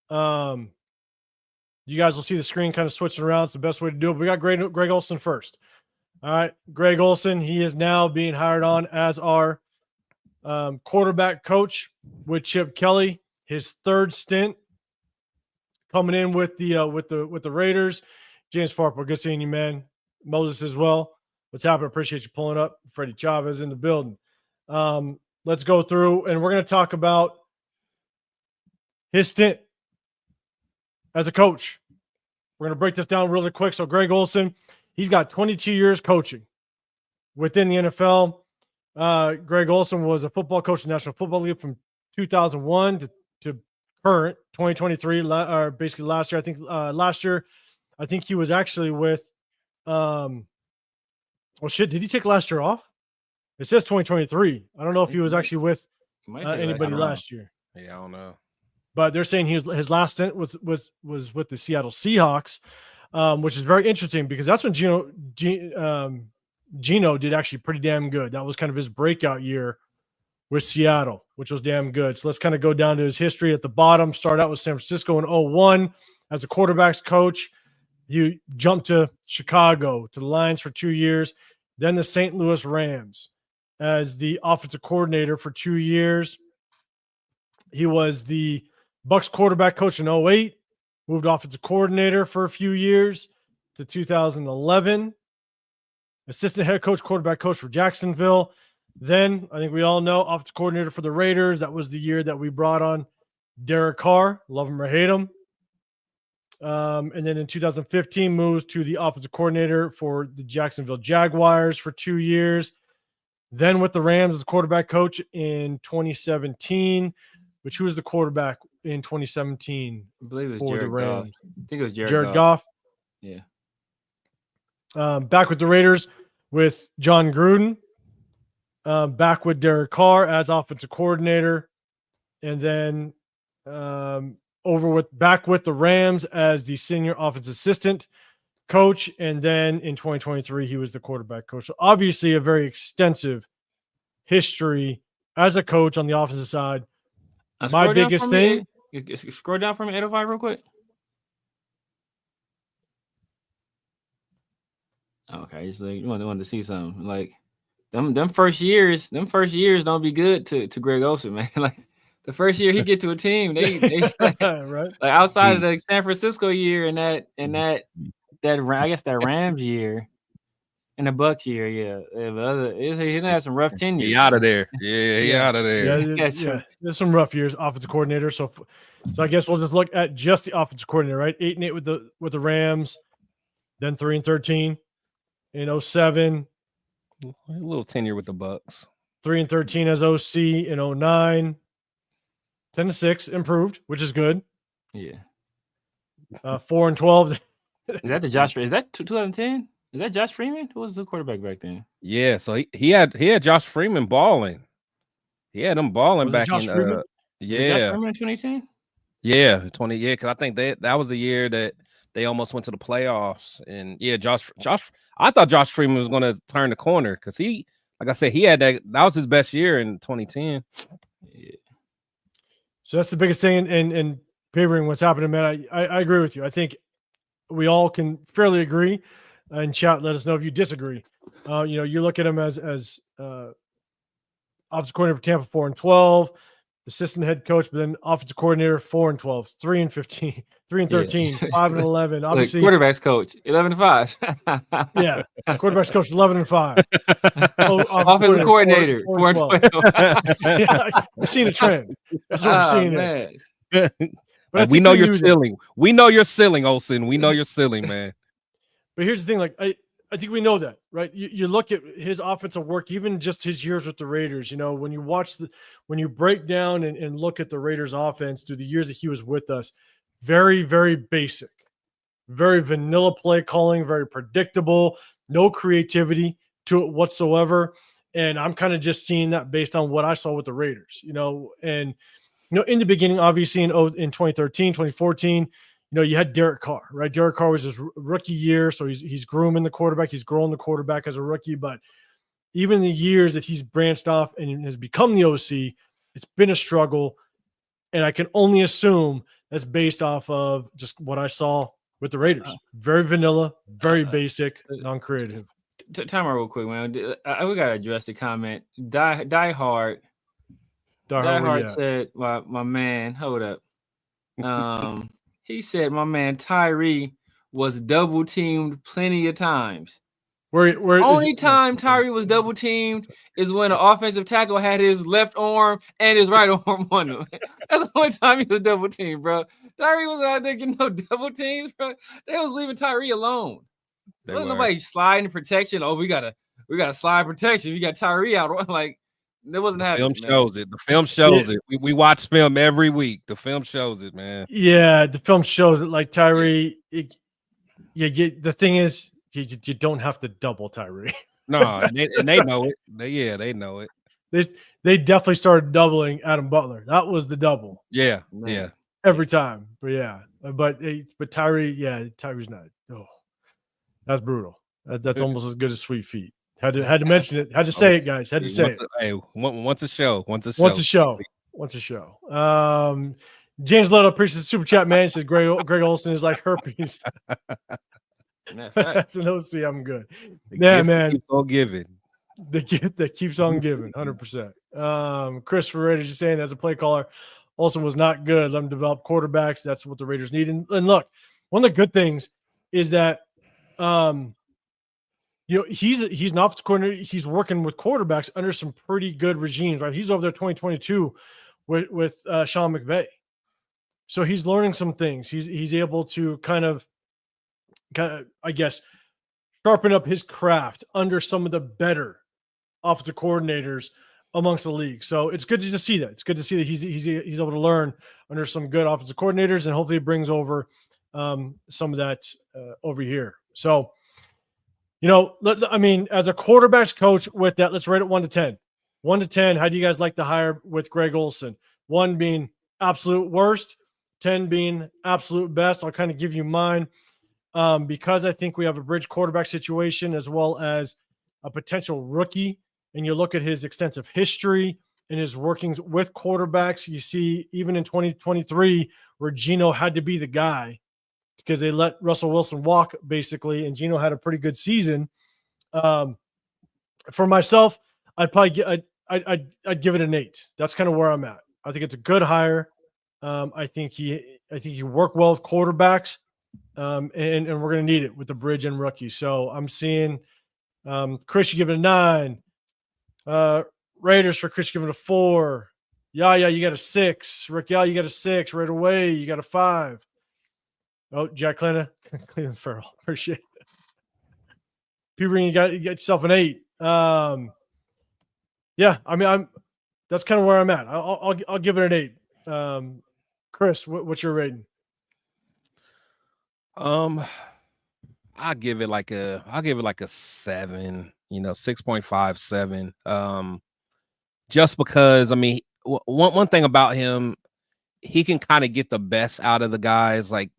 You guys will see the screen kind of switching around. It's the best way to do it. We got Greg Olson first. All right, Greg Olsen. He is now being hired on as our quarterback coach with Chip Kelly. His third stint coming in with the Raiders. James Farper, good seeing you, man. Moses as well. What's happening? Appreciate you pulling up. Freddie Chavez in the building. Let's go through, and we're going to talk about his stint as a coach. We're going to break this down really quick. So Greg Olsen, he's got 22 years coaching within the NFL. Greg Olsen was a football coach in the National Football League from 2001 to current 2023, or basically last year. I think last year, I think he was actually with. Well, shit, did he take last year off? It says 2023. I don't know if he was actually with anybody last year. Yeah, I don't know. But they're saying his last stint was with the Seattle Seahawks, which is very interesting because that's when Geno did actually pretty damn good. That was kind of his breakout year with Seattle, which was damn good. So let's kind of go down to his history at the bottom. Start out with San Francisco in 2001 as a quarterbacks coach. You jumped to Chicago, to the Lions for 2 years, then the St. Louis Rams as the offensive coordinator for 2 years. He was the Bucs quarterback coach in 2008, moved offensive coordinator for a few years to 2011. Assistant head coach, quarterback coach for Jacksonville. Then, I think we all know, offensive coordinator for the Raiders. That was the year that we brought on Derek Carr. Love him or hate him. And then in 2015, moves to the offensive coordinator for the Jacksonville Jaguars for 2 years. Then with the Rams as the quarterback coach in 2017, which who was the quarterback in 2017? I believe it was Jared Goff. I think it was Jared Goff. Yeah. Back with the Raiders with John Gruden. Back with Derek Carr as offensive coordinator. And then back with the Rams as the senior offensive assistant coach. And then in 2023, he was the quarterback coach. So obviously a very extensive history as a coach on the offensive side. My biggest thing. Scroll down from 805 real quick. Okay, just like you wanted to see something. Like them first years don't be good to Greg Olsen, man. Like the first year he get to a team, they like, right. Like outside of the San Francisco year and that I guess that Rams year and the Bucs year, he had some rough tenure. He out of there. Yeah, he out of there. Yeah, there's some rough years, offensive coordinator. So I guess we'll just look at just the offensive coordinator, right? 8-8 with the Rams, then 3-13 in 2007. A little tenure with the Bucs. 3-13 as OC in 2009. 10-6 improved, which is good. Yeah. 4-12. Is that the Josh? Is that 2010? Is that Josh Freeman? Who was the quarterback back then? Yeah, so he had Josh Freeman balling. He had him balling back in. Freeman? Yeah, Josh Freeman in 2010. Yeah, 20. Yeah, because I think that was a year that they almost went to the playoffs. And yeah, Josh. I thought Josh Freeman was going to turn the corner because he, like I said, he had that was his best year in 2010. Yeah. So that's the biggest thing in favoring what's happening, man. I agree with you. I think we all can fairly agree. In chat, let us know if you disagree. You look at him as offensive coordinator for Tampa 4-12, assistant head coach, but then offensive coordinator 4-12, 3-15, 3-13, 5-11. Obviously, quarterbacks coach 11-5. Yeah, quarterbacks coach 11-5. Offensive coordinator 4-12. Yeah, we're seeing a trend. That's what we're seeing. Man. But we know your ceiling. We know your ceiling, Olsen. We know your ceiling, man. But here's the thing, like I think we know that, right? You look at his offensive work, even just his years with the Raiders, when you break down and look at the Raiders offense through the years that he was with us, very, very basic, very vanilla play calling, very predictable, no creativity to it whatsoever. And I'm kind of just seeing that based on what I saw with the Raiders, and in the beginning, obviously in 2013, 2014, you had Derek Carr, right? Derek Carr was his rookie year, so he's grooming the quarterback. He's growing the quarterback as a rookie. But even the years that he's branched off and has become the OC, it's been a struggle. And I can only assume that's based off of just what I saw with the Raiders. Very vanilla, very basic, non-creative. Time out real quick, man. We gotta address the comment. Die Hard said, my man, hold up. He said my man Tyree was double teamed plenty of times. Only time Tyree was double teamed is when an offensive tackle had his left arm and his right arm on him. That's the only time he was double teamed, bro. Tyree was out there getting no double teams, bro. They was leaving Tyree alone. There wasn't nobody sliding protection. Oh, we gotta slide protection. We got Tyree out. Like, that wasn't happening. The film shows it. The film shows it. We watch film every week. The film shows it, man. Yeah, the film shows it. Like Tyree, the thing is, you don't have to double Tyree. No, and they know it. They know it. They definitely started doubling Adam Butler. That was the double. Yeah, man. Yeah. Every time. But Tyree, Tyree's not. Oh, that's brutal. That's almost as good as Sweet Feet. Had to mention it. Had to say it, guys. Had to say it. Hey, once a show. James Little, appreciate the super chat, man. He says Greg Olsen is like herpes. That's an OC. I'm good. Man. Keeps on giving. The gift that keeps on giving, 100%. Chris for Raiders is saying as a play caller, Olsen was not good. Let him develop quarterbacks. That's what the Raiders need. And look, one of the good things is that he's an offensive coordinator. He's working with quarterbacks under some pretty good regimes, right? He's over there 2022 with Sean McVay. So he's learning some things. He's able to kind of, I guess, sharpen up his craft under some of the better offensive coordinators amongst the league. So it's good to see that. It's good to see that he's able to learn under some good offensive coordinators, and hopefully it brings over some of that over here. So, as a quarterbacks coach with that, let's rate it 1 to 10. 1 to 10, how do you guys like the hire with Greg Olsen? 1 being absolute worst, 10 being absolute best. I'll kind of give you mine. Because I think we have a bridge quarterback situation as well as a potential rookie, and you look at his extensive history and his workings with quarterbacks, you see even in 2023 where Geno had to be the guy because they let Russell Wilson walk basically, and Geno had a pretty good season. For myself, I'd give it an 8. That's kind of where I'm at. I think it's a good hire. I think he worked well with quarterbacks. And we're going to need it with the bridge and rookie. So I'm seeing Chris, you give it a 9. Raiders for Chris, give it a 4. Yeah, you got a 6. Rick, you got a 6 right away. You got a 5. Oh, Jack Clinton Farrell. Appreciate it. People, you got yourself an 8. That's kind of where I'm at. I'll give it an 8. Chris, what's your rating? I'll give it like a 7, 6.5, 7. Just because, one thing about him, he can kind of get the best out of the guys. Like,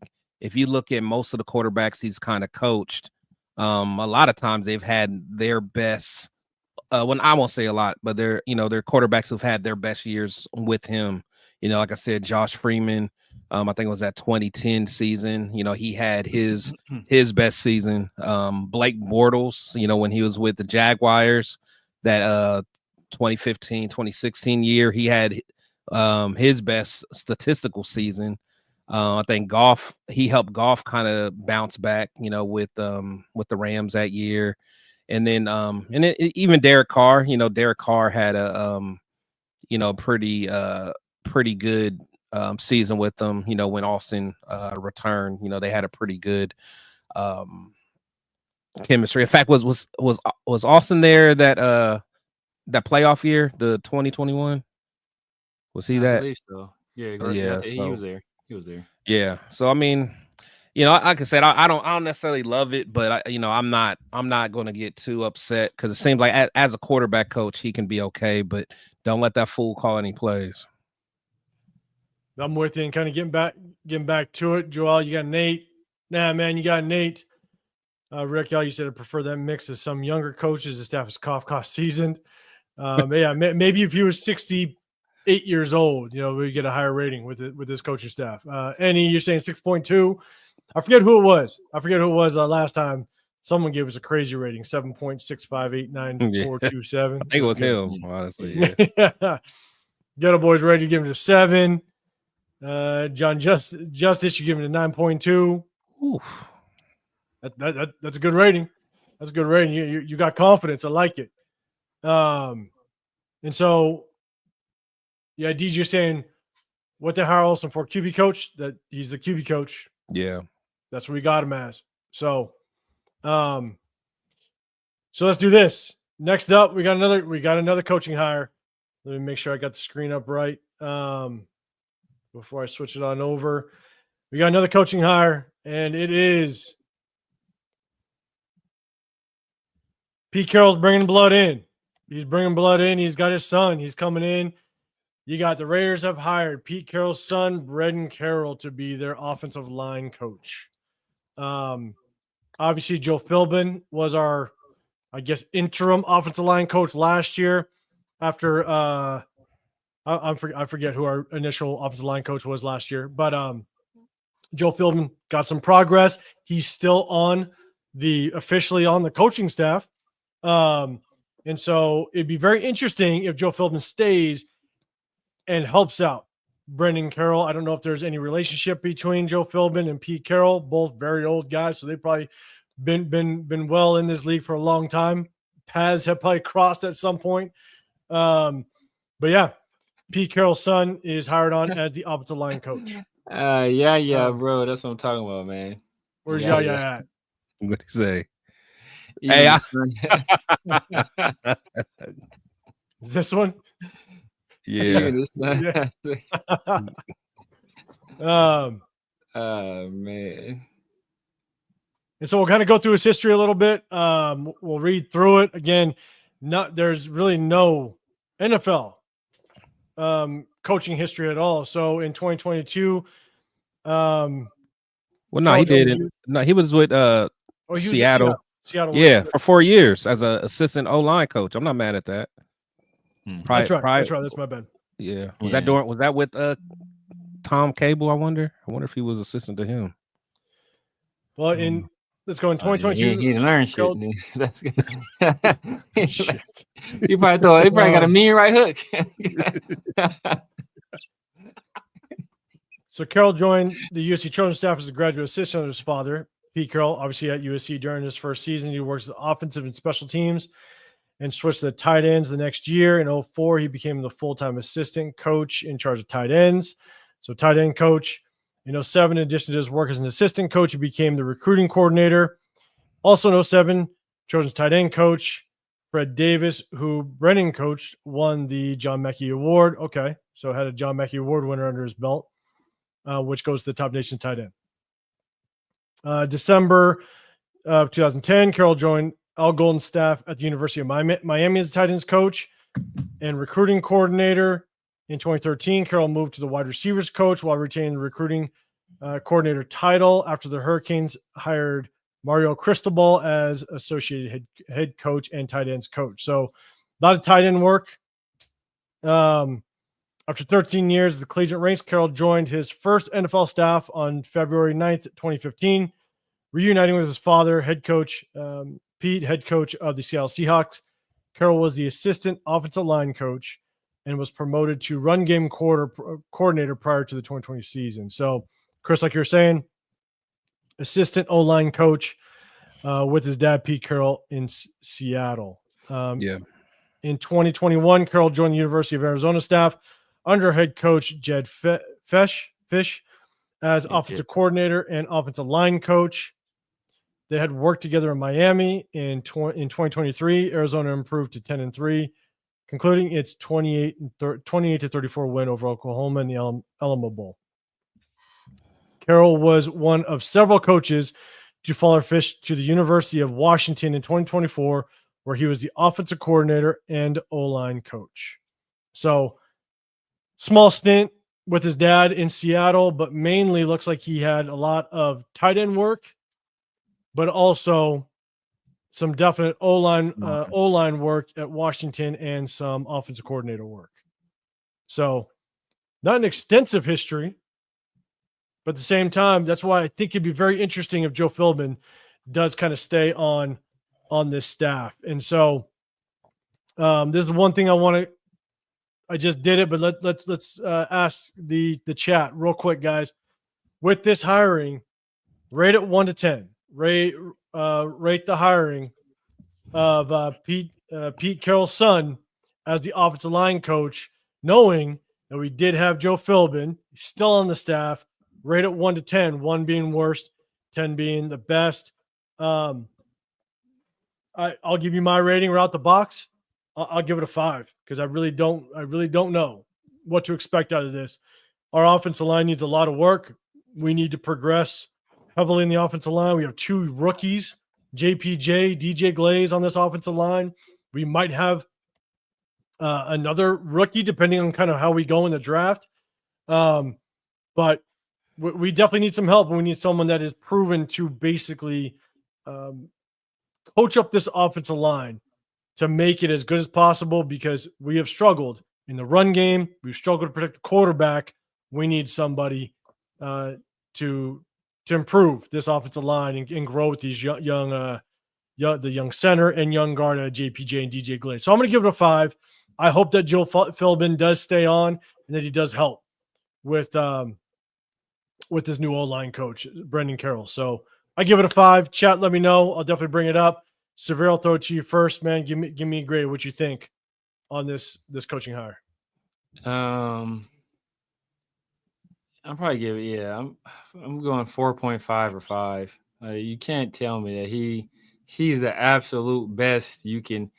if you look at most of the quarterbacks he's kind of coached, a lot of times they've had their best, when I won't say a lot, but they're quarterbacks who've had their best years with him. Like I said, Josh Freeman, I think it was that 2010 season. He had his best season. Blake Bortles, when he was with the Jaguars, that 2015, 2016 year, he had his best statistical season. I think he helped Goff kind of bounce back, with the Rams that year. And then even Derek Carr, Derek Carr had a pretty good season with them, when Austin returned. They had a pretty good chemistry. In fact, was Austin there that playoff year, the 2021? Was he that? I believe so. Yeah, he was there. Yeah. So like I said, I don't necessarily love it, but I'm not going to get too upset because it seems like as a quarterback coach he can be okay, but don't let that fool call any plays. I'm with you, and kind of getting back to it. Joel, you got an 8. Nah, man, you got an 8. Rick, you said I prefer that mix of some younger coaches. The staff is cost seasoned. Maybe if he was 68 years old, we get a higher rating with this coaching staff. You're saying 6.2. I forget who it was. Last time. Someone gave us a crazy rating, 7.6589427. I think it was him, honestly. Yeah. Ghetto Boys ready to give it a 7. John Justice, you give it a 9.2. That's a good rating. That's a good rating. You got confidence. I like it. And so, yeah, DJ saying, what the hire Olsen for QB coach? That he's the QB coach. Yeah, that's what we got him as. So let's do this. Next up, we got another coaching hire. Let me make sure I got the screen up right before I switch it on over. We got another coaching hire, and it is Pete Carroll's bringing blood in. He's bringing blood in. He's got his son. He's coming in. You got the Raiders have hired Pete Carroll's son, Braden Carroll, to be their offensive line coach. Obviously, Joe Philbin was our, I guess, interim offensive line coach last year. After I forget who our initial offensive line coach was last year, but Joe Philbin got some progress. He's still officially on the coaching staff. And so it'd be very interesting if Joe Philbin stays and helps out Brendan Carroll. I don't know if there's any relationship between Joe Philbin and Pete Carroll, both very old guys. So they've probably been well in this league for a long time. Paths have probably crossed at some point. But yeah, Pete Carroll's son is hired on as the offensive line coach. Bro. That's what I'm talking about, man. Where's Yaya at? What'd he say? Hey, Is this one? Yeah. Man. And so we'll kind of go through his history a little bit. We'll read through it again. There's really no NFL coaching history at all. So in 2022, he didn't. No, he was with Seattle. Seattle, for 4 years as an assistant O-line coach. I'm not mad at that. That's right. That's my bad. Yeah. Was that with Tom Cable? I wonder if he was assistant to him. Well, let's go in 2022. He didn't learn shit. That's good. Shit. He probably got a mean right hook. So Carroll joined the USC Children's staff as a graduate assistant under his father, Pete Carroll, obviously at USC during his first season. He works the offensive and special teams and switched to the tight ends the next year. In 2004, he became the full-time assistant coach in charge of tight ends. So tight end coach. In 2007, in addition to his work as an assistant coach, he became the recruiting coordinator. Also in 2007, Children's tight end coach, Fred Davis, who Brennan coached, won the John Mackey Award. Okay, so had a John Mackey Award winner under his belt, which goes to the Top Nation tight end. December of 2010, Carroll joined Al Golden's staff at the University of Miami as a tight ends coach and recruiting coordinator. In 2013, Carroll moved to the wide receivers coach while retaining the recruiting coordinator title after the Hurricanes hired Mario Cristobal as associate head coach and tight ends coach. So a lot of tight end work. After 13 years at the collegiate ranks, Carroll joined his first NFL staff on February 9th, 2015, reuniting with his father, head coach Pete, head coach of the Seattle Seahawks. Carroll was the assistant offensive line coach and was promoted to run game coordinator prior to the 2020 season. So, Chris, like you're saying, assistant O-line coach with his dad, Pete Carroll, in Seattle. In 2021, Carroll joined the University of Arizona staff under head coach Jed Fish as offensive coordinator and offensive line coach. They had worked together in Miami in 2023. Arizona improved to 10-3. Concluding its 28-34 win over Oklahoma in the Alamo Bowl. Carroll was one of several coaches to follow Fish to the University of Washington in 2024, where he was the offensive coordinator and O-line coach. So, small stint with his dad in Seattle, but mainly looks like he had a lot of tight end work, but also some definite O-line work at Washington and some offensive coordinator work. So not an extensive history, but at the same time, that's why I think it'd be very interesting if Joe Philbin does kind of stay on this staff. And so this is one thing I just did it, but let's ask the chat real quick, guys. With this hiring, rate it 1 to 10. Rate the hiring of Pete Carroll's son as the offensive line coach, knowing that we did have Joe Philbin still on the staff. Rate it 1 to 10, 1 being worst, 10 being the best. I'll give you my rating right out the box. I'll give it a 5 because I really don't know what to expect out of this. Our offensive line needs a lot of work. We need to progress heavily in the offensive line. We have 2 rookies, JPJ, DJ Glaze on this offensive line. We might have another rookie depending on kind of how we go in the draft. But we definitely need some help, and we need someone that is proven to basically coach up this offensive line to make it as good as possible, because we have struggled in the run game. We've struggled to protect the quarterback. We need somebody to improve this offensive line and grow with these the young center and young guard JPJ and DJ Glaze. So I'm going to give it a 5. I hope that Joe Philbin does stay on and that he does help with his new O-line coach, Brendan Carroll. So I give it a 5. Chat, let me know. I'll definitely bring it up. Severe, I'll throw it to you first, man. Give me a grade. What you think on this coaching hire? I'm probably giving I'm going 4.5 or 5. You can't tell me that he's the absolute best you can.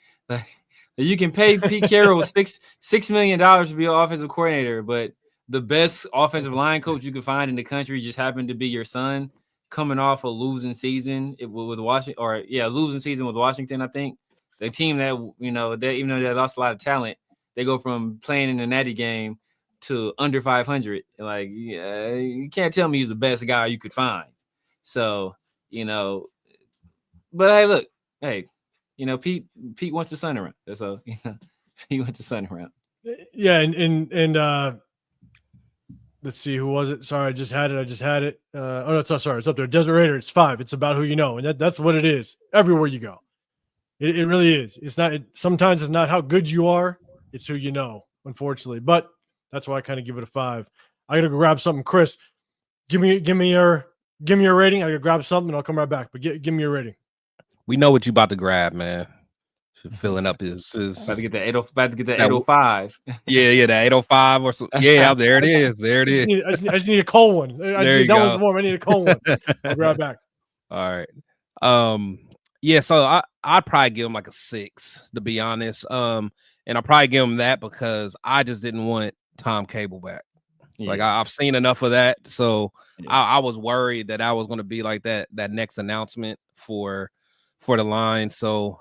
You can pay Pete Carroll $6 million to be an offensive coordinator, but the best offensive line coach you can find in the country just happened to be your son, coming off a losing season with Washington, losing season with Washington. I think the team that even though they lost a lot of talent, they go from playing in the Natty game to under 500. Like, you can't tell me he's the best guy you could find. So, but hey, look, Pete wants the sun around. So, he wants the sun around. Yeah, and let's see, who was it? Sorry, I just had it. Sorry, it's up there. Desert Raider, it's 5. It's about who you know, and that's what it is everywhere you go. It really is. It's not. Sometimes it's not how good you are; it's who you know. Unfortunately, but that's why I kind of give it a 5. I gotta go grab something. Chris, give me your rating. I gotta grab something, and I'll come right back. But give me your rating. We know what you about to grab, man. Filling up his about to get the 805. Yeah, the 805 or so. Yeah, there it is. There it is. I just need a cold one. That one's warm. I need a cold one. I'll grab back. All right. Yeah, so I'd probably give him like a 6, to be honest. And I'll probably give him that because I just didn't want Tom Cable back. Yeah. Like I've seen enough of that. So yeah. I was worried that I was going to be like that next announcement for the line. So,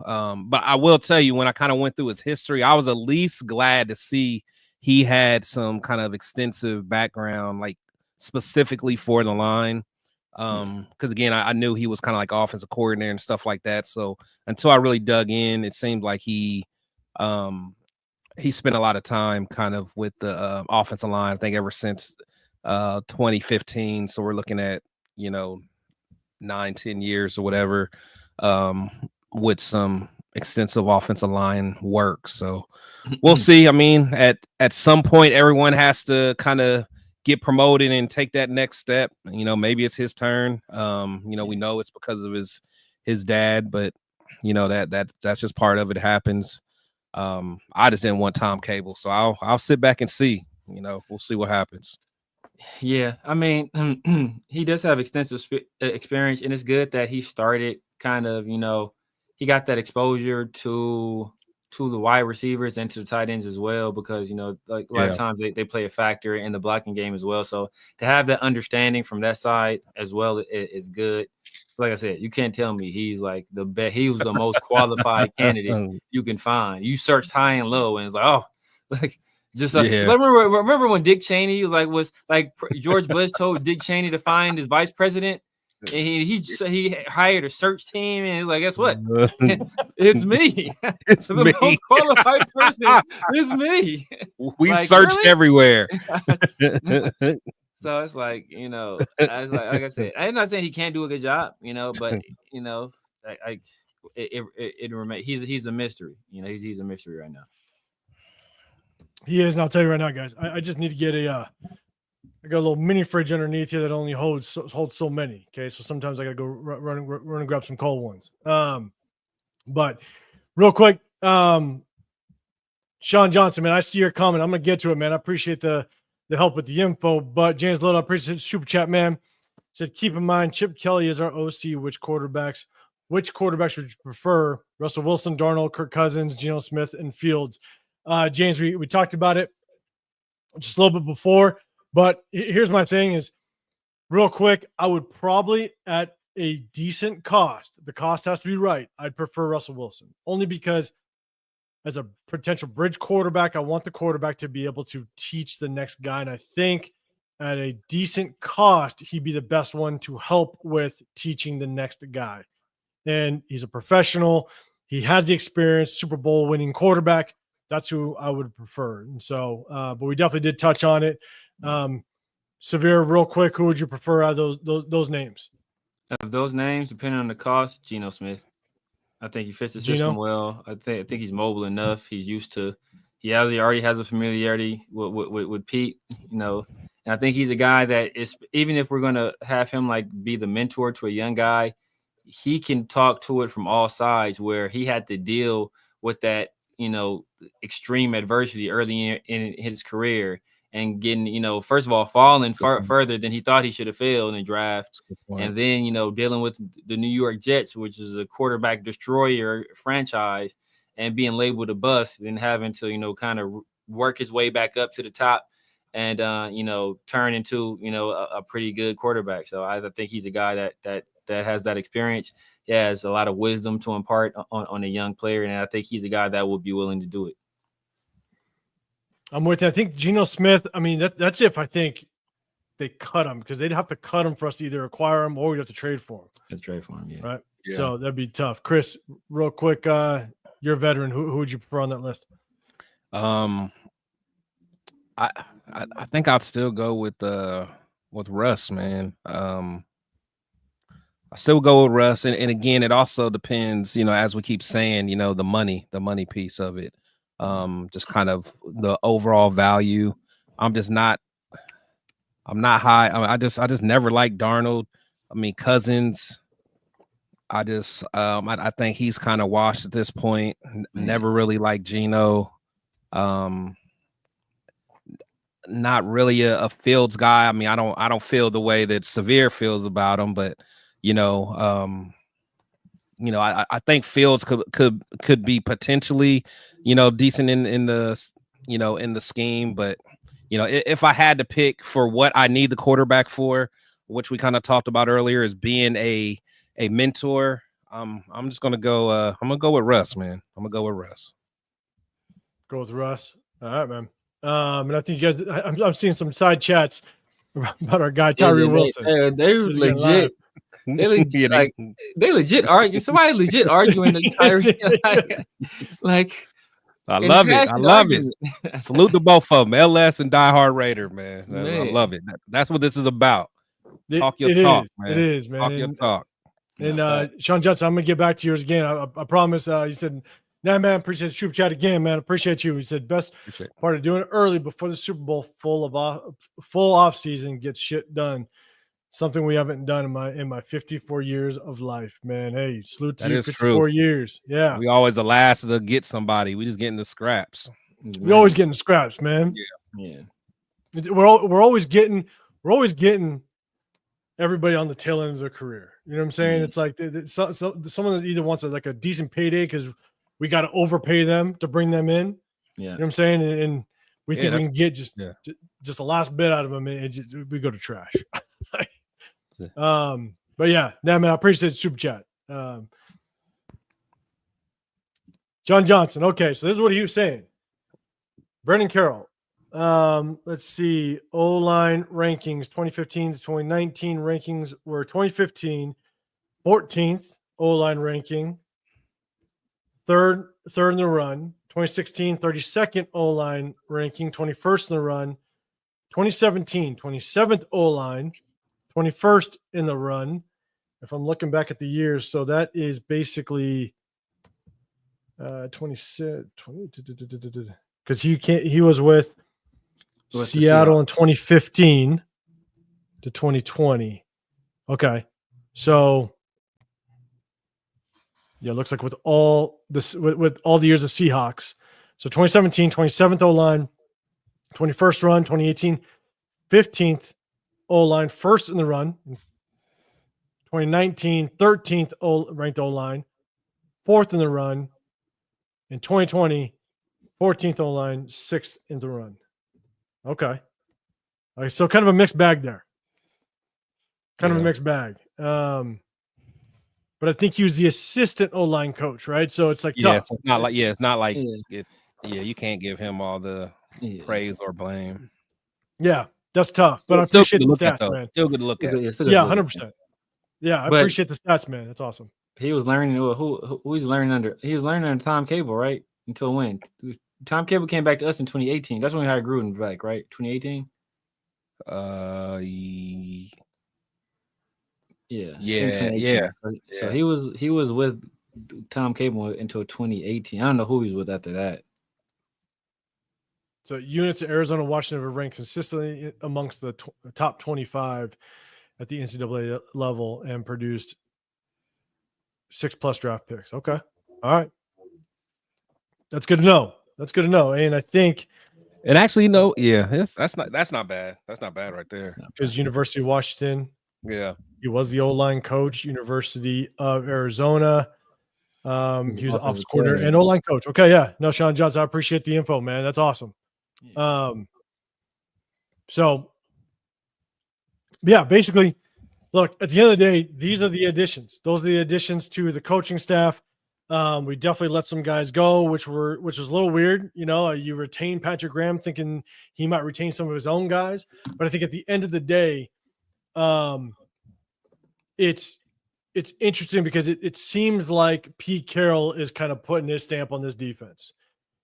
but I will tell you, when I kind of went through his history, I was at least glad to see he had some kind of extensive background, like specifically for the line. Because again, I knew he was kind of like offensive coordinator and stuff like that. So until I really dug in, it seemed like he spent a lot of time kind of with the offensive line, I think ever since 2015. So we're looking at, 9-10 years or whatever, with some extensive offensive line work. So we'll see. I mean, at some point, everyone has to kind of get promoted and take that next step. Maybe it's his turn. We know it's because of his dad, but that's just part of it. Happens. I just didn't want Tom Cable, so I'll sit back and see. We'll see what happens. Yeah, I mean, he does have extensive experience, and it's good that he started kind of, he got that exposure to the wide receivers and to the tight ends as well, because, like a lot of times they play a factor in the blocking game as well. So to have that understanding from that side as well is good. Like I said, you can't tell me he's like the best. He was the most qualified candidate you can find. You searched high and low, and it's like, oh, like just like, remember when Dick Cheney was like George Bush told Dick Cheney to find his vice president, and he hired a search team, and he's like, guess what? It's me. It's the me. most qualified person is me. We've searched everywhere. So it's like, like I said, I'm not saying he can't do a good job, but it remains. He's a mystery. He's a mystery right now. He is, and I'll tell you right now, guys. I just need to get I got a little mini fridge underneath here that only holds so many. Okay, so sometimes I gotta go run and grab some cold ones. But real quick, Sean Johnson, man, I see your comment. I'm gonna get to it, man. I appreciate the help with the info. But James Little, I appreciate the super chat, man. Said keep in mind Chip Kelly is our OC. Which quarterbacks would you prefer? Russell Wilson, Darnold, Kirk Cousins, Geno Smith, and Fields. James, we talked about it just a little bit before, but here's my thing is real quick. I would probably at a decent cost, the cost has to be right. I'd prefer Russell Wilson only because as a potential bridge quarterback, I want the quarterback to be able to teach the next guy. And I think at a decent cost, he'd be the best one to help with teaching the next guy. And he's a professional. He has the experience, Super Bowl winning quarterback. That's who I would prefer. And so, but we definitely did touch on it. Severe, real quick, who would you prefer out of those names? Of those names, depending on the cost, Geno Smith. I think he fits the system well. I think he's mobile enough. He's used to. He already has a familiarity with Pete, and I think he's a guy that is, even if we're going to have him like be the mentor to a young guy, he can talk to it from all sides where he had to deal with that, extreme adversity early in his career and getting, first of all, falling further than he thought he should have failed in the draft. And then, dealing with the New York Jets, which is a quarterback destroyer franchise, and being labeled a bust, and having to, kind of work his way back up to the top and, turn into, a pretty good quarterback. So I think he's a guy that has that experience. He has a lot of wisdom to impart on a young player, and I think he's a guy that would be willing to do it. I'm with you. I think Geno Smith, I mean, that's if I think they cut him, because they'd have to cut him for us to either acquire him or we'd have to trade for him. Let's trade for him, yeah. Right? Yeah. So that'd be tough. Chris, real quick, you're a veteran. Who would you prefer on that list? I think I'd still go with Russ, man. I still go with Russ, and again, it also depends, as we keep saying, the money piece of it, just kind of the overall value. I'm not high. I just never liked Darnold. I mean, Cousins, I think he's kind of washed at this point. Never really liked Geno. Not really a Fields guy. I mean, I don't feel the way that Severe feels about him, but I think Fields could be potentially, decent in the in the scheme. But if I had to pick for what I need the quarterback for, which we kind of talked about earlier, is being a mentor. I'm just gonna go. I'm gonna go with Russ, man. I'm gonna go with Russ. Go with Russ. All right, man. And I think you guys, I'm seeing some side chats about our guy Tyree Wilson. They legit. They legit, they legit argue. Somebody legit arguing the Tyree. like I love it. I love it. Salute to both of them, LS and diehard Raider, man. I love it. That's what this is about. Talk your talk, man. It is, man. Talk your talk. And Sean Johnson, I'm gonna get back to yours again. I promise. You said, "Nah, man, appreciate the super chat again, man. Appreciate you." He said, "Best part of doing it early before the Super Bowl, full off season gets shit done. Something we haven't done in my 54 years of life, man. Hey, salute to you, 54 years. Yeah, we always the last to get somebody. We just getting the scraps. We always getting the scraps, man. Yeah. We're always getting everybody on the tail end of their career. You know what I'm saying? It's like someone that either wants a decent payday because we got to overpay them to bring them in. Yeah, you know what I'm saying? And we think we can get just the last bit out of them, and we go to trash. But yeah, man, I appreciate the super chat. John Johnson. Okay, so this is what he was saying. Brendan Carroll. Let's see. O-line rankings 2015 to 2019 rankings were 2015, 14th O-line ranking, third in the run. 2016, 32nd O-line ranking, 21st in the run. 2017, 27th O-line, 21st in the run. If I'm looking back at the years, so that is basically 26, 20, because he was with Seattle in 2015 to 2020. Okay. So yeah, it looks like with all this with all the years of Seahawks. So 2017, 27th O-line, 21st run, 2018, 15th O-line, first in the run. 2019, 13th ranked O-line, fourth in the run. In 2020, 14th O-line, sixth in the run. Okay. All right, so kind of a mixed bag there. Kind of a mixed bag. But I think he was the assistant O-line coach, right? So it's like tough. It's not like you can't give him all the praise or blame. Yeah, that's tough. But I appreciate the stats, man. Still good to look at. Yeah, 100%. Yeah, I appreciate the stats, man. That's awesome. He was learning who he's learning under. He was learning under Tom Cable, right? Until when? Tom Cable came back to us in 2018. That's when we hired Gruden back, right? 2018. Yeah. So he was with Tom Cable until 2018. I don't know who he was with after that. So units of Arizona, Washington were ranked consistently amongst the top 25 at the NCAA level and produced 6+ draft picks. Okay. All right. That's good to know. And I think, and actually, that's not bad. That's not bad right there. Because University of Washington, he was the O-line coach. University of Arizona, he was offensive coordinator and O-line coach. Okay, yeah. No, Sean Johnson, I appreciate the info, man. That's awesome. So, yeah, basically, look, at the end of the day, these are the additions. Those are the additions to the coaching staff. We definitely let some guys go, which is a little weird. You retain Patrick Graham thinking he might retain some of his own guys. But I think at the end of the day, it's interesting because it seems like Pete Carroll is kind of putting his stamp on this defense.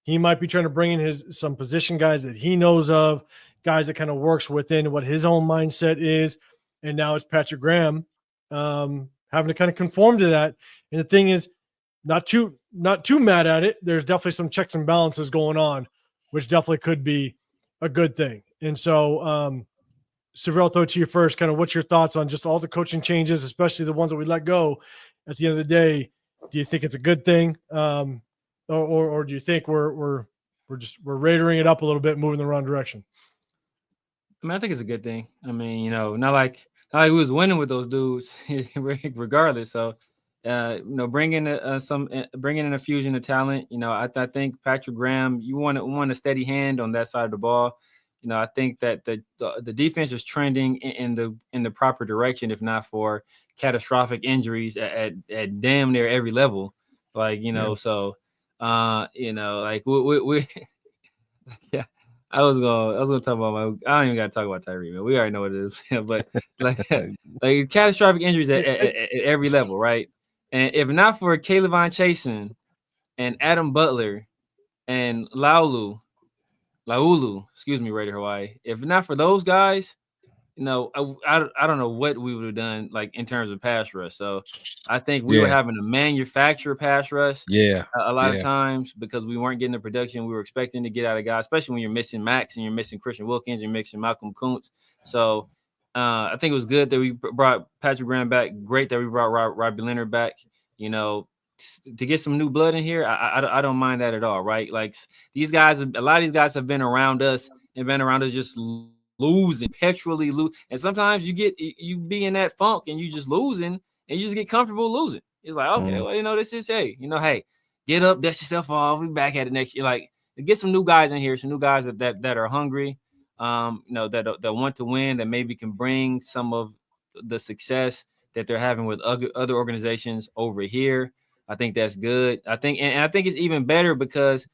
He might be trying to bring in some position guys that he knows of, guys that kind of works within what his own mindset is. And now it's Patrick Graham having to kind of conform to that. And the thing is, not too mad at it. There's definitely some checks and balances going on, which definitely could be a good thing. And so, Severe, I'll throw it to you first. Kind of what's your thoughts on just all the coaching changes, especially the ones that we let go at the end of the day? Do you think it's a good thing? Or do you think we're raidering it up a little bit, moving in the wrong direction? I mean, I think it's a good thing. I mean, not like we was winning with those dudes, regardless. So, bringing in a fusion of talent. I think Patrick Graham, you want a steady hand on that side of the ball. I think that the defense is trending in the proper direction, if not for catastrophic injuries at damn near every level. So. Like we yeah, I was gonna talk about I don't even gotta talk about Tyree, man. We already know what it is. But like catastrophic injuries at every level, right? And if not for Calebon Chasen and Adam Butler and Laulu, excuse me, Raider Hawaii. If not for those guys, I don't know what we would have done like in terms of pass rush. So I think we were having to manufacture pass rush a lot of times because we weren't getting the production we were expecting to get out of guys, especially when you're missing Max and you're missing Christian Wilkins, you're missing Malcolm Kuntz. So I think it was good that we brought Patrick Graham back. Great that we brought Robbie Leonard back. To get some new blood in here, I don't mind that at all, right? Like a lot of these guys have been around us and been around us just losing, perpetually lose. And sometimes you be in that funk and you just losing and you just get comfortable losing. It's like, okay, well, this is, hey, get up, dust yourself off. We back at it next year. Like, get some new guys in here, some new guys that are hungry, that want to win, that maybe can bring some of the success that they're having with other organizations over here. I think that's good. I think it's even better because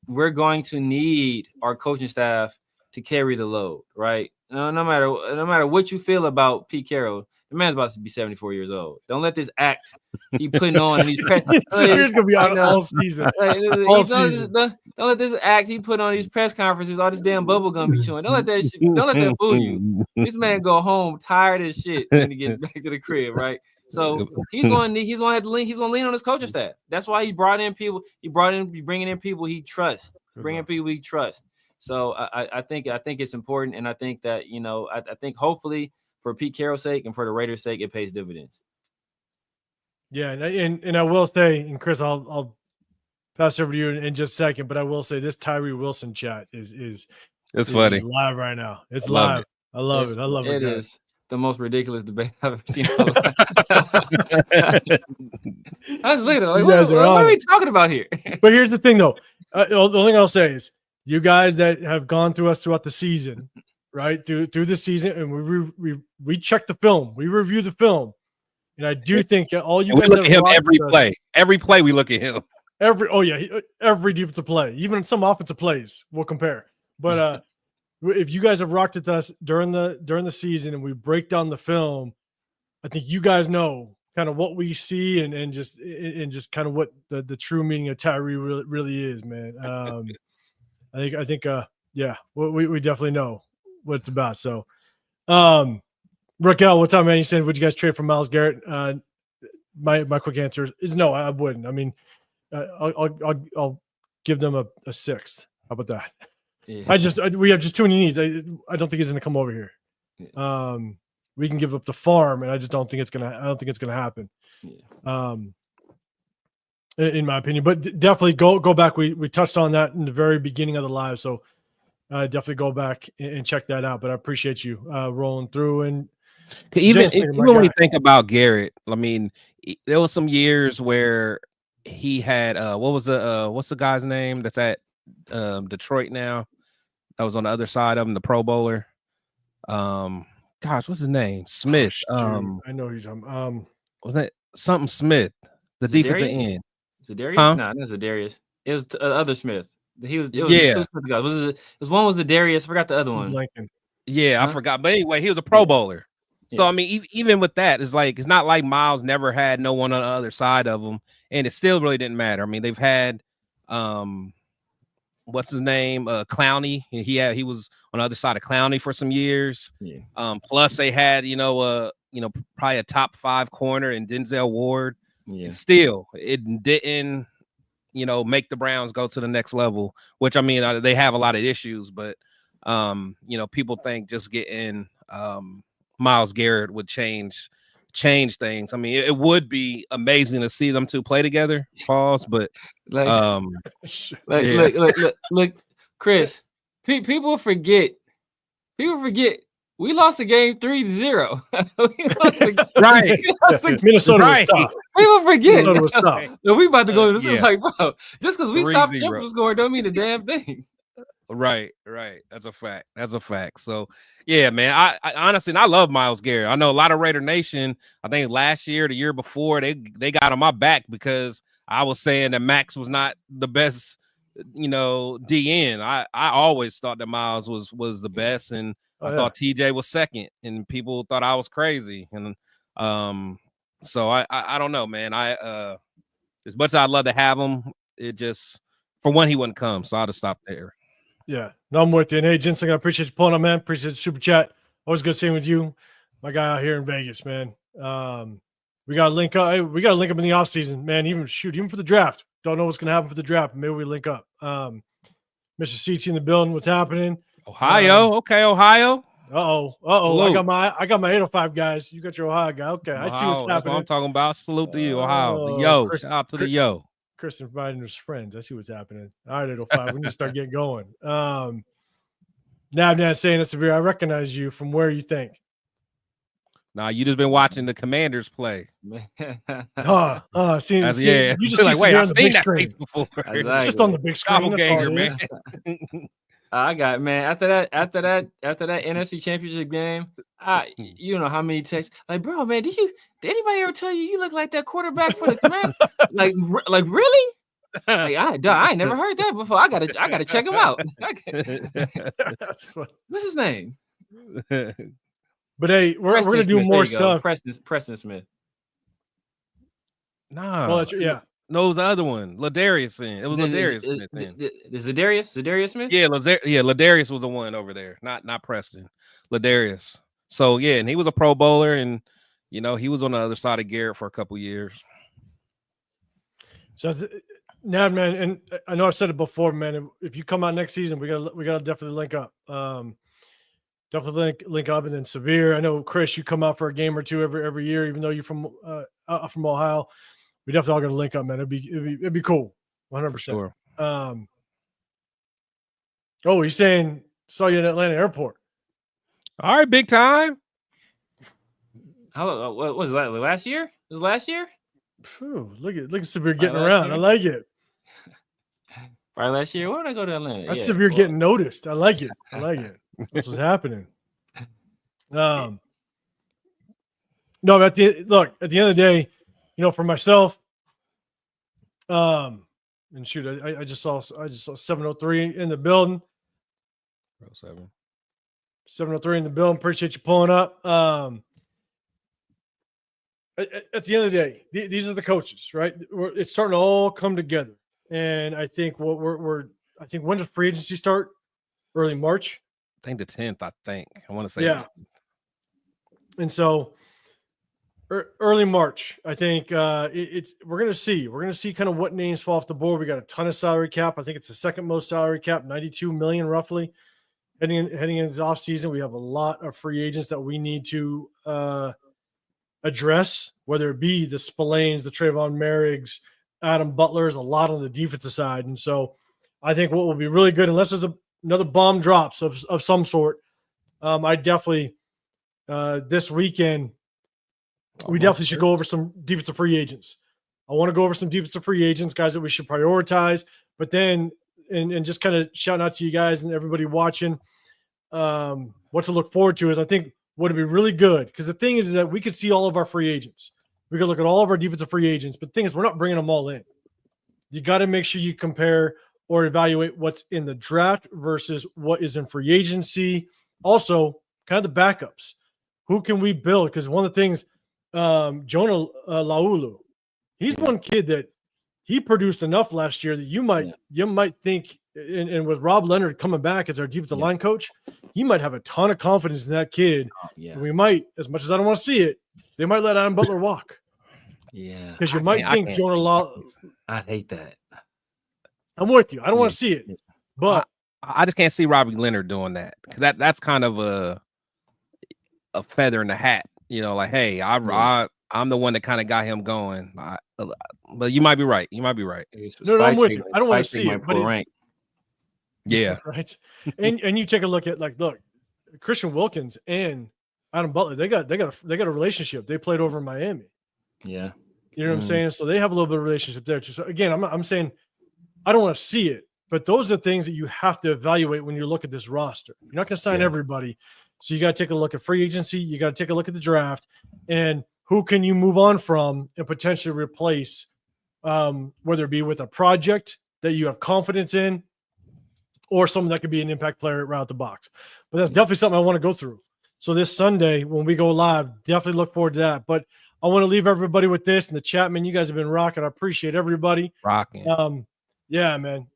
we're going to need our coaching staff to carry the load, right? No matter what you feel about Pete Carroll, The man's about to be 74 years old. Don't let this act he putting on in these press. He's gonna be out all season. All season. Don't let this act he put on these press conferences, all this damn bubble gum be chewing. Don't let that fool you. This man go home tired as shit when he gets back to the crib, right? So he's going to lean on his coaching staff. That's why he brought in people. Bringing in people he trusts. So I think it's important, and I think that I think hopefully for Pete Carroll's sake and for the Raiders' sake, it pays dividends. Yeah, and I will say, and Chris, I'll pass over to you in just a second, but I will say this Tyree Wilson chat is funny. Live right now. It's live. I love it. I love it. It is the most ridiculous debate I've ever seen. I was looking like, what are we talking about here? But here's the thing, though. The only thing I'll say is, you guys that have gone through us throughout the season, right? Through the season, and we check the film, we review the film, and I do think that all you guys look at him every play we look at him. Every defensive play, even some offensive plays, we'll compare. But if you guys have rocked with us during the season and we break down the film, I think you guys know kind of what we see and just kind of what the true meaning of Tyree really is, man. I think we definitely know what it's about. So, Raquel, what's up, man? You said, would you guys trade for Myles Garrett? My quick answer is no, I wouldn't. I mean, I'll give them a sixth. How about that? Yeah. We have just too many needs. I don't think he's going to come over here. Yeah. We can give up the farm, and I just don't think it's gonna happen. Yeah. In my opinion, but definitely go back. We touched on that in the very beginning of the live, so definitely go back and check that out. But I appreciate you rolling through. And even when you think about Garrett, I mean, there was some years where he had what's the guy's name that's at Detroit now? That was on the other side of him, the Pro Bowler. Gosh, what's his name? Smith. I know who you're talking. Was that something Smith? The defensive end. Zadarius? Huh? No, that's Zadarius. It was other Smith. It was two Smith guys. One was Zadarius. I forgot the other one. Yeah, I forgot. But anyway, he was a Pro Bowler. Yeah. So I mean, even with that, it's not like Myles never had no one on the other side of him, and it still really didn't matter. I mean, they've had what's his name? Clowney. He was on the other side of Clowney for some years. Yeah. Plus they had probably a top 5 corner in Denzel Ward. Yeah. And still, it didn't, make the Browns go to the next level, which, I mean, they have a lot of issues, but, people think just getting Myles Garrett would change things. I mean, it would be amazing to see them two play together, pause, but look, Chris, people forget. We lost the game 3-0. Right. Minnesota was tough. People forget. Minnesota was tough. So we about to go to this. Like, bro, just because we stopped Denver scoring don't mean a damn thing. Right. That's a fact. So, yeah, man, I honestly, I love Myles Garrett. I know a lot of Raider Nation, I think last year, the year before, they got on my back because I was saying that Max was not the best, DN. I always thought that Myles was the best, and I thought TJ was second, and people thought I was crazy. And so I don't know, man. As much as I'd love to have him, it just, for one, he wouldn't come, so I'll just stop there. Yeah, no, I'm with you. And hey, Jensen, I appreciate you pulling up, man. Appreciate the super chat. Always good seeing with you, my guy out here in Vegas, man. We got to link up. Hey, we got to link up in the offseason, man. Even for the draft. Don't know what's going to happen for the draft. Maybe we link up. Mr. CT in the building. What's happening? Ohio. Okay, Ohio. I got my 805 guys. You got your Ohio guy. Okay, Ohio, I see what's happening. That's what I'm talking about. Salute to you, Ohio. The yo. Shout out to the yo. Chris inviting his friends. I see what's happening. All right, 805. We need to start getting going. Now I'm not saying it's severe. I recognize you from where you think. Nah, you just been watching the Commanders play. You just see wait, I've on the seen big that screen. face before. Exactly. It's just on the big screen. Man. I got, man, after that NFC Championship game, you know how many texts, like, bro, man, did anybody ever tell you look like that quarterback for the Commanders? like really? Like, I ain't never heard that before. I gotta check him out. What's his name? But hey, we're gonna do Smith, more stuff. Preston Smith. Nah. Yeah. No, it was the other one. Ladarius in. It was Ladarius Smith in. Zadarius Smith? Yeah, Ladarius was the one over there, not Preston. Ladarius. So yeah, and he was a Pro Bowler, and he was on the other side of Garrett for a couple years. So now, man, and I know I said it before, man. If you come out next season, we gotta definitely link up. Definitely link up, and then Severe. I know Chris, you come out for a game or two every year, even though you're from Ohio. We definitely all got to link up, man. It'd be cool, 100%. Sure. Oh, he's saying saw you at Atlanta Airport. All right, big time. What was that? Last year? It was last year? Whew, look at Severe getting around. Year? I like it. Probably last year. Where did I go to Atlanta? That's Severe getting noticed. I like it. This was happening. No, at the end of the day, for myself, and shoot, I just saw 703 in the building. 703 in the building. Appreciate you pulling up. At the end of the day, these are the coaches, right? It's starting to all come together, and I think I think when does free agency start? Early March. I think the 10th. I want to say. Yeah. And so early March, I think we're gonna see kind of what names fall off the board. We got a ton of salary cap. I think it's the second most salary cap, 92 million roughly. Heading into this offseason, we have a lot of free agents that we need to address, whether it be the Spillanes, the Trayvon Merrigs, Adam Butler's, a lot on the defensive side. And so I think what will be really good, unless there's another bomb drops of some sort, I definitely this weekend we definitely should go over some defensive free agents. I want to go over some defensive free agents, guys that we should prioritize. But then, and just kind of shouting out to you guys and everybody watching, what to look forward to is I think what would be really good, because the thing is that we could see all of our free agents. We could look at all of our defensive free agents, but the thing is we're not bringing them all in. You got to make sure you compare or evaluate what's in the draft versus what is in free agency. Also, kind of the backups. Who can we build? Because one of the things, Jonah Laulu, he's one kid that he produced enough last year that you might think, and with Rob Leonard coming back as our defensive line coach, you might have a ton of confidence in that kid. We might, as much as I don't want to see it, they might let Adam Butler walk. Yeah, because you might think Jonah Laulu. I hate that. I'm with you. I don't want to see it, but I just can't see Robbie Leonard doing that, because that's kind of a feather in the hat. Like, hey, I'm the one that kind of got him going. But you might be right. No, I'm with you. I don't want to see it, but right. And you take a look at look, Christian Wilkins and Adam Butler. They got a relationship. They played over in Miami. Yeah, you know what I'm saying. So they have a little bit of relationship there too. So again, I'm saying I don't want to see it, but those are things that you have to evaluate when you look at this roster. You're not going to sign everybody. So you got to take a look at free agency. You got to take a look at the draft, and who can you move on from and potentially replace, whether it be with a project that you have confidence in or someone that could be an impact player right out the box. But that's definitely something I want to go through. So this Sunday when we go live, definitely look forward to that. But I want to leave everybody with this in the chat, man. You guys have been rocking. I appreciate everybody. Rocking. Yeah, man.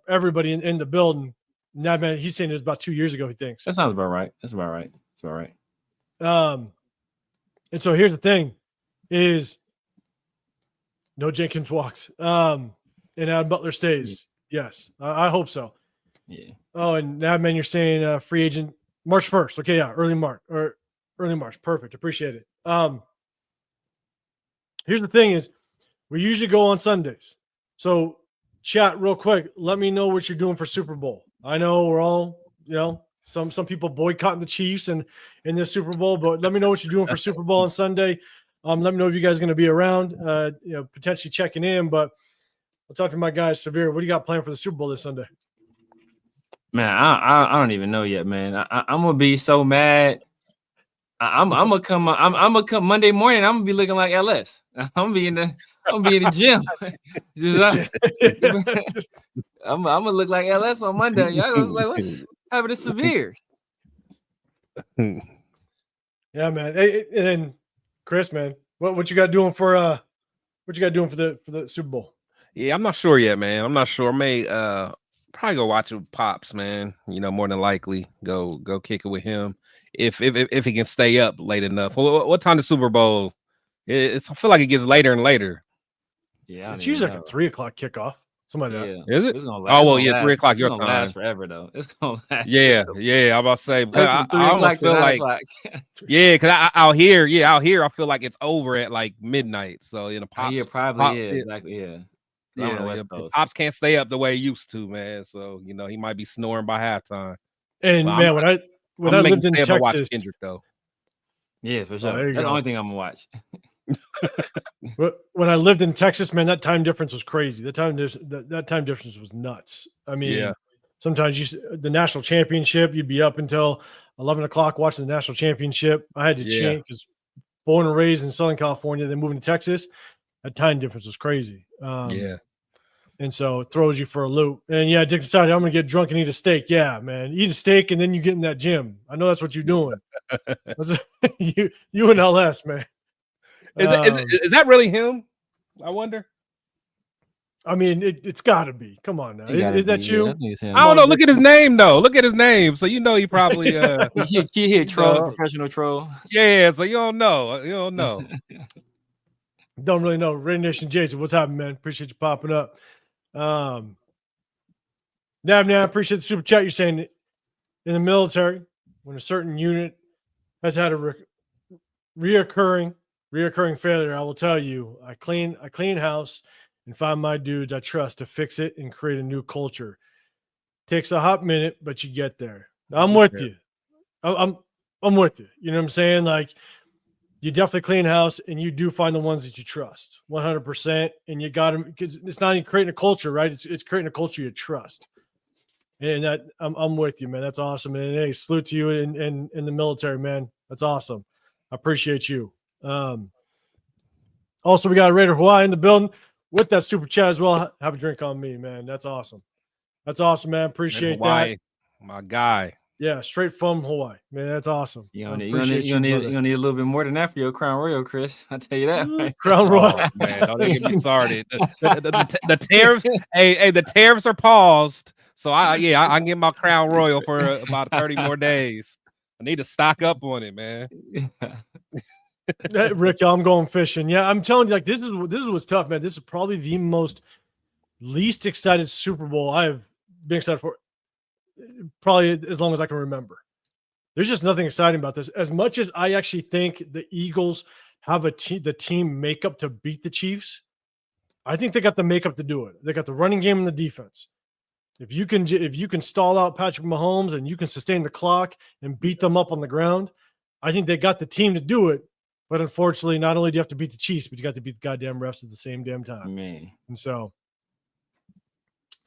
Everybody in the building. Now, man, he's saying it was about 2 years ago, he thinks. That sounds about right. That's about right. And so here's the thing is no Jenkins walks. And Adam Butler stays. Yes, I hope so. Yeah. Oh, and now, man, you're saying free agent March 1st. Okay, yeah, early March. Perfect. Appreciate it. Here's the thing is we usually go on Sundays. So chat real quick. Let me know what you're doing for Super Bowl. I know we're all, some people boycotting the Chiefs in this Super Bowl, but let me know what you're doing for Super Bowl on Sunday. Let me know if you guys are going to be around, potentially checking in, but I'll talk to my guy, Severe. What do you got planned for the Super Bowl this Sunday? Man, I don't even know yet, man. I'm going to be so mad. I'm gonna come Monday morning. I'm gonna be looking like LS. I'm gonna be in the gym. I'm gonna look like LS on Monday. Y'all gonna like, what's happening to Severe? Yeah, man. Hey, and then Chris, man, what you got doing for the Super Bowl? Yeah, I'm not sure yet, man. I'm not sure. I may probably go watch it with Pops, man. You know, more than likely go kick it with him if he can stay up late enough. What time the Super Bowl? I feel like it gets later and later. Yeah, it's usually like a 3 o'clock kickoff. Something like that. Is it? It's gonna Oh well, yeah, 3 o'clock your time. last forever though. It's gonna last. Yeah. I'm about to say because I almost feel like because out here, I feel like it's over at like midnight. So Pops, exactly. Yeah, Pops can't stay up the way he used to, man. So he might be snoring by halftime. And man, when I lived in Texas, watch Kendrick though. Yeah, for sure. That's the only thing I'm gonna watch. When I lived in Texas, man, that time difference was crazy. That time difference was nuts. I mean, sometimes the national championship, you'd be up until 11 o'clock watching the national championship. I had to change because born and raised in Southern California, then moving to Texas, that time difference was crazy. And so it throws you for a loop. And Dick decided I'm going to get drunk and eat a steak. Yeah, man, eat a steak and then you get in that gym. I know that's what you're doing. you and LS, man. Is that really him? I wonder. I mean, it's got to be. Come on now. Is that you? I don't know. Look at his name, though. Look at his name. So he probably he a troll, professional troll. Yeah. So you don't know. Don't really know. Raider Nation Jason, what's happening, man? Appreciate you popping up. I appreciate the super chat. You're saying in the military, when a certain unit has had a reoccurring failure, I will tell you, I clean house and find my dudes I trust to fix it and create a new culture. Takes a hot minute, but you get there. I'm with you. I'm with you. You know what I'm saying? Like, you definitely clean house and you do find the ones that you trust 100%. And you got them because it's not even creating a culture, right? It's creating a culture you trust. And that I'm with you, man. That's awesome. And hey, salute to you in the military, man. That's awesome. I appreciate you. Also, we got Raider Hawaii in the building with that super chat as well. Have a drink on me, man. That's awesome. That's awesome, man. Appreciate that. My guy. Yeah, straight from Hawaii, man. That's awesome. You need a little bit more than that for your Crown Royal, Chris. I'll tell you that. Right? Crown Royal, man. Don't get me started. The tariffs, the tariffs are paused. So I can get my Crown Royal for about 30 more days. I need to stock up on it, man. Rick, I'm going fishing. Yeah, I'm telling you, like this is what's tough, man. This is probably the most least excited Super Bowl I have been excited for. Probably as long as I can remember. There's just nothing exciting about this. As much as I actually think the Eagles have the team makeup to beat the Chiefs, I think they got the makeup to do it. They got the running game and the defense. If you can stall out Patrick Mahomes and you can sustain the clock and beat them up on the ground, I think they got the team to do it. But unfortunately, not only do you have to beat the Chiefs, but you got to beat the goddamn refs at the same damn time. Man. And so,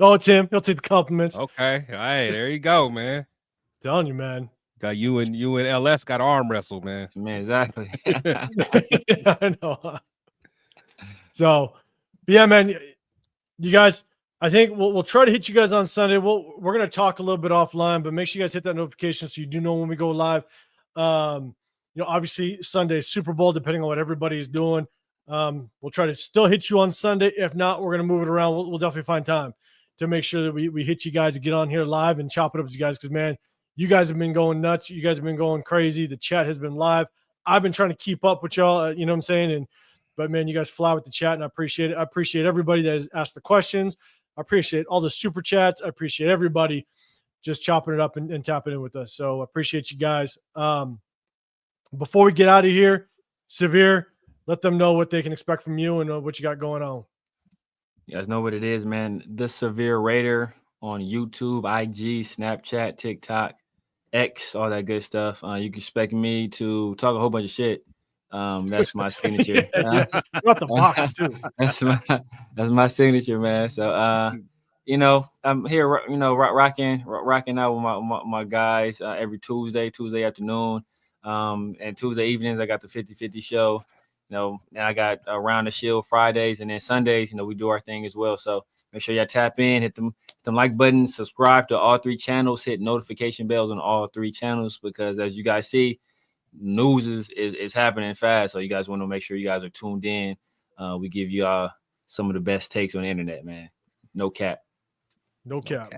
it's him. He'll take the compliments. Okay. Hey, there you go, man. Telling you, man. Got you and LS got arm wrestle, man. Man, exactly. I know. So, but yeah, man. You guys, I think we'll try to hit you guys on Sunday. We're gonna talk a little bit offline, but make sure you guys hit that notification so you do know when we go live. Obviously Sunday Super Bowl, depending on what everybody's doing. We'll try to still hit you on Sunday. If not, we're gonna move it around. We'll definitely find time to make sure that we hit you guys and get on here live and chop it up with you guys. Because man, you guys have been going nuts. You guys have been going crazy. The chat has been live. I've been trying to keep up with y'all. You know what I'm saying? But man, you guys fly with the chat, and I appreciate it. I appreciate everybody that has asked the questions. I appreciate all the super chats. I appreciate everybody just chopping it up and tapping in with us. So I appreciate you guys. Before we get out of here, Severe, let them know what they can expect from you and what you got going on. You guys know what it is, man. The Severe Raider on YouTube, IG, Snapchat, TikTok, X, all that good stuff. You can expect me to talk a whole bunch of shit. That's my signature. Got the box too. That's my signature, man. So I'm here, rocking out with my guys every Tuesday afternoon. And Tuesday evenings I got the 50-50 show. And I got Around the Shield Fridays, and then Sundays, we do our thing as well. So make sure y'all tap in, hit them like buttons, subscribe to all 3 channels, hit notification bells on all 3 channels, because as you guys see, news is happening fast. So you guys want to make sure you guys are tuned in. We give you some of the best takes on the internet, man. No cap. No cap.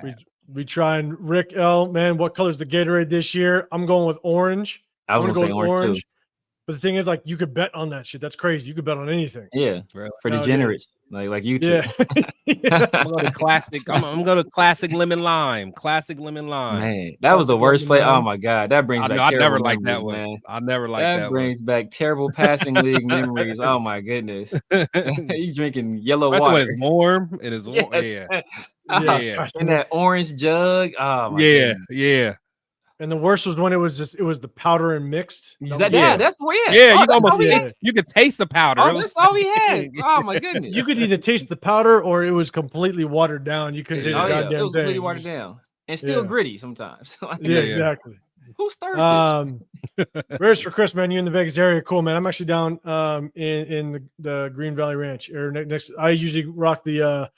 We try and Rick L, man, what color's the Gatorade this year? I'm going with orange. I was going to say orange too. But the thing is, like, you could bet on that shit. That's crazy. You could bet on anything. Yeah, for degenerates like you two. Yeah. I'm going to classic. I'm going to classic lemon lime. Classic lemon lime. Man, that was the worst play. Oh my god, that brings back. I never liked that one. Man. I never liked that. That brings back terrible passing league memories. Oh my goodness, you drinking yellow water when it's warm. It is warm. Yes. Yeah. In that orange jug. Oh my goodness. Yeah. And the worst was when it was the powder and mixed. That's weird. Yeah, you could taste the powder. That's all we had. Oh my goodness. You could either taste the powder or it was completely watered down. You couldn't taste the goddamn thing. It was completely watered down and still gritty sometimes. Exactly. Who started this? Raiders for Chris, man. You in the Vegas area? Cool, man. I'm actually down in the Green Valley Ranch. Or next, I usually rock the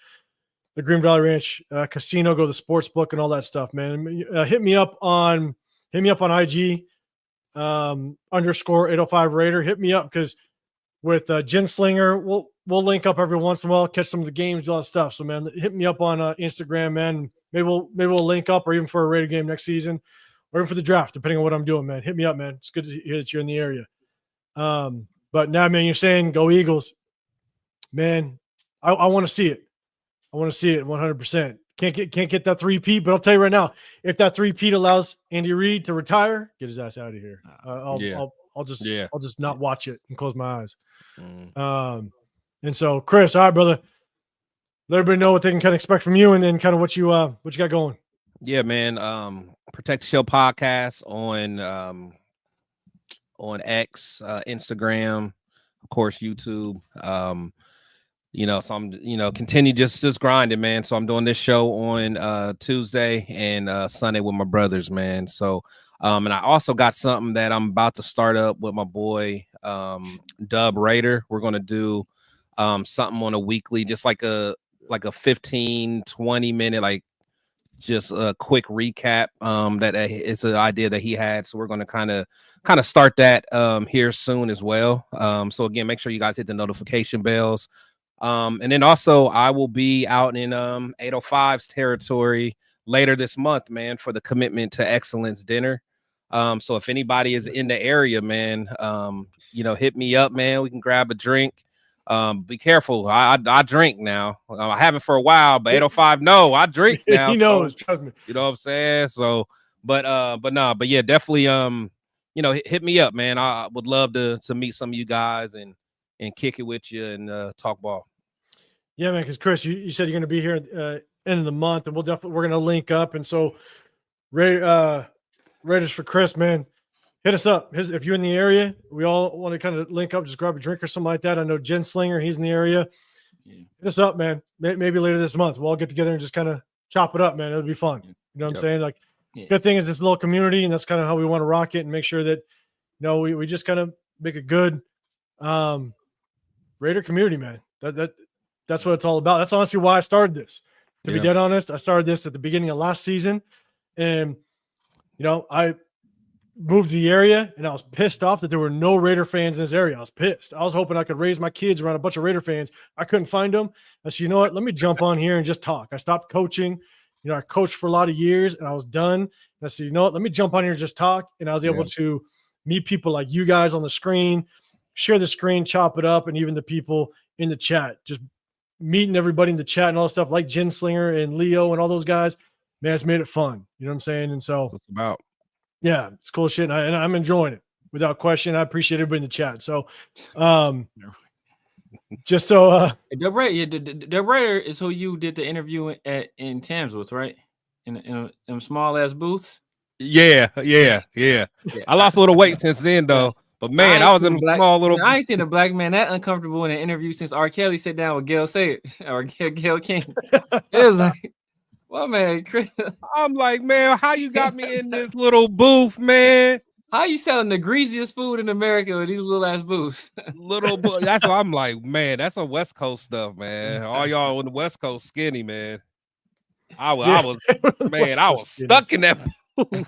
Green Valley Ranch casino, go to the sports book and all that stuff, man. Hit me up on IG _805 Raider. Hit me up because with Jen Slinger, we'll link up every once in a while, catch some of the games, all that stuff. So, man, hit me up on Instagram, man. Maybe we'll link up, or even for a Raider game next season, or even for the draft, depending on what I'm doing, man. Hit me up, man. It's good to hear that you're in the area. But now, man, you're saying go Eagles, man. I want to see it. I want to see it 100%. Can't get that 3-peat, but I'll tell you right now, if that 3-peat allows Andy Reid to retire, get his ass out of here. I'll just not watch it and close my eyes. And so, Chris, all right, brother, let everybody know what they can kind of expect from you, and then kind of what you got going. Yeah, man. Protect the Show podcast on X, Instagram, of course, YouTube. So I'm, continue just grinding, man. So I'm doing this show on Tuesday and Sunday with my brothers, man. So, and I also got something that I'm about to start up with my boy, Dub Raider. We're going to do something on a weekly, just like a 15-20 minute, like just a quick recap. That it's an idea that he had. So we're going to kind of start that here soon as well. So again, make sure you guys hit the notification bells. And then also I will be out in 805's territory later this month, man, for the Commitment to Excellence dinner. So if anybody is in the area, man, hit me up, man. We can grab a drink. Be careful. I drink now. I haven't for a while, but 805, no, I drink now. He knows, trust me. You know what I'm saying? So, but yeah, definitely, hit me up, man. I would love to meet some of you guys and kick it with you and talk ball. Yeah, man, because Chris, you said you're going to be here end of the month, and we're going to link up. And so Raiders for Chris, man, hit us up. If you're in the area, we all want to kind of link up, just grab a drink or something like that. I know Jen Slinger, he's in the area. Yeah. Hit us up, man. Maybe later this month, we'll all get together and just kind of chop it up, man. It'll be fun. You know what I'm saying? Like, good thing is this little community, and that's kind of how we want to rock it and make sure that, we just kind of make a good Raider community, man. That's what it's all about. That's honestly why I started this. To be dead honest, I started this at the beginning of last season, and I moved to the area, and I was pissed off that there were no Raider fans in this area. I was pissed. I was hoping I could raise my kids around a bunch of Raider fans. I couldn't find them. I said, you know what? Let me jump on here and just talk. I stopped coaching. I coached for a lot of years, and I was done. And I said, you know what? Let me jump on here and just talk. And I was able to meet people like you guys on the screen, share the screen, chop it up, and even the people in the chat, just meeting everybody in the chat and all that stuff, like Jen Slinger and Leo and all those guys. Man, it's made it fun. You know what I'm saying? And so what's about? Yeah, it's cool shit. And I'm enjoying it without question. I appreciate everybody in the chat. So, just so Dub Raider is who you did the interview in Tamsworth, right? In them small ass booths. Yeah. I lost a little weight since then, though. But man, I was in a small little. I ain't seen a black man that uncomfortable in an interview since R. Kelly sat down with Gail Sayers or Gail King. It was like, well, man, Chris. I'm like, man, how you got me in this little booth, man? How you selling the greasiest food in America with these little ass booths? That's what I'm like, man. That's some West Coast stuff, man. All y'all on the West Coast skinny, man. I was stuck in that booth.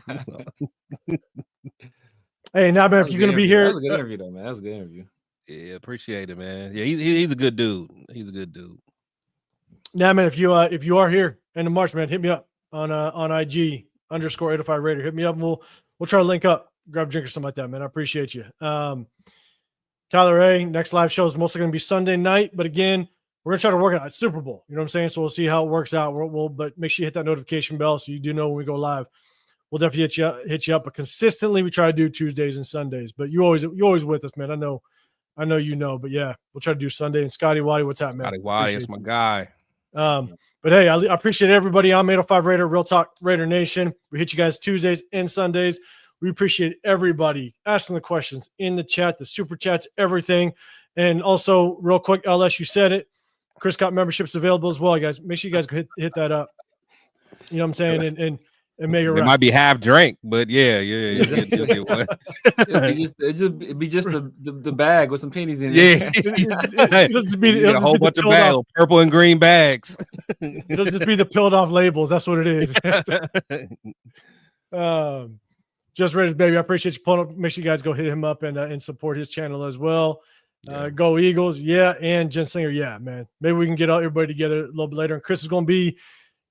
Hey, now, man, if you're going to be here. That was a good interview, though, man. That was a good interview. Yeah, appreciate it, man. Yeah, he's a good dude. He's a good dude. Now, man, if you are here end of March, man, hit me up on IG _805 Raider. Hit me up and we'll try to link up, grab a drink or something like that, man. I appreciate you. Tyler A, next live show is mostly going to be Sunday night, but again, we're going to try to work it out. It's Super Bowl. You know what I'm saying? So we'll see how it works out. But make sure you hit that notification bell so you do know when we go live. We'll definitely hit you up. But consistently, we try to do Tuesdays and Sundays. But you always with us, man. I know you know. But yeah, we'll try to do Sunday. And Scotty Waddy, what's up, man? Scotty Waddy, that's my guy. But hey, I appreciate everybody. I'm 805 Raider, Real Talk Raider Nation. We hit you guys Tuesdays and Sundays. We appreciate everybody asking the questions in the chat, the super chats, everything. And also, real quick, LS, you said it. Chris got memberships available as well, guys. Make sure you guys hit that up. You know what I'm saying? And make it right. It might be half drink, but yeah. It'd be just the bag with some pennies in it. Yeah. It'll just be a whole bunch of bags, purple and green bags. It'll just be the peeled off labels. That's what it is. Just Raiders, baby. I appreciate you pulling up. Make sure you guys go hit him up and support his channel as well. Go Eagles, yeah, and Jen Slinger, yeah, man. Maybe we can get everybody together a little bit later. And Chris is going to be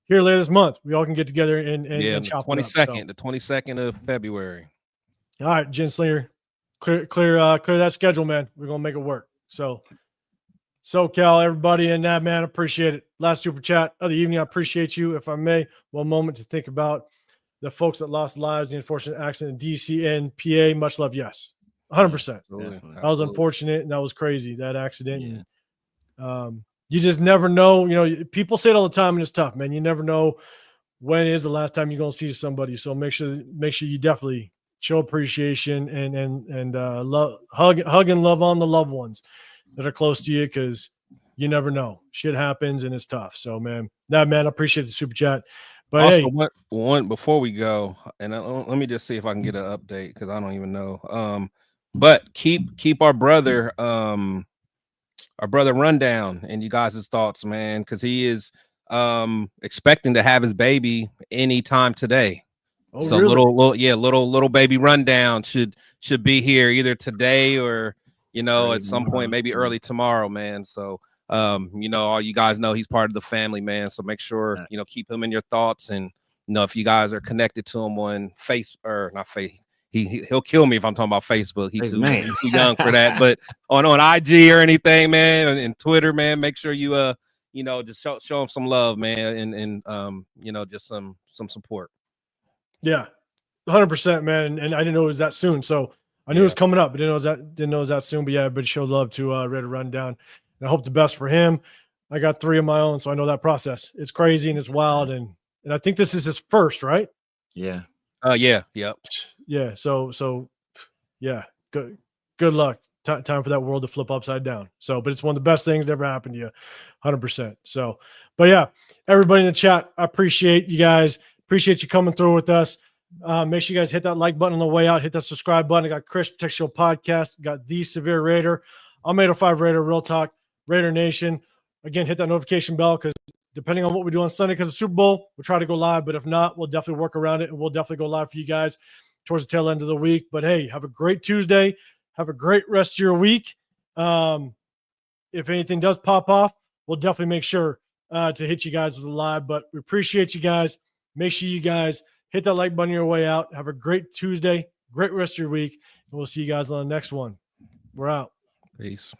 here later this month. We all can get together and chop 22nd, the 22nd of February. All right, Jen Slinger, clear that schedule, man. We're gonna make it work. So Cal, everybody in that, man, appreciate it. Last super chat of the evening. I appreciate you. If I may, one moment to think about the folks that lost lives in the unfortunate accident in DC and PA. Much love, yes. 100%. That was unfortunate and that was crazy, that accident. Yeah. And, you just never know. You know, people say it all the time and it's tough, man. You never know when is the last time you're going to see somebody. So make sure you definitely show appreciation and love, hug and love on the loved ones that are close to you, because you never know. Shit happens and it's tough. So, man, I appreciate the super chat. But also, hey, one before we go, and let me just see if I can get an update, because I don't even know. But keep our brother Rundown and you guys' thoughts, man, because he is expecting to have his baby anytime today. Oh, so really? little baby Rundown should be here either today or at some point, maybe early tomorrow, man. So all you guys know he's part of the family, man. So make sure keep him in your thoughts, and if you guys are connected to him on he'll kill me if I'm talking about Facebook. He's too young for that. But on IG or anything, man, and Twitter, man, make sure you just show him some love, man, and just some support. Yeah, 100%, man. And I didn't know it was that soon. So I knew it was coming up, but didn't know it was that soon. But yeah, everybody showed love to Raider Rundown. And I hope the best for him. I got 3 of my own, so I know that process. It's crazy and it's wild, and I think this is his first, right? Yeah. Yep. Yeah. So yeah. Good luck. Time for that world to flip upside down. So, but it's one of the best things that ever happened to you, 100%. So, but yeah, everybody in the chat, I appreciate you guys. Appreciate you coming through with us. Make sure you guys hit that like button on the way out. Hit that subscribe button. I got Chris Protect Show Podcast. Got The Severe Raider. I'm 805 Raider, Real Talk Raider Nation. Again, hit that notification bell, because depending on what we do on Sunday, because of the Super Bowl, we'll try to go live. If not, we'll definitely work around it, and we'll definitely go live for you guys towards the tail end of the week. But hey, have a great Tuesday. Have a great rest of your week. If anything does pop off, we'll definitely make sure to hit you guys with a live. But we appreciate you guys. Make sure you guys hit that like button on your way out. Have a great Tuesday, great rest of your week, and we'll see you guys on the next one. We're out. Peace.